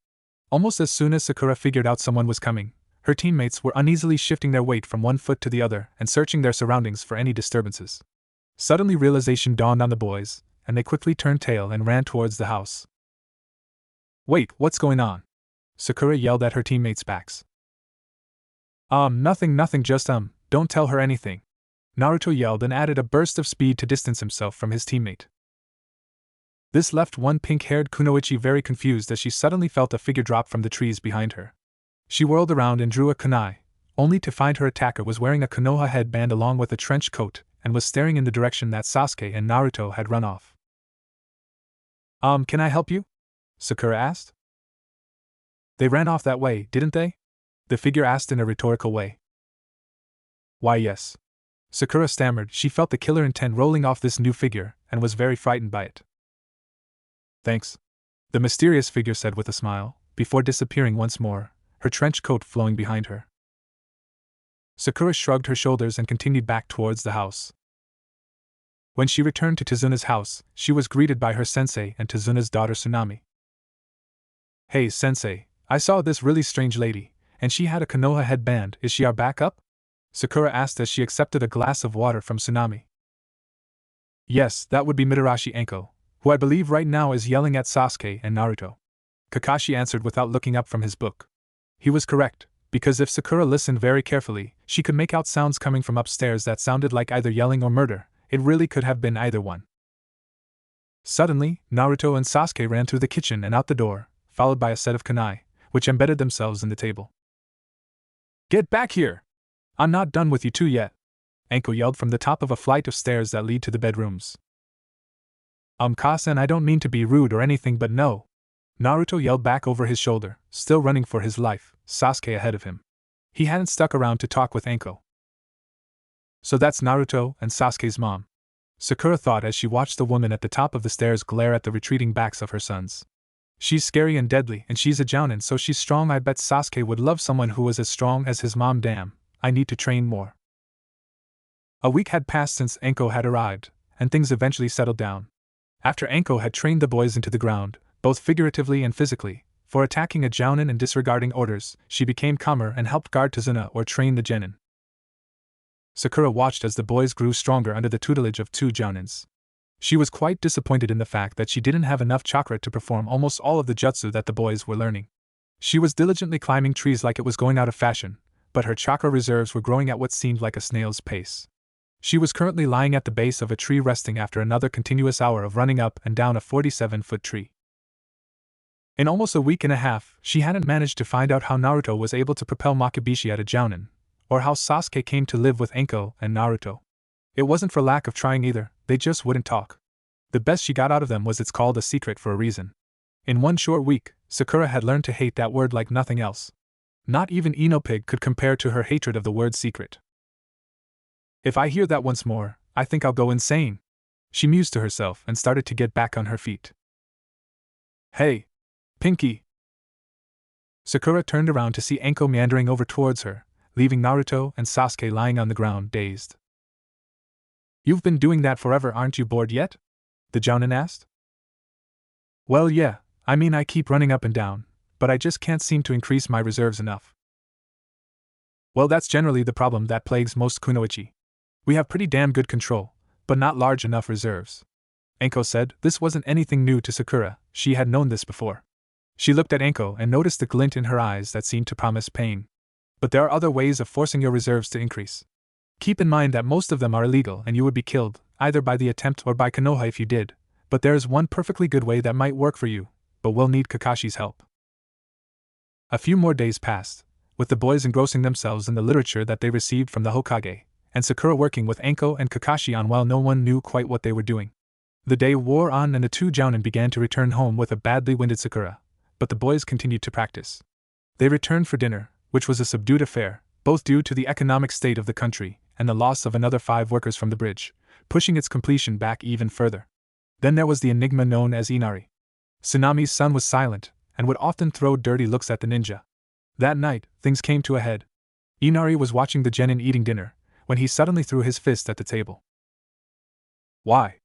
Almost as soon as Sakura figured out someone was coming, her teammates were uneasily shifting their weight from one foot to the other and searching their surroundings for any disturbances. Suddenly realization dawned on the boys, and they quickly turned tail and ran towards the house. "Wait, what's going on?" Sakura yelled at her teammates' backs. Nothing, just don't tell her anything," Naruto yelled and added a burst of speed to distance himself from his teammate. This left one pink-haired kunoichi very confused as she suddenly felt a figure drop from the trees behind her. She whirled around and drew a kunai, only to find her attacker was wearing a Konoha headband along with a trench coat and was staring in the direction that Sasuke and Naruto had run off. Can I help you?" Sakura asked. "They ran off that way, didn't they?" the figure asked in a rhetorical way. "Why, yes," Sakura stammered. She felt the killer intent rolling off this new figure and was very frightened by it. "Thanks," the mysterious figure said with a smile, before disappearing once more, her trench coat flowing behind her. Sakura shrugged her shoulders and continued back towards the house. When she returned to Tazuna's house, she was greeted by her sensei and Tazuna's daughter Tsunami. "Hey sensei, I saw this really strange lady, and she had a Konoha headband. Is she our backup?" Sakura asked as she accepted a glass of water from Tsunami. "Yes, that would be Mitarashi Anko, who I believe right now is yelling at Sasuke and Naruto," Kakashi answered without looking up from his book. He was correct, because if Sakura listened very carefully, she could make out sounds coming from upstairs that sounded like either yelling or murder. It really could have been either one. Suddenly, Naruto and Sasuke ran through the kitchen and out the door, followed by a set of kunai, which embedded themselves in the table. "Get back here! I'm not done with you two yet," Anko yelled from the top of a flight of stairs that lead to the bedrooms. Kasen, I don't mean to be rude or anything, but no. Naruto yelled back over his shoulder, still running for his life, Sasuke ahead of him. He hadn't stuck around to talk with Anko. So that's Naruto and Sasuke's mom. Sakura thought as she watched the woman at the top of the stairs glare at the retreating backs of her sons. She's scary and deadly, and she's a jounin, so she's strong. I bet Sasuke would love someone who was as strong as his mom. Damn, I need to train more. A week had passed since Anko had arrived, and things eventually settled down. After Anko had trained the boys into the ground, both figuratively and physically, for attacking a jounin and disregarding orders, she became calmer and helped guard Tazuna or train the genin. Sakura watched as the boys grew stronger under the tutelage of two jounins. She was quite disappointed in the fact that she didn't have enough chakra to perform almost all of the jutsu that the boys were learning. She was diligently climbing trees like it was going out of fashion, but her chakra reserves were growing at what seemed like a snail's pace. She was currently lying at the base of a tree resting after another continuous hour of running up and down a 47-foot tree. In almost a week and a half, she hadn't managed to find out how Naruto was able to propel Makibishi at a jounin, or how Sasuke came to live with Anko and Naruto. It wasn't for lack of trying either, they just wouldn't talk. The best she got out of them was it's called a secret for a reason. In one short week, Sakura had learned to hate that word like nothing else. Not even Enopig could compare to her hatred of the word secret. If I hear that once more, I think I'll go insane, she mused to herself and started to get back on her feet. Hey, Pinky! Sakura turned around to see Anko meandering over towards her, leaving Naruto and Sasuke lying on the ground, dazed. You've been doing that forever, aren't you bored yet? The jounin asked. Well, yeah, I mean I keep running up and down, but I just can't seem to increase my reserves enough. Well, that's generally the problem that plagues most kunoichi. We have pretty damn good control, but not large enough reserves. Anko said. This wasn't anything new to Sakura, she had known this before. She looked at Anko and noticed the glint in her eyes that seemed to promise pain. But there are other ways of forcing your reserves to increase. Keep in mind that most of them are illegal and you would be killed, either by the attempt or by Konoha if you did, but there is one perfectly good way that might work for you, but we'll need Kakashi's help. A few more days passed, with the boys engrossing themselves in the literature that they received from the Hokage, and Sakura working with Anko and Kakashi on while no one knew quite what they were doing. The day wore on and the two jounin began to return home with a badly winded Sakura, but the boys continued to practice. They returned for dinner, which was a subdued affair, both due to the economic state of the country and the loss of another 5 workers from the bridge, pushing its completion back even further. Then there was the enigma known as Inari. Tsunami's son was silent, and would often throw dirty looks at the ninja. That night, things came to a head. Inari was watching the genin eating dinner, when he suddenly threw his fist at the table. Why?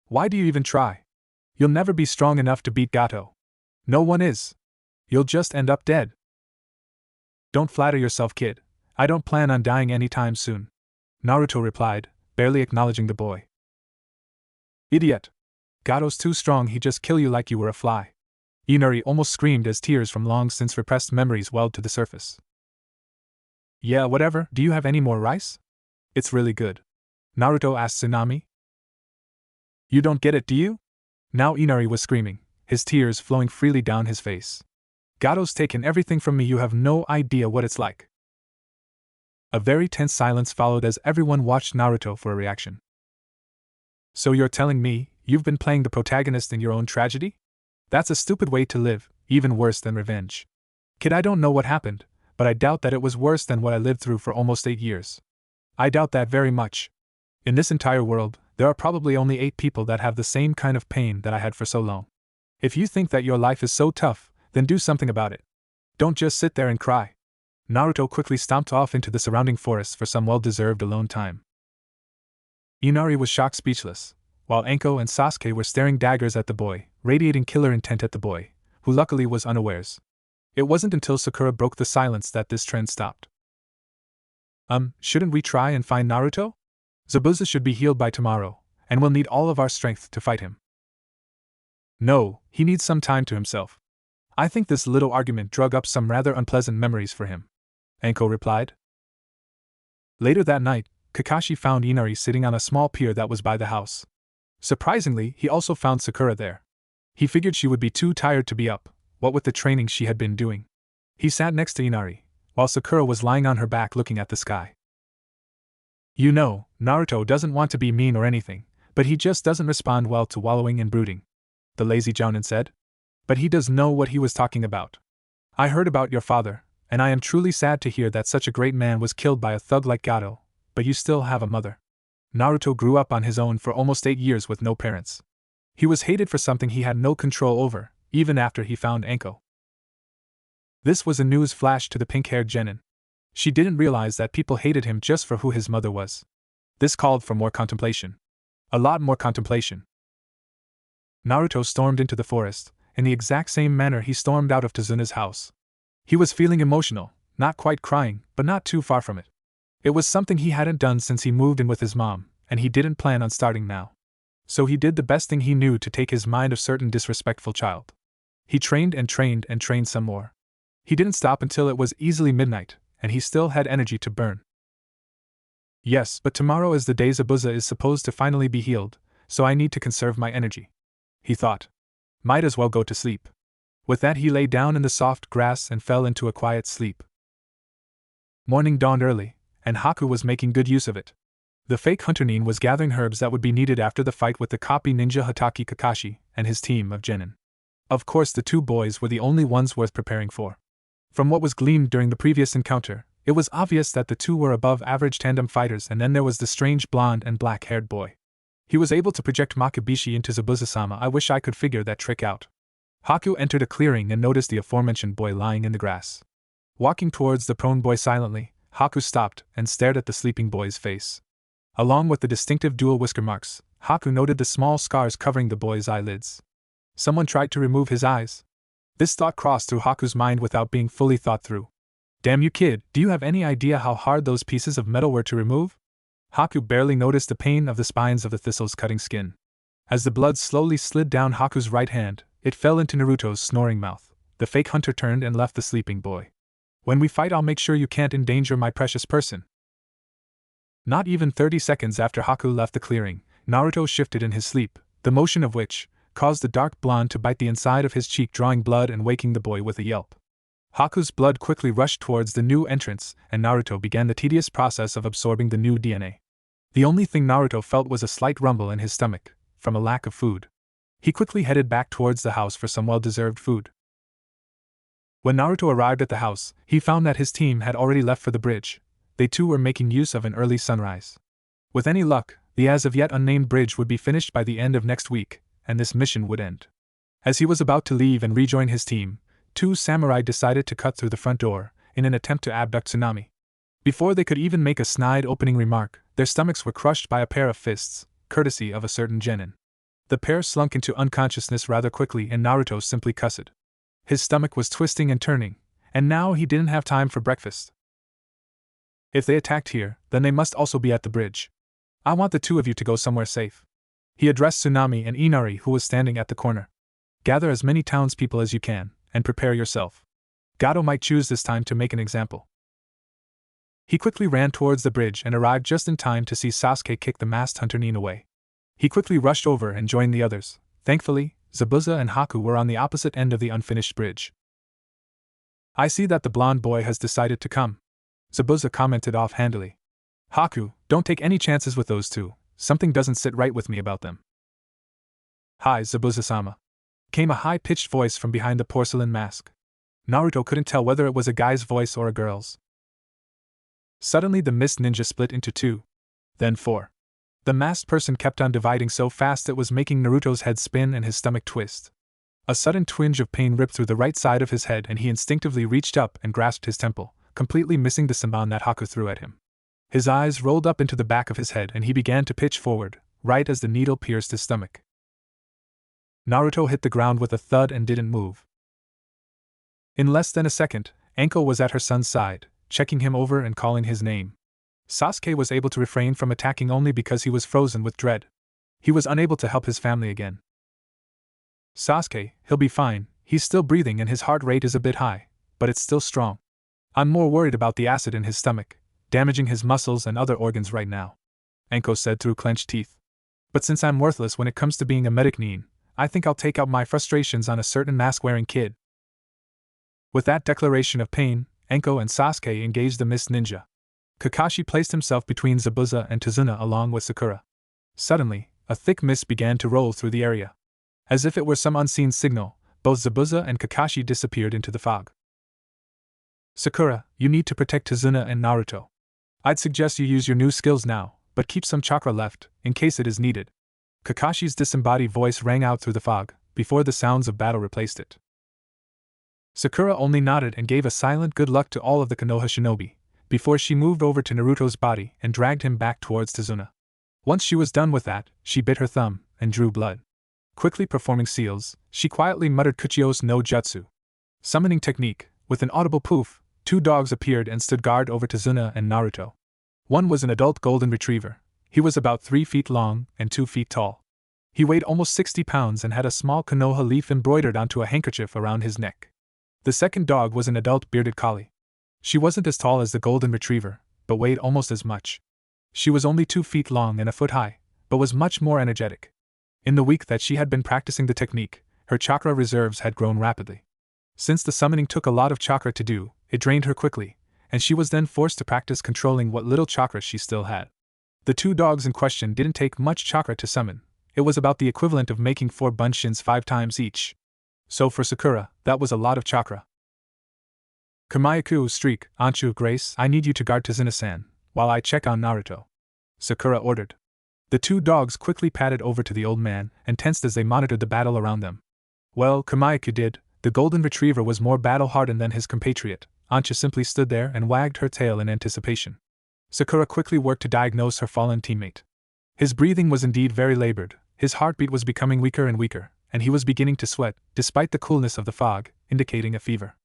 Why do you even try? You'll never be strong enough to beat Gato. No one is. You'll just end up dead. Don't flatter yourself, kid. I don't plan on dying anytime soon. Naruto replied, barely acknowledging the boy. Idiot. Gato's too strong, he'd just kill you like you were a fly. Inari almost screamed as tears from long since repressed memories welled to the surface. Yeah, whatever, do you have any more rice? It's really good. Naruto asked Tsunami. You don't get it, do you? Now Inari was screaming, his tears flowing freely down his face. Gato's taken everything from me, you have no idea what it's like. A very tense silence followed as everyone watched Naruto for a reaction. So you're telling me, you've been playing the protagonist in your own tragedy? That's a stupid way to live, even worse than revenge. Kid, I don't know what happened, but I doubt that it was worse than what I lived through for almost 8 years. I doubt that very much. In this entire world, there are probably only 8 people that have the same kind of pain that I had for so long. If you think that your life is so tough, then do something about it. Don't just sit there and cry. Naruto quickly stomped off into the surrounding forest for some well-deserved alone time. Inari was shocked speechless, while Anko and Sasuke were staring daggers at the boy, radiating killer intent at the boy, who luckily was unawares. It wasn't until Sakura broke the silence that this trend stopped. Shouldn't we try and find Naruto? Zabuza should be healed by tomorrow, and we'll need all of our strength to fight him. No, he needs some time to himself. I think this little argument drug up some rather unpleasant memories for him, Anko replied. Later that night, Kakashi found Inari sitting on a small pier that was by the house. Surprisingly, he also found Sakura there. He figured she would be too tired to be up, what with the training she had been doing. He sat next to Inari, while Sakura was lying on her back looking at the sky. You know, Naruto doesn't want to be mean or anything, but he just doesn't respond well to wallowing and brooding, the lazy Jounin said. But he does know what he was talking about. I heard about your father, and I am truly sad to hear that such a great man was killed by a thug like Gato, but you still have a mother. Naruto grew up on his own for almost 8 years with no parents. He was hated for something he had no control over, even after he found Anko. This was a news flash to the pink-haired genin. She didn't realize that people hated him just for who his mother was. This called for more contemplation. A lot more contemplation. Naruto stormed into the forest, in the exact same manner he stormed out of Tazuna's house. He was feeling emotional, not quite crying, but not too far from it. It was something he hadn't done since he moved in with his mom, and he didn't plan on starting now. So he did the best thing he knew to take his mind off certain disrespectful child. He trained and trained and trained some more. He didn't stop until it was easily midnight, and he still had energy to burn. Yes, but tomorrow is the day Zabuza is supposed to finally be healed, so I need to conserve my energy, he thought. Might as well go to sleep. With that he lay down in the soft grass and fell into a quiet sleep. Morning dawned early, and Haku was making good use of it. The fake Chunin was gathering herbs that would be needed after the fight with the copy ninja Hatake Kakashi and his team of genin. Of course the two boys were the only ones worth preparing for. From what was gleaned during the previous encounter, it was obvious that the two were above-average tandem fighters, and then there was the strange blonde and black-haired boy. He was able to project Makibishi into Zabuza-sama. I wish I could figure that trick out. Haku entered a clearing and noticed the aforementioned boy lying in the grass. Walking towards the prone boy silently, Haku stopped and stared at the sleeping boy's face. Along with the distinctive dual whisker marks, Haku noted the small scars covering the boy's eyelids. Someone tried to remove his eyes. This thought crossed through Haku's mind without being fully thought through. Damn you kid, do you have any idea how hard those pieces of metal were to remove? Haku barely noticed the pain of the spines of the thistles cutting skin. As the blood slowly slid down Haku's right hand, it fell into Naruto's snoring mouth. The fake hunter turned and left the sleeping boy. When we fight, I'll make sure you can't endanger my precious person. Not even 30 seconds after Haku left the clearing, Naruto shifted in his sleep, the motion of which caused the dark blonde to bite the inside of his cheek, drawing blood and waking the boy with a yelp. Haku's blood quickly rushed towards the new entrance, and Naruto began the tedious process of absorbing the new DNA. The only thing Naruto felt was a slight rumble in his stomach, from a lack of food. He quickly headed back towards the house for some well-deserved food. When Naruto arrived at the house, he found that his team had already left for the bridge. They too were making use of an early sunrise. With any luck, the as-of-yet unnamed bridge would be finished by the end of next week, and this mission would end. As he was about to leave and rejoin his team, two samurai decided to cut through the front door, in an attempt to abduct Tsunami. Before they could even make a snide opening remark, their stomachs were crushed by a pair of fists, courtesy of a certain genin. The pair slunk into unconsciousness rather quickly, and Naruto simply cussed. His stomach was twisting and turning, and now he didn't have time for breakfast. If they attacked here, then they must also be at the bridge. I want the two of you to go somewhere safe. He addressed Tsunami and Inari, who was standing at the corner. Gather as many townspeople as you can, and prepare yourself. Gato might choose this time to make an example. He quickly ran towards the bridge and arrived just in time to see Sasuke kick the masked hunter Nin away. He quickly rushed over and joined the others. Thankfully, Zabuza and Haku were on the opposite end of the unfinished bridge. I see that the blonde boy has decided to come, Zabuza commented offhandedly. Haku, don't take any chances with those two. Something doesn't sit right with me about them. Hi, Zabuza-sama. Came a high-pitched voice from behind the porcelain mask. Naruto couldn't tell whether it was a guy's voice or a girl's. Suddenly the mist ninja split into two, then four. The masked person kept on dividing so fast it was making Naruto's head spin and his stomach twist. A sudden twinge of pain ripped through the right side of his head, and he instinctively reached up and grasped his temple, completely missing the senbon that Haku threw at him. His eyes rolled up into the back of his head and he began to pitch forward, right as the needle pierced his stomach. Naruto hit the ground with a thud and didn't move. In less than a second, Anko was at her son's side, checking him over and calling his name. Sasuke was able to refrain from attacking only because he was frozen with dread. He was unable to help his family again. Sasuke, he'll be fine, he's still breathing and his heart rate is a bit high, but it's still strong. I'm more worried about the acid in his stomach, damaging his muscles and other organs right now, Anko said through clenched teeth. But since I'm worthless when it comes to being a medic Nin, I think I'll take out my frustrations on a certain mask-wearing kid. With that declaration of pain, Anko and Sasuke engaged the mist ninja. Kakashi placed himself between Zabuza and Tazuna along with Sakura. Suddenly, a thick mist began to roll through the area. As if it were some unseen signal, both Zabuza and Kakashi disappeared into the fog. Sakura, you need to protect Tazuna and Naruto. I'd suggest you use your new skills now, but keep some chakra left, in case it is needed. Kakashi's disembodied voice rang out through the fog, before the sounds of battle replaced it. Sakura only nodded and gave a silent good luck to all of the Konoha shinobi, before she moved over to Naruto's body and dragged him back towards Tazuna. Once she was done with that, she bit her thumb and drew blood. Quickly performing seals, she quietly muttered Kuchio's no jutsu. Summoning technique, with an audible poof, 2 dogs appeared and stood guard over Tazuna and Naruto. One was an adult golden retriever. He was about 3 feet long and 2 feet tall. He weighed almost 60 pounds and had a small Konoha leaf embroidered onto a handkerchief around his neck. The second dog was an adult bearded collie. She wasn't as tall as the golden retriever, but weighed almost as much. She was only 2 feet long and a foot high, but was much more energetic. In the week that she had been practicing the technique, her chakra reserves had grown rapidly. Since the summoning took a lot of chakra to do, it drained her quickly, and she was then forced to practice controlling what little chakra she still had. The 2 dogs in question didn't take much chakra to summon. It was about the equivalent of making 4 bunshins 5 times each. So for Sakura, that was a lot of chakra. Kamayaku, Streak, Anchu, Grace, I need you to guard Tazuna-san, while I check on Naruto. Sakura ordered. The 2 dogs quickly padded over to the old man and tensed as they monitored the battle around them. Well, Kamayaku did. The golden retriever was more battle-hardened than his compatriot. Ancha simply stood there and wagged her tail in anticipation. Sakura quickly worked to diagnose her fallen teammate. His breathing was indeed very labored, his heartbeat was becoming weaker and weaker, and he was beginning to sweat, despite the coolness of the fog, indicating a fever.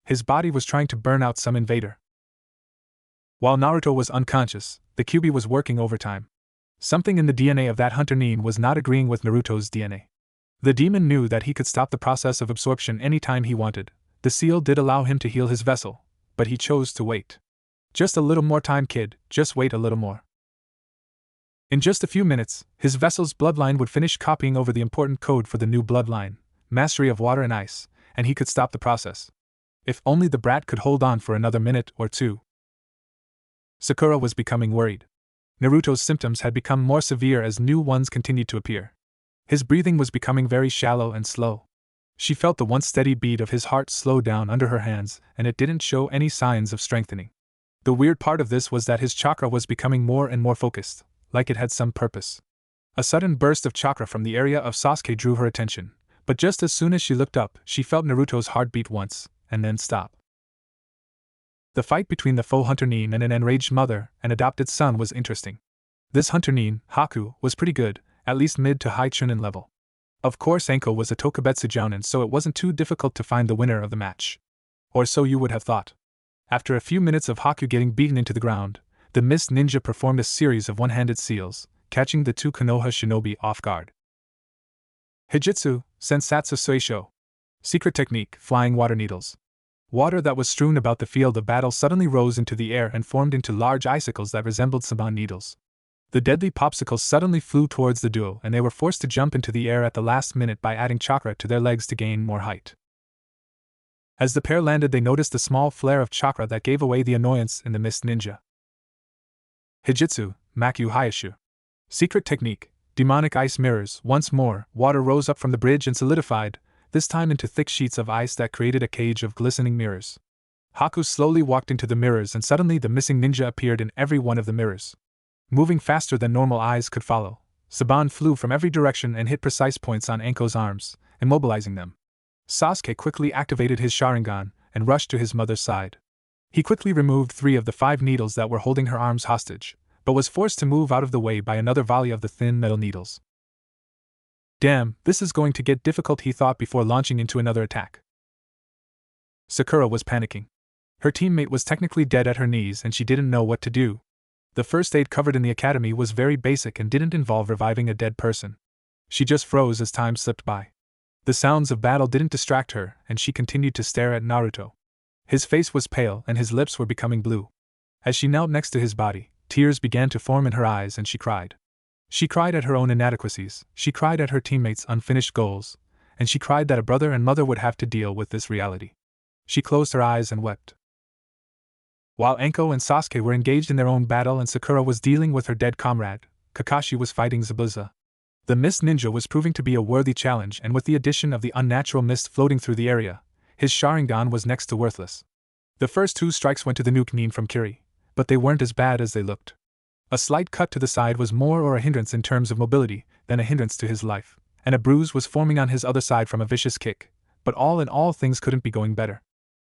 His body was trying to burn out some invader. While Naruto was unconscious, the Kyuubi was working overtime. Something in the DNA of that hunter Nin was not agreeing with Naruto's DNA. The demon knew that he could stop the process of absorption anytime he wanted. The seal did allow him to heal his vessel, but he chose to wait. Just a little more time, kid, just wait a little more. In just a few minutes, his vessel's bloodline would finish copying over the important code for the new bloodline, mastery of water and ice, and he could stop the process. If only the brat could hold on for another minute or 2. Sakura was becoming worried. Naruto's symptoms had become more severe as new ones continued to appear. His breathing was becoming very shallow and slow. She felt the once steady beat of his heart slow down under her hands, and it didn't show any signs of strengthening. The weird part of this was that his chakra was becoming more and more focused, like it had some purpose. A sudden burst of chakra from the area of Sasuke drew her attention, but just as soon as she looked up, she felt Naruto's heart beat once, and then stop. The fight between the faux hunter Nin and an enraged mother and adopted son was interesting. This hunter Nin, Haku, was pretty good, at least mid to high Chunin level. Of course Enko was a Tokubetsu Jounin, so it wasn't too difficult to find the winner of the match. Or so you would have thought. After a few minutes of Haku getting beaten into the ground, the Mist Ninja performed a series of one-handed seals, catching the 2 Konoha shinobi off guard. Hijitsu, Sensatsu Suisho. Secret technique, flying water needles. Water that was strewn about the field of battle suddenly rose into the air and formed into large icicles that resembled saban needles. The deadly popsicles suddenly flew towards the duo, and they were forced to jump into the air at the last minute by adding chakra to their legs to gain more height. As the pair landed, they noticed a small flare of chakra that gave away the annoyance in the Mist Ninja. Hijitsu, Makyu Hayashu. Secret technique, demonic ice mirrors. Once more, water rose up from the bridge and solidified, this time into thick sheets of ice that created a cage of glistening mirrors. Haku slowly walked into the mirrors, and suddenly the missing ninja appeared in every one of the mirrors. Moving faster than normal eyes could follow, Saban flew from every direction and hit precise points on Enko's arms, immobilizing them. Sasuke quickly activated his Sharingan and rushed to his mother's side. He quickly removed 3 of the 5 needles that were holding her arms hostage, but was forced to move out of the way by another volley of the thin metal needles. Damn, this is going to get difficult, he thought before launching into another attack. Sakura was panicking. Her teammate was technically dead at her knees and she didn't know what to do. The first aid covered in the academy was very basic and didn't involve reviving a dead person. She just froze as time slipped by. The sounds of battle didn't distract her, and she continued to stare at Naruto. His face was pale and his lips were becoming blue. As she knelt next to his body, tears began to form in her eyes and she cried. She cried at her own inadequacies, she cried at her teammates' unfinished goals, and she cried that a brother and mother would have to deal with this reality. She closed her eyes and wept. While Anko and Sasuke were engaged in their own battle and Sakura was dealing with her dead comrade, Kakashi was fighting Zabuza. The mist ninja was proving to be a worthy challenge, and with the addition of the unnatural mist floating through the area, his Sharingan was next to worthless. The first 2 strikes went to the nuke Nin from Kiri, but they weren't as bad as they looked. A slight cut to the side was more or a hindrance in terms of mobility than a hindrance to his life, and a bruise was forming on his other side from a vicious kick, but all in all things couldn't be going better.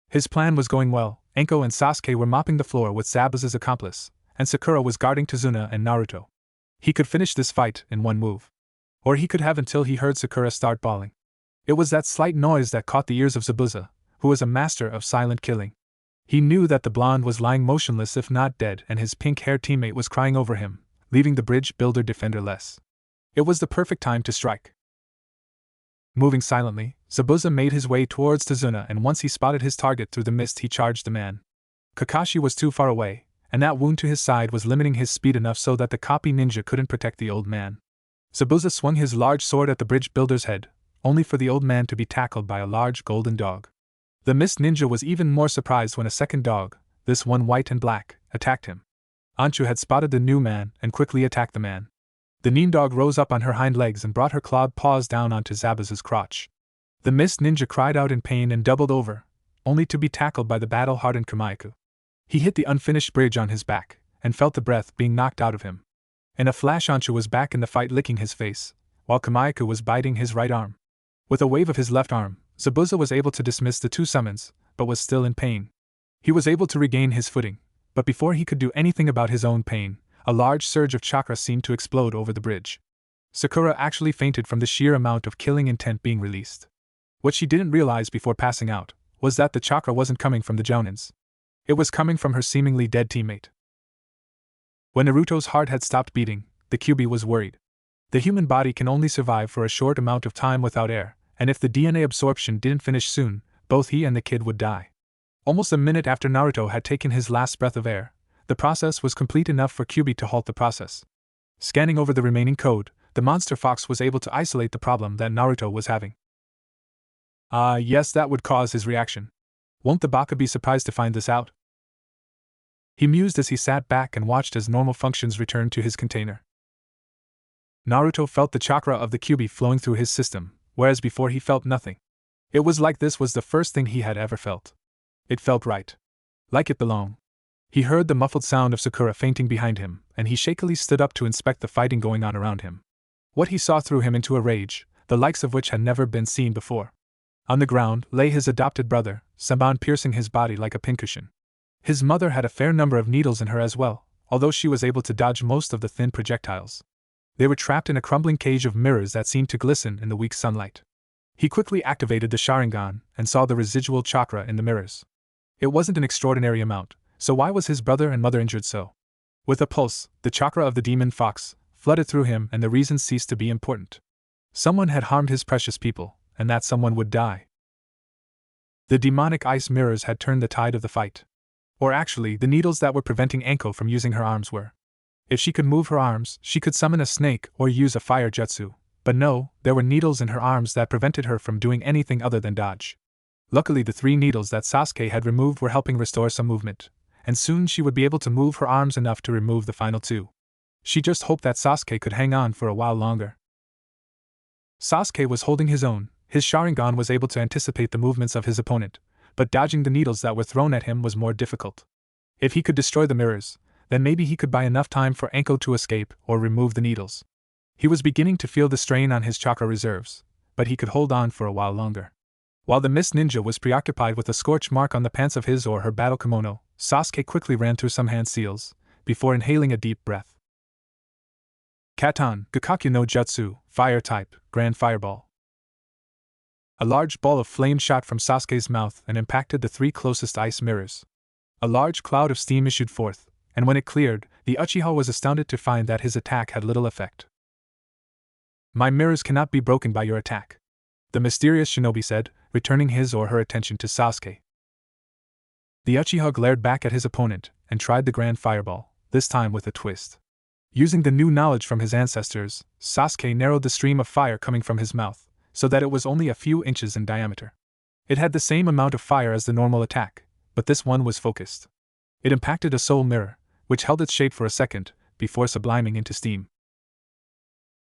His plan was going well. Anko and Sasuke were mopping the floor with Zabuza's accomplice, and Sakura was guarding Tazuna and Naruto. He could finish this fight in one move. Or he could have until he heard Sakura start bawling. It was that slight noise that caught the ears of Zabuza, who was a master of silent killing. He knew that the blonde was lying motionless if not dead, and his pink-haired teammate was crying over him, leaving the bridge builder defenderless. It was the perfect time to strike. Moving silently, Zabuza made his way towards Tazuna, and once he spotted his target through the mist he charged the man. Kakashi was too far away, and that wound to his side was limiting his speed enough so that the copy ninja couldn't protect the old man. Zabuza swung his large sword at the bridge builder's head, only for the old man to be tackled by a large golden dog. The mist ninja was even more surprised when a second dog, this one white and black, attacked him. Anchu had spotted the new man and quickly attacked the man. The Nin dog rose up on her hind legs and brought her clawed paws down onto Zabuza's crotch. The mist ninja cried out in pain and doubled over, only to be tackled by the battle-hardened Kamayaku. He hit the unfinished bridge on his back, and felt the breath being knocked out of him. In a flash, Anchu was back in the fight, licking his face, while Kamayaku was biting his right arm. With a wave of his left arm, Zabuza was able to dismiss the 2 summons, but was still in pain. He was able to regain his footing, but before he could do anything about his own pain, a large surge of chakra seemed to explode over the bridge. Sakura actually fainted from the sheer amount of killing intent being released. What she didn't realize before passing out was that the chakra wasn't coming from the Jounins. It was coming from her seemingly dead teammate. When Naruto's heart had stopped beating, the Kyuubi was worried. The human body can only survive for a short amount of time without air, and if the DNA absorption didn't finish soon, both he and the kid would die. Almost a minute after Naruto had taken his last breath of air, the process was complete enough for Kyuubi to halt the process. Scanning over the remaining code, the monster fox was able to isolate the problem that Naruto was having. Yes, that would cause his reaction. Won't the Baka be surprised to find this out? He mused as he sat back and watched as normal functions returned to his container. Naruto felt the chakra of the Kyuubi flowing through his system, whereas before he felt nothing. It was like this was the first thing he had ever felt. It felt right. Like it belonged. He heard the muffled sound of Sakura fainting behind him, and he shakily stood up to inspect the fighting going on around him. What he saw threw him into a rage, the likes of which had never been seen before. On the ground lay his adopted brother, Saban, piercing his body like a pincushion. His mother had a fair number of needles in her as well, although she was able to dodge most of the thin projectiles. They were trapped in a crumbling cage of mirrors that seemed to glisten in the weak sunlight. He quickly activated the Sharingan and saw the residual chakra in the mirrors. It wasn't an extraordinary amount, so why was his brother and mother injured so? With a pulse, the chakra of the demon fox flooded through him and the reason ceased to be important. Someone had harmed his precious people, and that someone would die. The demonic ice mirrors had turned the tide of the fight. Or actually, the needles that were preventing Anko from using her arms were. If she could move her arms, she could summon a snake or use a fire jutsu, but no, there were needles in her arms that prevented her from doing anything other than dodge. Luckily, the 3 needles that Sasuke had removed were helping restore some movement, and soon she would be able to move her arms enough to remove the final 2. She just hoped that Sasuke could hang on for a while longer. Sasuke was holding his own. His Sharingan was able to anticipate the movements of his opponent, but dodging the needles that were thrown at him was more difficult. If he could destroy the mirrors, then maybe he could buy enough time for Anko to escape or remove the needles. He was beginning to feel the strain on his chakra reserves, but he could hold on for a while longer. While the Mist Ninja was preoccupied with a scorch mark on the pants of his or her battle kimono, Sasuke quickly ran through some hand seals, before inhaling a deep breath. Katan, Gakakyu no Jutsu, Fire Type, Grand Fireball. A large ball of flame shot from Sasuke's mouth and impacted the 3 closest ice mirrors. A large cloud of steam issued forth, and when it cleared, the Uchiha was astounded to find that his attack had little effect. "My mirrors cannot be broken by your attack," the mysterious shinobi said, returning his or her attention to Sasuke. The Uchiha glared back at his opponent and tried the Grand Fireball, this time with a twist. Using the new knowledge from his ancestors, Sasuke narrowed the stream of fire coming from his mouth, so that it was only a few inches in diameter. It had the same amount of fire as the normal attack, but this one was focused. It impacted a soul mirror, which held its shape for a second, before subliming into steam.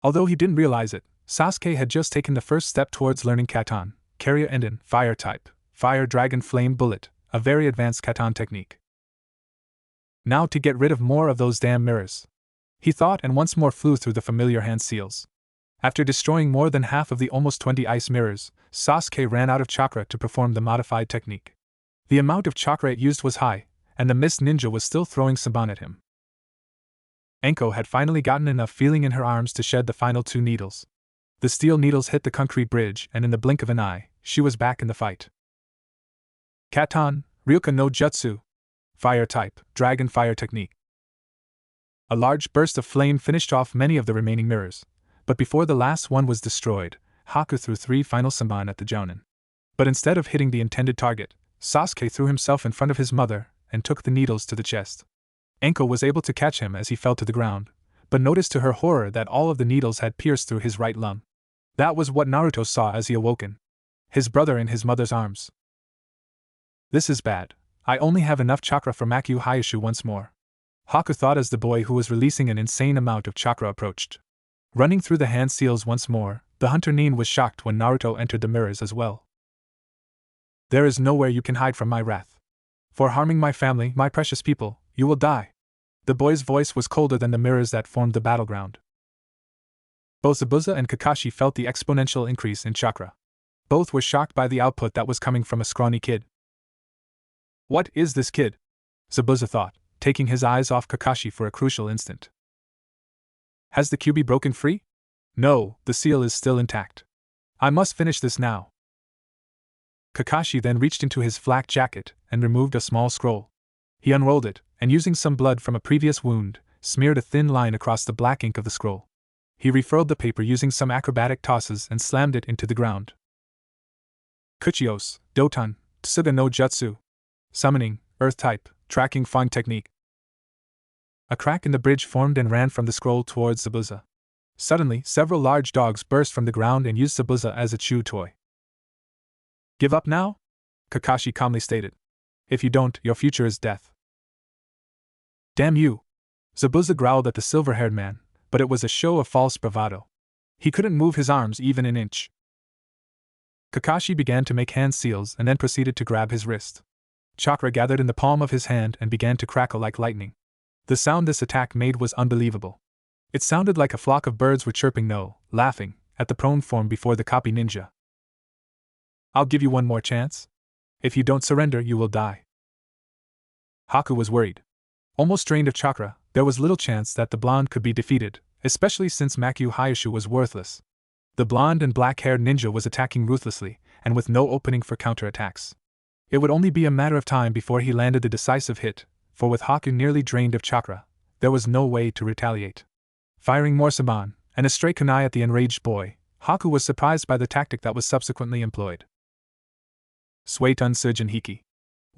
Although he didn't realize it, Sasuke had just taken the first step towards learning Katan, Carrier Endin, Fire type, Fire Dragon Flame Bullet, a very advanced Katan technique. Now to get rid of more of those damn mirrors, he thought, and once more flew through the familiar hand seals. After destroying more than half of the almost 20 ice mirrors, Sasuke ran out of chakra to perform the modified technique. The amount of chakra it used was high, and the mist ninja was still throwing Saban at him. Enko had finally gotten enough feeling in her arms to shed the final 2 needles. The steel needles hit the concrete bridge, and in the blink of an eye, she was back in the fight. Katan, Ryuka no Jutsu. Fire type, Dragon Fire technique. A large burst of flame finished off many of the remaining mirrors, but before the last one was destroyed, Haku threw 3 final Saban at the Jounin. But instead of hitting the intended target, Sasuke threw himself in front of his mother and took the needles to the chest. Enko was able to catch him as he fell to the ground, but noticed to her horror that all of the needles had pierced through his right lung. That was what Naruto saw as he awoken. His brother in his mother's arms. This is bad. I only have enough chakra for Maku Hyoshu once more. Haku thought as the boy who was releasing an insane amount of chakra approached. Running through the hand seals once more, the hunter Nin was shocked when Naruto entered the mirrors as well. There is nowhere you can hide from my wrath. For harming my family, my precious people, you will die. The boy's voice was colder than the mirrors that formed the battleground. Both Zabuza and Kakashi felt the exponential increase in chakra. Both were shocked by the output that was coming from a scrawny kid. What is this kid? Zabuza thought, taking his eyes off Kakashi for a crucial instant. Has the QB broken free? No, the seal is still intact. I must finish this now. Kakashi then reached into his flak jacket and removed a small scroll. He unrolled it, and using some blood from a previous wound, smeared a thin line across the black ink of the scroll. He refurled the paper using some acrobatic tosses and slammed it into the ground. Kuchios, Dotan, Tsuga no Jutsu. Summoning, Earth type, Tracking Fang technique. A crack in the bridge formed and ran from the scroll towards Zabuza. Suddenly, several large dogs burst from the ground and used Zabuza as a chew toy. Give up now? Kakashi calmly stated. If you don't, your future is death. Damn you! Zabuza growled at the silver-haired man, but it was a show of false bravado. He couldn't move his arms even an inch. Kakashi began to make hand seals and then proceeded to grab his wrist. Chakra gathered in the palm of his hand and began to crackle like lightning. The sound this attack made was unbelievable. It sounded like a flock of birds were chirping laughing, at the prone form before the copy ninja. I'll give you one more chance. If you don't surrender, you will die. Haku was worried. Almost drained of chakra, there was little chance that the blonde could be defeated, especially since Maku Hyoshu was worthless. The blonde and black-haired ninja was attacking ruthlessly, and with no opening for counterattacks. It would only be a matter of time before he landed the decisive hit, for with Haku nearly drained of chakra, there was no way to retaliate. Firing more Saban, and a stray kunai at the enraged boy, Haku was surprised by the tactic that was subsequently employed. Suetun Sujin Hiki.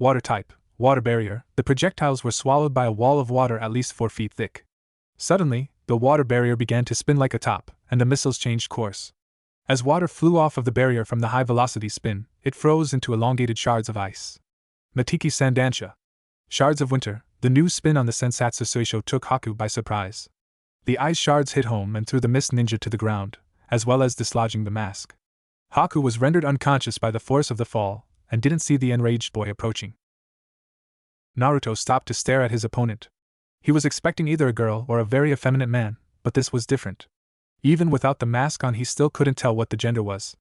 Water type, water barrier, the projectiles were swallowed by a wall of water at least 4 feet thick. Suddenly, the water barrier began to spin like a top, and the missiles changed course. As water flew off of the barrier from the high-velocity spin, it froze into elongated shards of ice. Matiki Sandansha. Shards of winter, the new spin on the Sensatsu Suisho took Haku by surprise. The ice shards hit home and threw the mist ninja to the ground, as well as dislodging the mask. Haku was rendered unconscious by the force of the fall, and didn't see the enraged boy approaching. Naruto stopped to stare at his opponent. He was expecting either a girl or a very effeminate man, but this was different. Even without the mask on, he still couldn't tell what the gender was.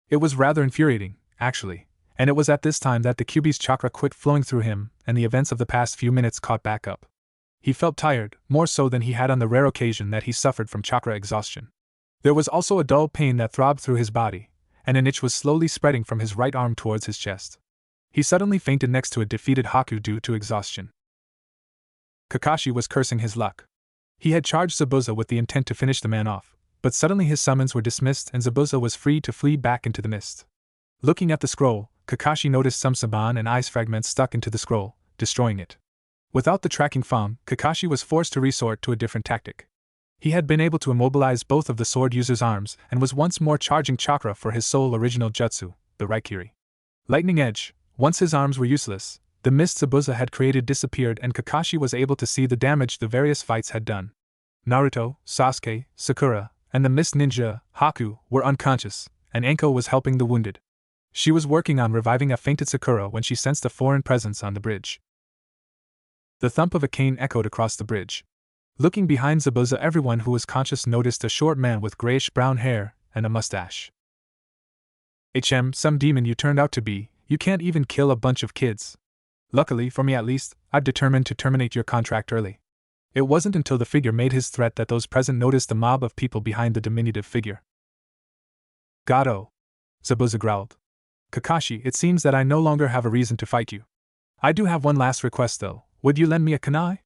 It was rather infuriating, actually, and it was at this time that the QB's chakra quit flowing through him, and the events of the past few minutes caught back up. He felt tired, more so than he had on the rare occasion that he suffered from chakra exhaustion. There was also a dull pain that throbbed through his body, and an itch was slowly spreading from his right arm towards his chest. He suddenly fainted next to a defeated Haku due to exhaustion. Kakashi was cursing his luck. He had charged Zabuza with the intent to finish the man off, but suddenly his summons were dismissed and Zabuza was free to flee back into the mist. Looking at the scroll, Kakashi noticed some Saban and ice fragments stuck into the scroll, destroying it. Without the tracking Fang, Kakashi was forced to resort to a different tactic. He had been able to immobilize both of the sword user's arms and was once more charging chakra for his sole original jutsu, the Raikiri. Lightning Edge. Once his arms were useless, The mist Zabuza had created disappeared and Kakashi was able to see the damage the various fights had done. Naruto, Sasuke, Sakura, and the mist ninja, Haku, were unconscious, and Anko was helping the wounded. She was working on reviving a fainted Sakura when she sensed a foreign presence on the bridge. The thump of a cane echoed across the bridge. Looking behind Zabuza, everyone who was conscious noticed a short man with grayish-brown hair and a mustache. Some demon you turned out to be, you can't even kill a bunch of kids. Luckily, for me at least, I've determined to terminate your contract early. It wasn't until the figure made his threat that those present noticed the mob of people behind the diminutive figure. Gato, Zabuza growled. Kakashi, it seems that I no longer have a reason to fight you. I do have one last request though, would you lend me a kunai?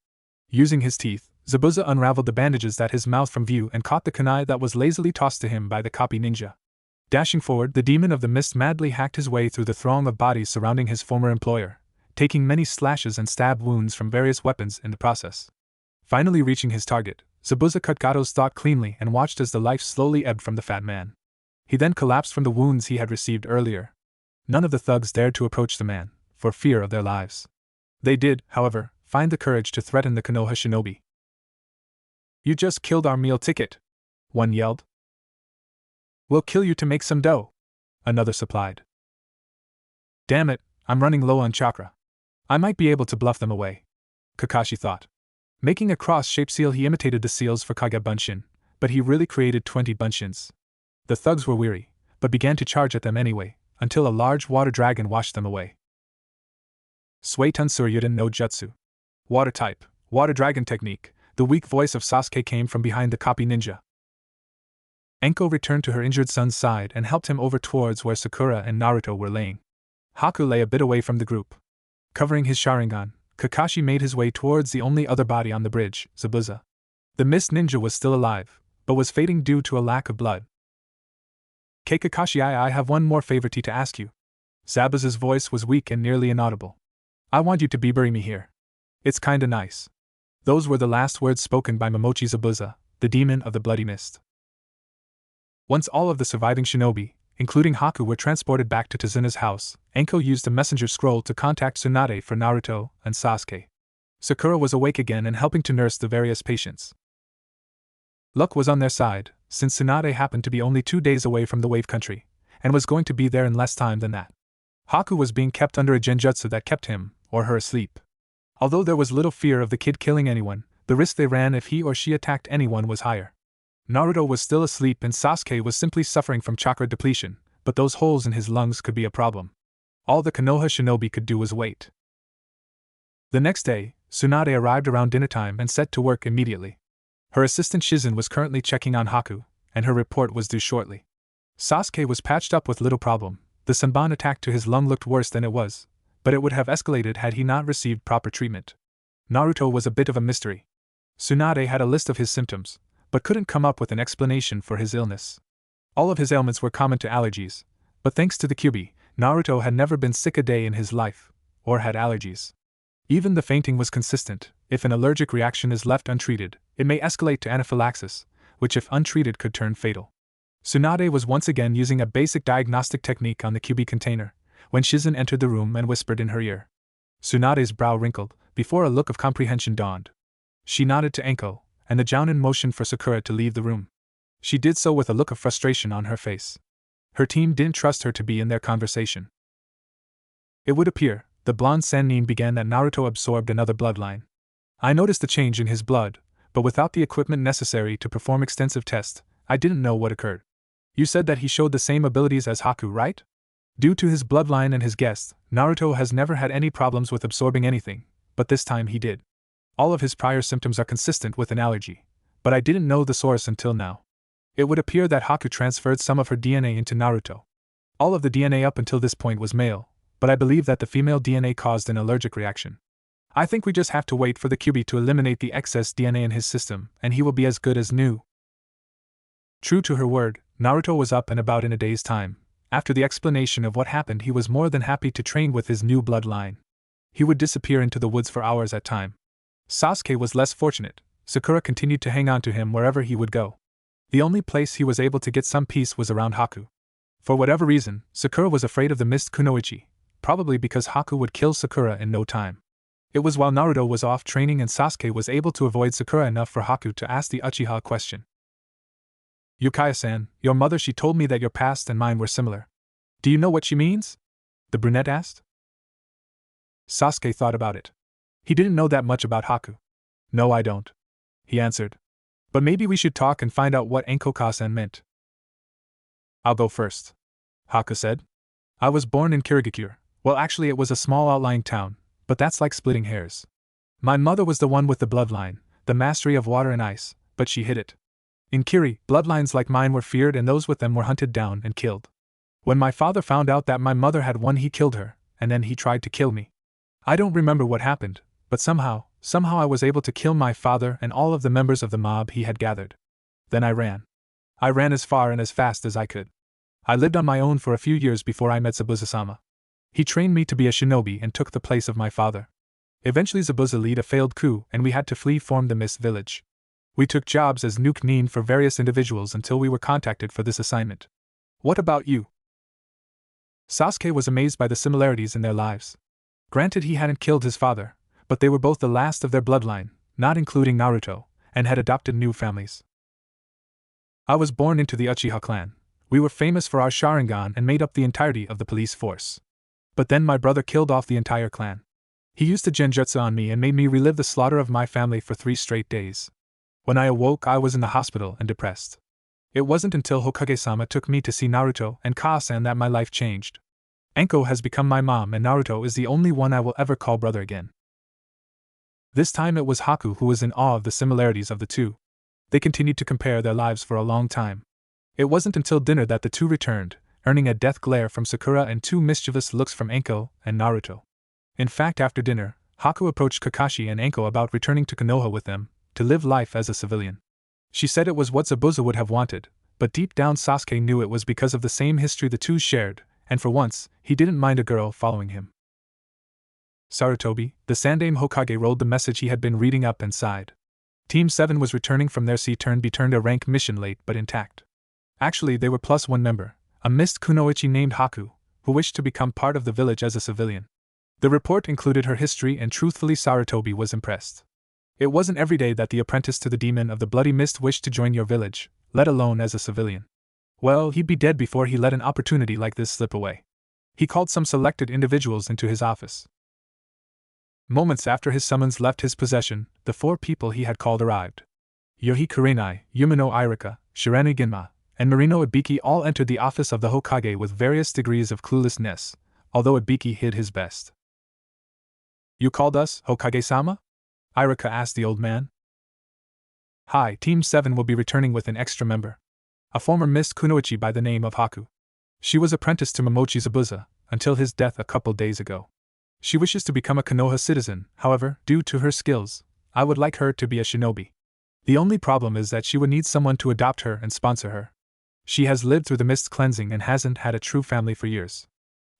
Using his teeth, Zabuza unraveled the bandages at his mouth from view and caught the kunai that was lazily tossed to him by the copy ninja. Dashing forward, the demon of the mist madly hacked his way through the throng of bodies surrounding his former employer, taking many slashes and stab wounds from various weapons in the process. Finally reaching his target, Zabuza cut Gato's throat cleanly and watched as the life slowly ebbed from the fat man. He then collapsed from the wounds he had received earlier. None of the thugs dared to approach the man, for fear of their lives. They did, however, find the courage to threaten the Konoha shinobi. You just killed our meal ticket, one yelled. We'll kill you to make some dough, another supplied. Damn it, I'm running low on chakra. I might be able to bluff them away, Kakashi thought. Making a cross-shaped seal, he imitated the seals for Kage Bunshin, but he really created 20 bunshins. The thugs were weary, but began to charge at them anyway, until a large water dragon washed them away. Suitun Suryuden no Jutsu. Water type, water dragon technique. The weak voice of Sasuke came from behind the copy ninja. Anko returned to her injured son's side and helped him over towards where Sakura and Naruto were laying. Haku lay a bit away from the group. Covering his Sharingan, Kakashi made his way towards the only other body on the bridge, Zabuza. The mist ninja was still alive, but was fading due to a lack of blood. Kakashi, I have one more favor to ask you. Zabuza's voice was weak and nearly inaudible. I want you to bury me here. It's kinda nice. Those were the last words spoken by Momochi Zabuza, the demon of the bloody mist. Once all of the surviving shinobi, including Haku, were transported back to Tazuna's house, Anko used a messenger scroll to contact Tsunade for Naruto and Sasuke. Sakura was awake again and helping to nurse the various patients. Luck was on their side, since Tsunade happened to be only 2 days away from the Wave Country, and was going to be there in less time than that. Haku was being kept under a genjutsu that kept him, or her, asleep. Although there was little fear of the kid killing anyone, the risk they ran if he or she attacked anyone was higher. Naruto was still asleep and Sasuke was simply suffering from chakra depletion, but those holes in his lungs could be a problem. All the Konoha shinobi could do was wait. The next day, Tsunade arrived around dinner time and set to work immediately. Her assistant Shizen was currently checking on Haku, and her report was due shortly. Sasuke was patched up with little problem. The Senbon attack to his lung looked worse than it was, but it would have escalated had he not received proper treatment. Naruto was a bit of a mystery. Tsunade had a list of his symptoms, but couldn't come up with an explanation for his illness. All of his ailments were common to allergies, but thanks to the Kyuubi, Naruto had never been sick a day in his life, or had allergies. Even the fainting was consistent. If an allergic reaction is left untreated, it may escalate to anaphylaxis, which if untreated could turn fatal. Tsunade was once again using a basic diagnostic technique on the Kyuubi container, when Shizen entered the room and whispered in her ear. Tsunade's brow wrinkled, before a look of comprehension dawned. She nodded to Anko, and the Jounin motioned for Sakura to leave the room. She did so with a look of frustration on her face. Her team didn't trust her to be in their conversation. It would appear, the blonde Sannin began, that Naruto absorbed another bloodline. I noticed the change in his blood, but without the equipment necessary to perform extensive tests, I didn't know what occurred. You said that he showed the same abilities as Haku, right? Due to his bloodline and his guest, Naruto has never had any problems with absorbing anything, but this time he did. All of his prior symptoms are consistent with an allergy, but I didn't know the source until now. It would appear that Haku transferred some of her DNA into Naruto. All of the DNA up until this point was male, but I believe that the female DNA caused an allergic reaction. I think we just have to wait for the Kyuubi to eliminate the excess DNA in his system, and he will be as good as new. True to her word, Naruto was up and about in a day's time. After the explanation of what happened, he was more than happy to train with his new bloodline. He would disappear into the woods for hours at a time. Sasuke was less fortunate. Sakura continued to hang on to him wherever he would go. The only place he was able to get some peace was around Haku. For whatever reason, Sakura was afraid of the mist kunoichi, probably because Haku would kill Sakura in no time. It was while Naruto was off training and Sasuke was able to avoid Sakura enough for Haku to ask the Uchiha question. Yukaya-san, your mother, she told me that your past and mine were similar. Do you know what she means? The brunette asked. Sasuke thought about it. He didn't know that much about Haku. No, I don't, he answered. But maybe we should talk and find out what Enkoka-san meant. I'll go first, Haku said. I was born in Kirigakure. Well, actually it was a small outlying town, but that's like splitting hairs. My mother was the one with the bloodline, the mastery of water and ice, but she hid it. In Kiri, bloodlines like mine were feared and those with them were hunted down and killed. When my father found out that my mother had won, he killed her, and then he tried to kill me. I don't remember what happened, but somehow I was able to kill my father and all of the members of the mob he had gathered. Then I ran. I ran as far and as fast as I could. I lived on my own for a few years before I met Zabuza-sama. He trained me to be a shinobi and took the place of my father. Eventually Zabuza led a failed coup and we had to flee from the Mist Village. We took jobs as nuke-nin for various individuals until we were contacted for this assignment. What about you? Sasuke was amazed by the similarities in their lives. Granted, he hadn't killed his father, but they were both the last of their bloodline, not including Naruto, and had adopted new families. I was born into the Uchiha clan. We were famous for our Sharingan and made up the entirety of the police force. But then my brother killed off the entire clan. He used the genjutsu on me and made me relive the slaughter of my family for 3 straight days. When I awoke, I was in the hospital and depressed. It wasn't until Hokage-sama took me to see Naruto and Kaasan that my life changed. Enko has become my mom and Naruto is the only one I will ever call brother again. This time it was Haku who was in awe of the similarities of the two. They continued to compare their lives for a long time. It wasn't until dinner that the two returned, earning a death glare from Sakura and 2 mischievous looks from Enko and Naruto. In fact, after dinner, Haku approached Kakashi and Enko about returning to Konoha with them, to live life as a civilian. She said it was what Zabuza would have wanted, but deep down Sasuke knew it was because of the same history the two shared, and for once, he didn't mind a girl following him. Sarutobi, the Sandaime Hokage, rolled the message he had been reading up and sighed. Team 7 was returning from their C-turned a rank mission late but intact. Actually, they were +1 member, a mist kunoichi named Haku, who wished to become part of the village as a civilian. The report included her history and truthfully Sarutobi was impressed. It wasn't every day that the apprentice to the demon of the bloody mist wished to join your village, let alone as a civilian. Well, he'd be dead before he let an opportunity like this slip away. He called some selected individuals into his office. Moments after his summons left his possession, the 4 people he had called arrived. Yohei Kurenai, Yumino Irika, Shiranu Ginma, and Marino Ibiki all entered the office of the Hokage with various degrees of cluelessness, although Ibiki hid his best. You called us, Hokage-sama? Irika asked the old man. Hi, Team 7 will be returning with an extra member. A former Mist Kunoichi by the name of Haku. She was apprenticed to Momochi Zabuza, until his death a couple days ago. She wishes to become a Konoha citizen, however, due to her skills, I would like her to be a shinobi. The only problem is that she would need someone to adopt her and sponsor her. She has lived through the mist cleansing and hasn't had a true family for years.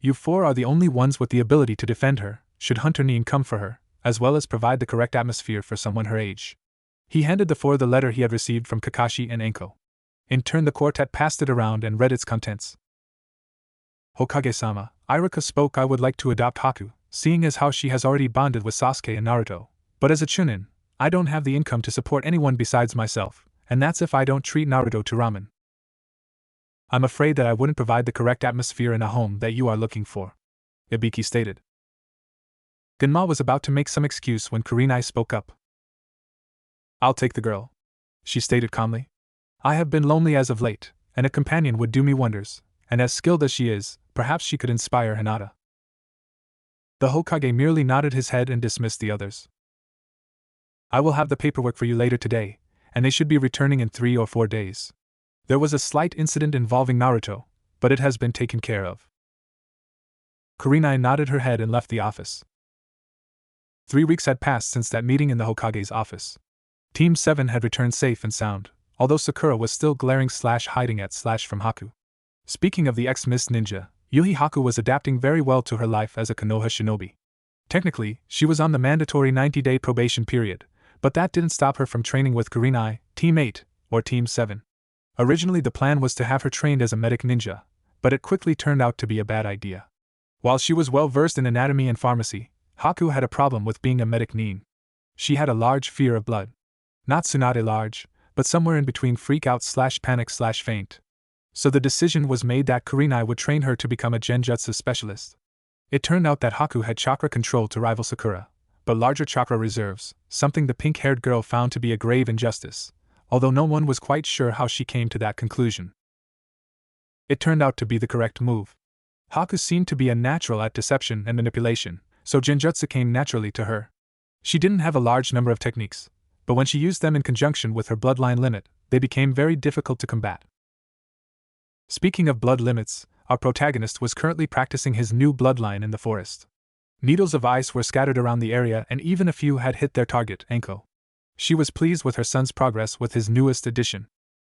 You 4 are the only ones with the ability to defend her, should Hunter Nin come for her, as well as provide the correct atmosphere for someone her age. He handed the 4 the letter he had received from Kakashi and Enko. In turn, the quartet passed it around and read its contents. Hokage-sama, Irika spoke. I would like to adopt Haku, seeing as how she has already bonded with Sasuke and Naruto. But as a Chunin, I don't have the income to support anyone besides myself, and that's if I don't treat Naruto to ramen. I'm afraid that I wouldn't provide the correct atmosphere in a home that you are looking for, Ibiki stated. Genma was about to make some excuse when Kurenai spoke up. I'll take the girl, she stated calmly. I have been lonely as of late, and a companion would do me wonders, and as skilled as she is, perhaps she could inspire Hinata. The Hokage merely nodded his head and dismissed the others. I will have the paperwork for you later today, and they should be returning in 3 or 4 days. There was a slight incident involving Naruto, but it has been taken care of. Kurenai nodded her head and left the office. 3 weeks had passed since that meeting in the Hokage's office. Team 7 had returned safe and sound, although Sakura was still glaring/hiding at/ from Haku. Speaking of the ex-Mist Ninja, Yuhi Haku was adapting very well to her life as a Konoha shinobi. Technically, she was on the mandatory 90-day probation period, but that didn't stop her from training with Kurenai, Team 8, or Team 7. Originally the plan was to have her trained as a medic ninja, but it quickly turned out to be a bad idea. While she was well versed in anatomy and pharmacy, Haku had a problem with being a medic nin. She had a large fear of blood. Not tsunade large, but somewhere in between freak out / panic / faint. So the decision was made that Kurenai would train her to become a genjutsu specialist. It turned out that Haku had chakra control to rival Sakura, but larger chakra reserves, something the pink-haired girl found to be a grave injustice, although no one was quite sure how she came to that conclusion. It turned out to be the correct move. Haku seemed to be a natural at deception and manipulation, so genjutsu came naturally to her. She didn't have a large number of techniques, but when she used them in conjunction with her bloodline limit, they became very difficult to combat. Speaking of blood limits, our protagonist was currently practicing his new bloodline in the forest. Needles of ice were scattered around the area and even a few had hit their target, Anko. She was pleased with her son's progress with his newest addition.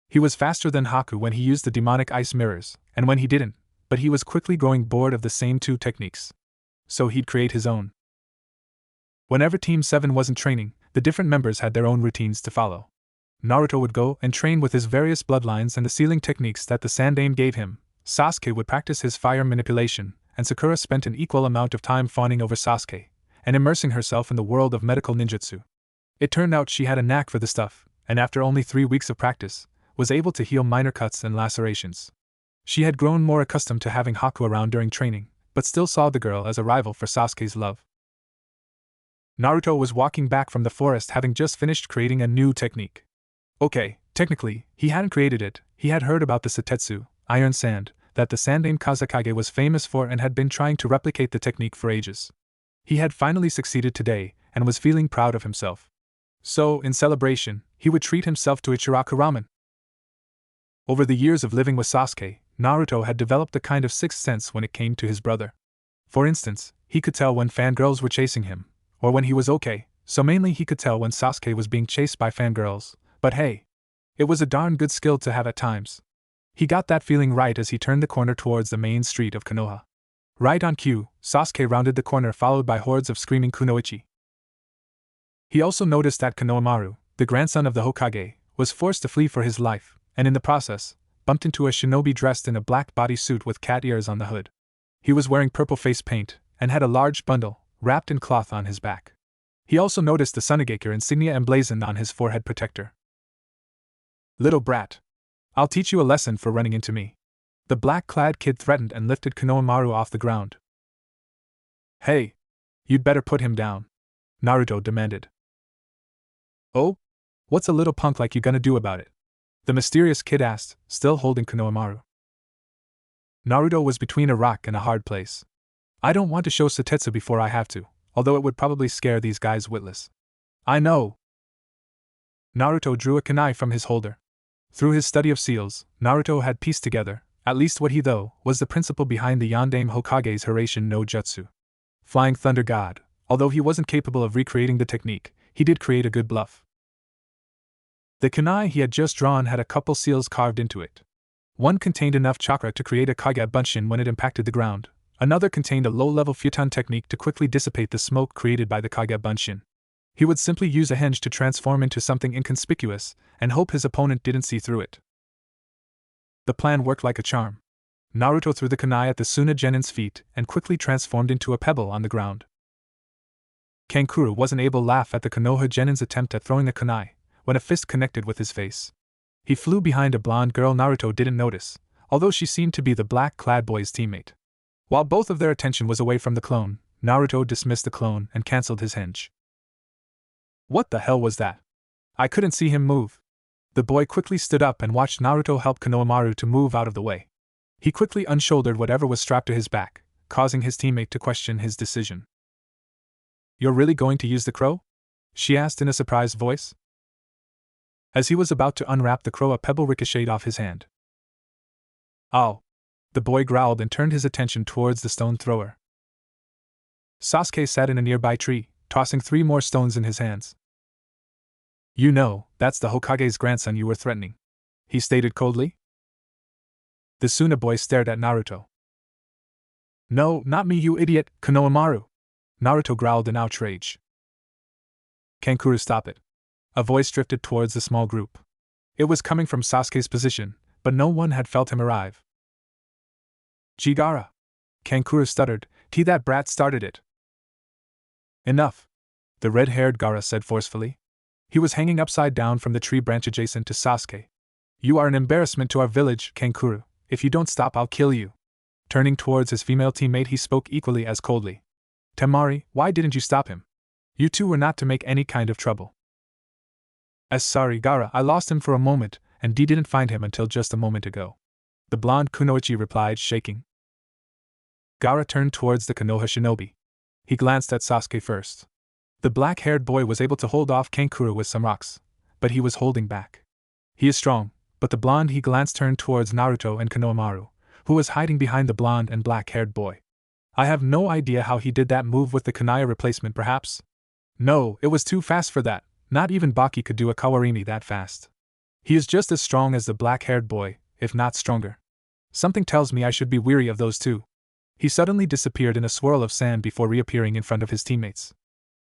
He was faster than Haku when he used the demonic ice mirrors, and when he didn't, but he was quickly growing bored of the same two techniques. So he'd create his own. Whenever Team 7 wasn't training, the different members had their own routines to follow. Naruto would go and train with his various bloodlines and the sealing techniques that the Sandaime gave him. Sasuke would practice his fire manipulation, and Sakura spent an equal amount of time fawning over Sasuke, and immersing herself in the world of medical ninjutsu. It turned out she had a knack for the stuff, and after only 3 weeks of practice, was able to heal minor cuts and lacerations. She had grown more accustomed to having Haku around during training, but still saw the girl as a rival for Sasuke's love. Naruto was walking back from the forest having just finished creating a new technique. Okay, technically, he hadn't created it, he had heard about the Setetsu, iron sand, that the Sandaime Kazekage was famous for and had been trying to replicate the technique for ages. He had finally succeeded today, and was feeling proud of himself. So, in celebration, he would treat himself to Ichiraku ramen. Over the years of living with Sasuke, Naruto had developed a kind of sixth sense when it came to his brother. For instance, he could tell when fangirls were chasing him, or when he was okay, so mainly he could tell when Sasuke was being chased by fangirls, but hey, it was a darn good skill to have at times. He got that feeling right as he turned the corner towards the main street of Konoha. Right on cue, Sasuke rounded the corner followed by hordes of screaming kunoichi. He also noticed that Konohamaru, the grandson of the Hokage, was forced to flee for his life, and in the process, bumped into a shinobi dressed in a black bodysuit with cat ears on the hood. He was wearing purple face paint, and had a large bundle, wrapped in cloth on his back. He also noticed the Sunagaker insignia emblazoned on his forehead protector. Little brat. I'll teach you a lesson for running into me. The black-clad kid threatened and lifted Konohamaru off the ground. Hey! You'd better put him down, Naruto demanded. Oh? What's a little punk like you gonna do about it? The mysterious kid asked, still holding Konohamaru. Naruto was between a rock and a hard place. I don't want to show Setetsu before I have to, although it would probably scare these guys witless. I know. Naruto drew a kunai from his holder. Through his study of seals, Naruto had pieced together, at least what he though, was the principle behind the Yondaime Hokage's Hiraishin no Jutsu. Flying Thunder God, although he wasn't capable of recreating the technique, he did create a good bluff. The kunai he had just drawn had a couple seals carved into it. One contained enough chakra to create a Kage Bunshin when it impacted the ground. Another contained a low-level futon technique to quickly dissipate the smoke created by the Kage Bunshin. He would simply use a henge to transform into something inconspicuous, and hope his opponent didn't see through it. The plan worked like a charm. Naruto threw the kunai at the Suna Genin's feet and quickly transformed into a pebble on the ground. Kankuro wasn't able to laugh at the Konoha Genin's attempt at throwing the kunai, when a fist connected with his face. He flew behind a blonde girl Naruto didn't notice, although she seemed to be the black-clad boy's teammate. While both of their attention was away from the clone, Naruto dismissed the clone and cancelled his henge. What the hell was that? I couldn't see him move. The boy quickly stood up and watched Naruto help Konohamaru to move out of the way. He quickly unshouldered whatever was strapped to his back, causing his teammate to question his decision. You're really going to use the crow? She asked in a surprised voice. As he was about to unwrap the crow, a pebble ricocheted off his hand. Ow! The boy growled and turned his attention towards the stone thrower. Sasuke sat in a nearby tree, tossing 3 more stones in his hands. You know, that's the Hokage's grandson you were threatening, he stated coldly. The Suna boy stared at Naruto. No, not me, you idiot, Konohamaru! Naruto growled in outrage. Kankuro, stop it. A voice drifted towards the small group. It was coming from Sasuke's position, but no one had felt him arrive. Gaara! Kankuro stuttered, That brat started it. Enough, the red-haired Gaara said forcefully. He was hanging upside down from the tree branch adjacent to Sasuke. You are an embarrassment to our village, Kankuro. If you don't stop, I'll kill you. Turning towards his female teammate, he spoke equally as coldly. Temari, why didn't you stop him? You two were not to make any kind of trouble. Sorry, Gaara, I lost him for a moment, and didn't find him until just a moment ago. The blonde kunoichi replied, shaking. Gaara turned towards the Konoha shinobi. He glanced at Sasuke first. The black-haired boy was able to hold off Kankuro with some rocks, but he was holding back. He is strong, but the blonde he glanced turned towards Naruto and Konohamaru, who was hiding behind the blonde and black-haired boy. I have no idea how he did that move with the kunai replacement, perhaps? No, it was too fast for that. Not even Baki could do a kawarimi that fast. He is just as strong as the black-haired boy, if not stronger. Something tells me I should be weary of those two. He suddenly disappeared in a swirl of sand before reappearing in front of his teammates.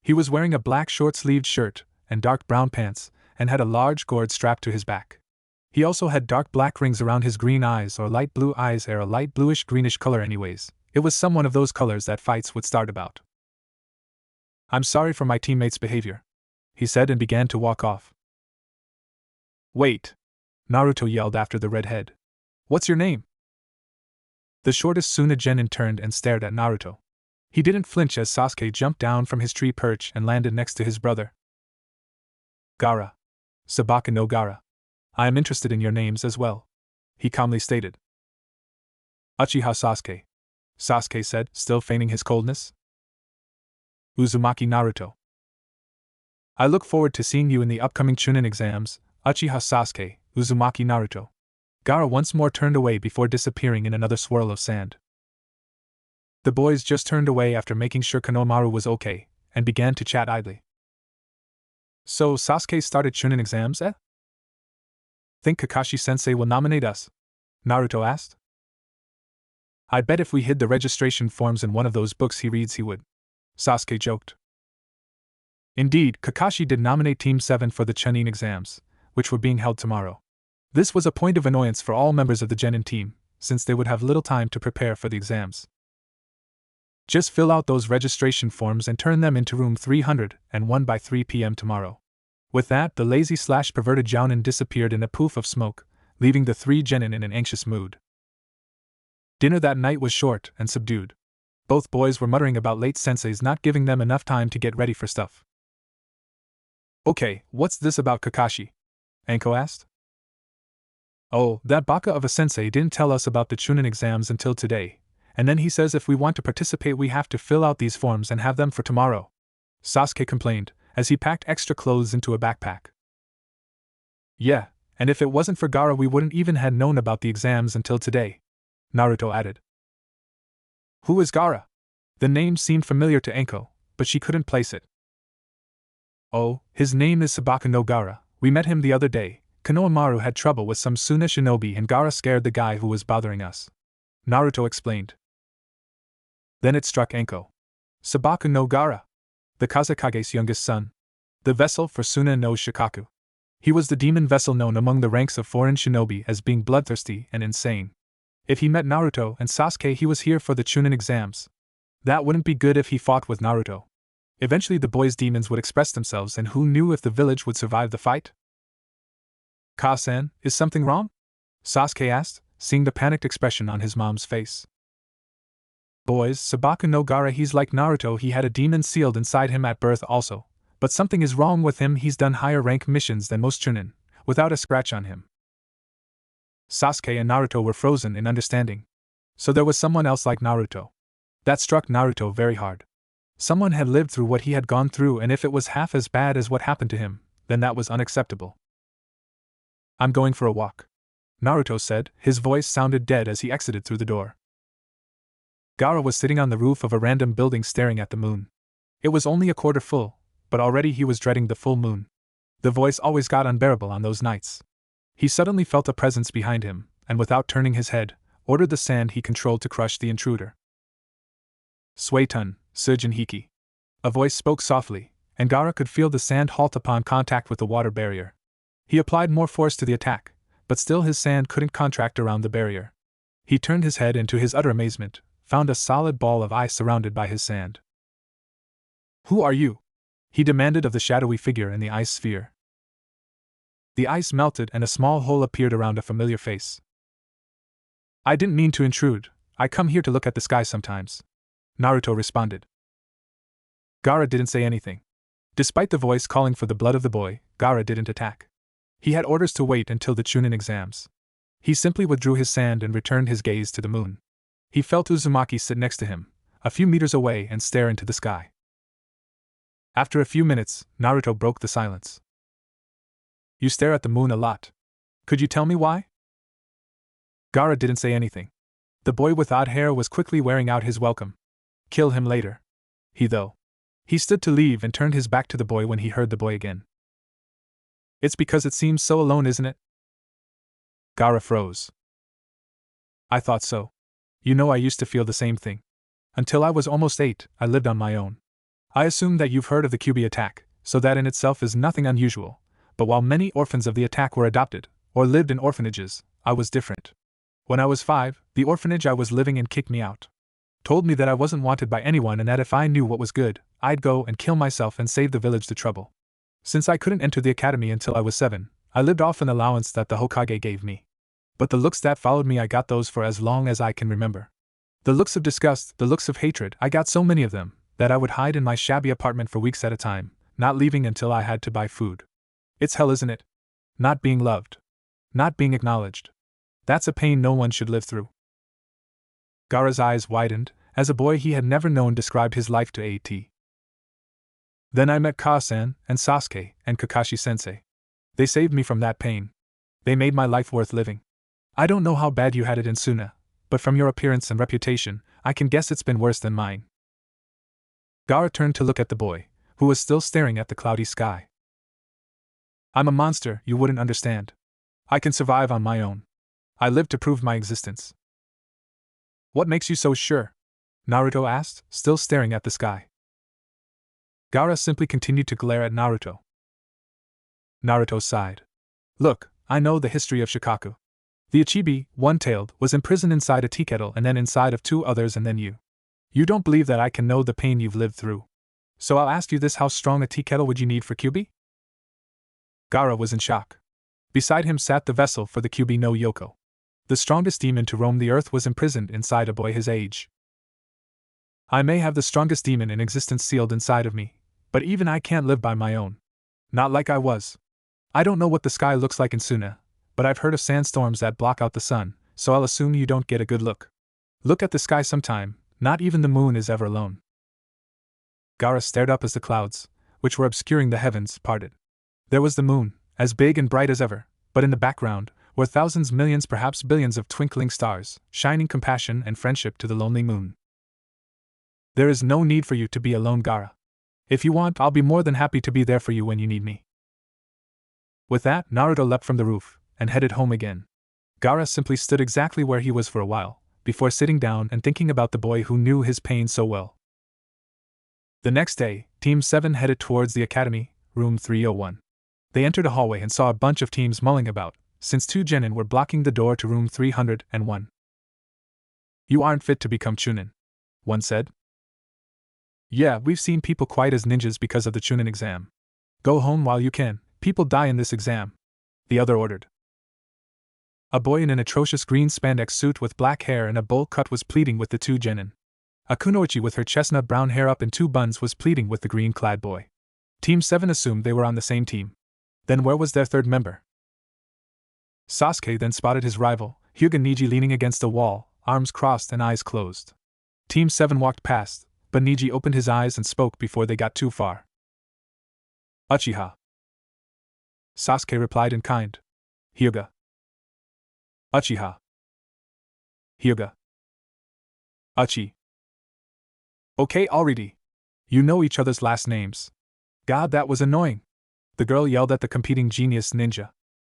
He was wearing a black short-sleeved shirt and dark brown pants, and had a large gourd strapped to his back. He also had dark black rings around his green eyes, or light blue eyes, a light bluish-greenish color anyways. It was some one of those colors that fights would start about. I'm sorry for my teammate's behavior, he said and began to walk off. Wait! Naruto yelled after the redhead. What's your name? The shortest Suna genin turned and stared at Naruto. He didn't flinch as Sasuke jumped down from his tree perch and landed next to his brother. Gaara. Sabaka no Gaara. I am interested in your names as well, he calmly stated. Uchiha Sasuke, Sasuke said, still feigning his coldness. Uzumaki Naruto. I look forward to seeing you in the upcoming Chunin exams, Uchiha Sasuke, Uzumaki Naruto. Gaara once more turned away before disappearing in another swirl of sand. The boys just turned away after making sure Konohamaru was okay, and began to chat idly. So Sasuke started Chunin exams, eh? Think Kakashi-sensei will nominate us? Naruto asked. I bet if we hid the registration forms in one of those books he reads he would, Sasuke joked. Indeed, Kakashi did nominate Team 7 for the Chunin exams, which were being held tomorrow. This was a point of annoyance for all members of the Genin team, since they would have little time to prepare for the exams. Just fill out those registration forms and turn them into room 301 by 3 p.m. tomorrow. With that, the lazy/perverted Jounin disappeared in a poof of smoke, leaving the three Genin in an anxious mood. Dinner that night was short and subdued. Both boys were muttering about late senseis not giving them enough time to get ready for stuff. Okay, what's this about Kakashi? Anko asked. Oh, that baka of a sensei didn't tell us about the Chunin exams until today, and then he says if we want to participate we have to fill out these forms and have them for tomorrow, Sasuke complained, as he packed extra clothes into a backpack. Yeah, and if it wasn't for Gaara we wouldn't even have known about the exams until today, Naruto added. Who is Gaara? The name seemed familiar to Anko, but she couldn't place it. Oh, his name is Sabaka no Gaara. We met him the other day. Konohamaru had trouble with some Suna shinobi and Gaara scared the guy who was bothering us, Naruto explained. Then it struck Anko. Sabaka no Gaara, the Kazekage's youngest son, the vessel for Suna no Shikaku. He was the demon vessel known among the ranks of foreign shinobi as being bloodthirsty and insane. If he met Naruto and Sasuke he was here for the Chunin exams. That wouldn't be good if he fought with Naruto. Eventually the boys' demons would express themselves and who knew if the village would survive the fight? Ka-san, is something wrong? Sasuke asked, seeing the panicked expression on his mom's face. Boys, Sabaka no Gaara he's like Naruto, he had a demon sealed inside him at birth also, but something is wrong with him, he's done higher rank missions than most Chunin, without a scratch on him. Sasuke and Naruto were frozen in understanding. So there was someone else like Naruto. That struck Naruto very hard. Someone had lived through what he had gone through, and if it was half as bad as what happened to him, then that was unacceptable. I'm going for a walk, Naruto said, his voice sounded dead as he exited through the door. Gaara was sitting on the roof of a random building staring at the moon. It was only a quarter full, but already he was dreading the full moon. The voice always got unbearable on those nights. He suddenly felt a presence behind him, and without turning his head, ordered the sand he controlled to crush the intruder. Suetun, Sujin Hiki. A voice spoke softly, and Gaara could feel the sand halt upon contact with the water barrier. He applied more force to the attack, but still his sand couldn't contract around the barrier. He turned his head and to his utter amazement, found a solid ball of ice surrounded by his sand. "Who are you?" he demanded of the shadowy figure in the ice sphere. The ice melted and a small hole appeared around a familiar face. "I didn't mean to intrude, I come here to look at the sky sometimes," Naruto responded. Gaara didn't say anything. Despite the voice calling for the blood of the boy, Gaara didn't attack. He had orders to wait until the Chunin exams. He simply withdrew his sand and returned his gaze to the moon. He felt Uzumaki sit next to him, a few meters away, and stare into the sky. After a few minutes, Naruto broke the silence. "You stare at the moon a lot. Could you tell me why?" Gaara didn't say anything. The boy with odd hair was quickly wearing out his welcome. Kill him later. He stood to leave and turned his back to the boy when he heard the boy again. "It's because it seems so alone, isn't it?" Gaara froze. "I thought so. You know, I used to feel the same thing. Until I was almost 8, I lived on my own. I assume that you've heard of the Kyuubi attack, so that in itself is nothing unusual, but while many orphans of the attack were adopted, or lived in orphanages, I was different. When I was 5, the orphanage I was living in kicked me out. Told me that I wasn't wanted by anyone and that if I knew what was good, I'd go and kill myself and save the village the trouble. Since I couldn't enter the academy until I was 7, I lived off an allowance that the Hokage gave me. But the looks that followed me, I got those for as long as I can remember. The looks of disgust, the looks of hatred, I got so many of them, that I would hide in my shabby apartment for weeks at a time, not leaving until I had to buy food. It's hell, isn't it? Not being loved. Not being acknowledged. That's a pain no one should live through." Gaara's eyes widened, as a boy he had never known described his life to A.T. "Then I met Ka-san, and Sasuke, and Kakashi-sensei. They saved me from that pain. They made my life worth living. I don't know how bad you had it in Suna, but from your appearance and reputation, I can guess it's been worse than mine." Gaara turned to look at the boy, who was still staring at the cloudy sky. "I'm a monster, you wouldn't understand. I can survive on my own. I live to prove my existence." "What makes you so sure?" Naruto asked, still staring at the sky. Gaara simply continued to glare at Naruto. Naruto sighed. "Look, I know the history of Shikaku. The Ichibi, one-tailed, was imprisoned inside a tea kettle and then inside of 2 others and then you. You don't believe that I can know the pain you've lived through. So I'll ask you this: how strong a tea kettle would you need for Kyuubi?" Gaara was in shock. Beside him sat the vessel for the Kyuubi no Yoko. The strongest demon to roam the earth was imprisoned inside a boy his age. "I may have the strongest demon in existence sealed inside of me, but even I can't live by my own. Not like I was. I don't know what the sky looks like in Suna, but I've heard of sandstorms that block out the sun, so I'll assume you don't get a good look. Look at the sky sometime, not even the moon is ever alone." Gaara stared up as the clouds, which were obscuring the heavens, parted. There was the moon, as big and bright as ever, but in the background were thousands, millions, perhaps billions of twinkling stars, shining compassion and friendship to the lonely moon. "There is no need for you to be alone, Gaara. If you want, I'll be more than happy to be there for you when you need me." With that, Naruto leapt from the roof and headed home again. Gaara simply stood exactly where he was for a while, before sitting down and thinking about the boy who knew his pain so well. The next day, Team 7 headed towards the academy, room 301. They entered a hallway and saw a bunch of teams mulling about, since 2 genin were blocking the door to room 301. "You aren't fit to become Chunin," one said. "Yeah, we've seen people quite as ninjas because of the Chunin exam. Go home while you can, people die in this exam," the other ordered. A boy in an atrocious green spandex suit with black hair and a bowl cut was pleading with the 2 genin. A kunoichi with her chestnut brown hair up in 2 buns was pleading with the green-clad boy. Team 7 assumed they were on the same team. Then where was their 3rd member? Sasuke then spotted his rival, Hyuga Neji, leaning against a wall, arms crossed and eyes closed. Team 7 walked past, but Neji opened his eyes and spoke before they got too far. "Uchiha." Sasuke replied in kind. "Hyuga." "Uchiha." "Hyuga." "Uchi." "Okay, already. You know each other's last names." "God, that was annoying," the girl yelled at the competing genius ninja.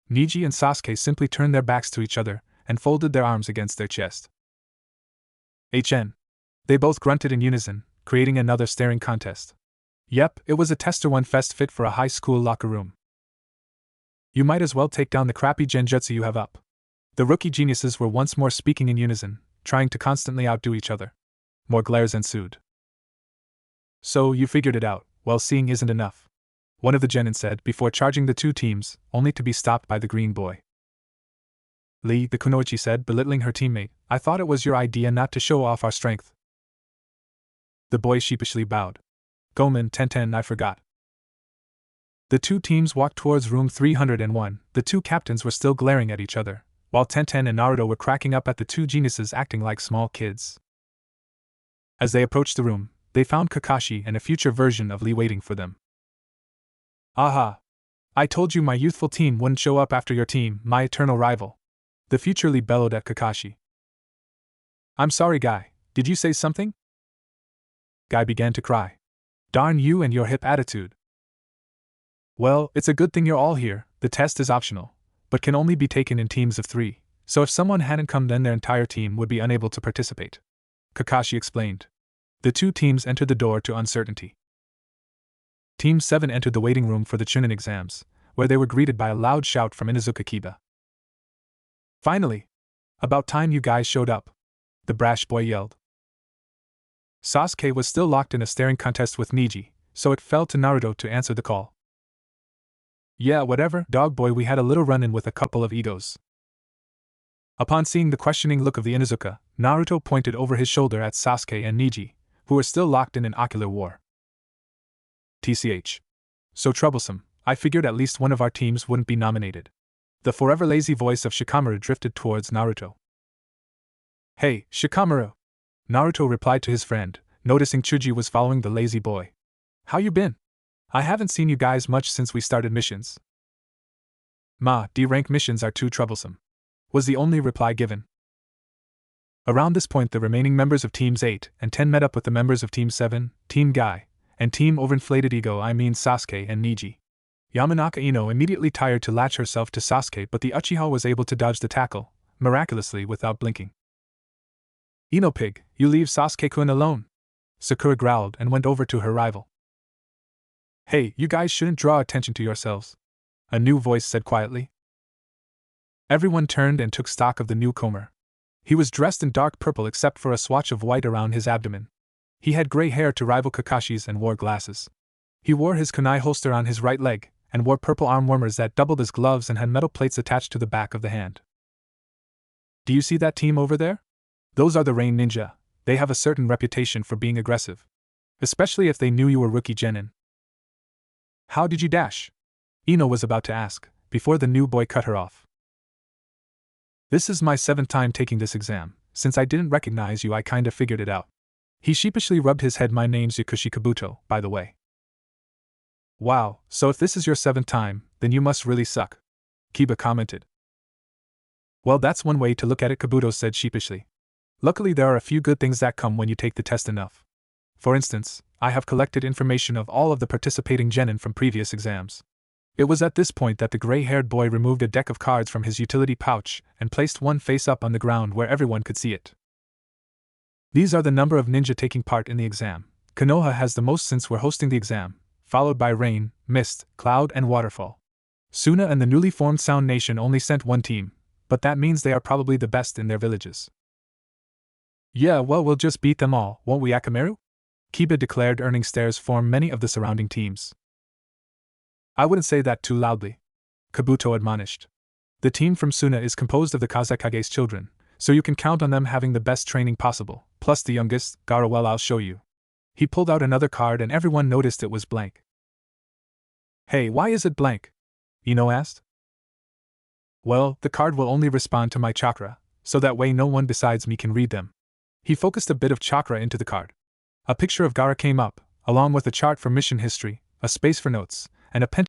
Neji and Sasuke simply turned their backs to each other and folded their arms against their chest. "HN." They both grunted in unison, creating another staring contest. Yep, it was a tester one fest fit for a high school locker room. "You might as well take down the crappy genjutsu you have up." The rookie geniuses were once more speaking in unison, trying to constantly outdo each other. More glares ensued. So, you figured it out. Well, seeing isn't enough, one of the genin said before charging the two teams, only to be stopped by the green boy. Lee, the kunoichi said, belittling her teammate, I thought it was your idea not to show off our strength. The boy sheepishly bowed. Gomen, Tenten, I forgot. The two teams walked towards room 301. The two captains were still glaring at each other, while Tenten and Naruto were cracking up at the two geniuses acting like small kids. As they approached the room, they found Kakashi and a future version of Lee waiting for them. Aha! I told you my youthful team wouldn't show up after your team, my eternal rival. The future Lee bellowed at Kakashi. I'm sorry, Guy, did you say something? Guy began to cry. Darn you and your hip attitude. Well, it's a good thing you're all here. The test is optional, but can only be taken in teams of 3, so if someone hadn't come then their entire team would be unable to participate. Kakashi explained. The two teams entered the door to uncertainty. Team 7 entered the waiting room for the Chunin exams, where they were greeted by a loud shout from Inuzuka Kiba. Finally! About time you guys showed up, the brash boy yelled. Sasuke was still locked in a staring contest with Neji, so it fell to Naruto to answer the call. Yeah, whatever, dog boy, we had a little run-in with a couple of egos. Upon seeing the questioning look of the Inuzuka, Naruto pointed over his shoulder at Sasuke and Neji, who were still locked in an ocular war. TCH. So troublesome, I figured at least one of our teams wouldn't be nominated. The forever lazy voice of Shikamaru drifted towards Naruto. Hey, Shikamaru! Naruto replied to his friend, noticing Chuji was following the lazy boy. How you been? I haven't seen you guys much since we started missions. D-rank missions are too troublesome, was the only reply given. Around this point the remaining members of Teams 8 and 10 met up with the members of Team 7, Team Guy, and Team Overinflated Ego Sasuke and Neji. Yamanaka Ino immediately tired to latch herself to Sasuke, but the Uchiha was able to dodge the tackle, miraculously without blinking. Ino pig, you leave Sasuke-kun alone, Sakura growled and went over to her rival. Hey, you guys shouldn't draw attention to yourselves, a new voice said quietly. Everyone turned and took stock of the newcomer. He was dressed in dark purple except for a swatch of white around his abdomen. He had gray hair to rival Kakashi's and wore glasses. He wore his kunai holster on his right leg, and wore purple arm warmers that doubled as gloves and had metal plates attached to the back of the hand. Do you see that team over there? Those are the Rain Ninja. They have a certain reputation for being aggressive. Especially if they knew you were rookie genin. How did you dash? Ino was about to ask, before the new boy cut her off. This is my 7th time taking this exam. Since I didn't recognize you, I kinda figured it out. He sheepishly rubbed his head. My name's Yakushi Kabuto, by the way. Wow, so if this is your 7th time, then you must really suck, Kiba commented. Well, that's one way to look at it, Kabuto said sheepishly. Luckily there are a few good things that come when you take the test enough. For instance, I have collected information of all of the participating genin from previous exams. It was at this point that the gray-haired boy removed a deck of cards from his utility pouch and placed one face up on the ground where everyone could see it. These are the number of ninja taking part in the exam. Konoha has the most since we're hosting the exam, followed by Rain, Mist, Cloud, and Waterfall. Suna and the newly formed Sound Nation only sent one team, but that means they are probably the best in their villages. Yeah, well, we'll just beat them all, won't we, Akamaru? Kiba declared, earning stares from many of the surrounding teams. I wouldn't say that too loudly, Kabuto admonished. The team from Suna is composed of the Kazekage's children, so you can count on them having the best training possible, plus the youngest, Gaara. Well, I'll show you. He pulled out another card and everyone noticed it was blank. Hey, why is it blank? Ino asked. Well, the card will only respond to my chakra, so that way no one besides me can read them. He focused a bit of chakra into the card. A picture of Gaara came up, along with a chart for mission history, a space for notes, and a pentagram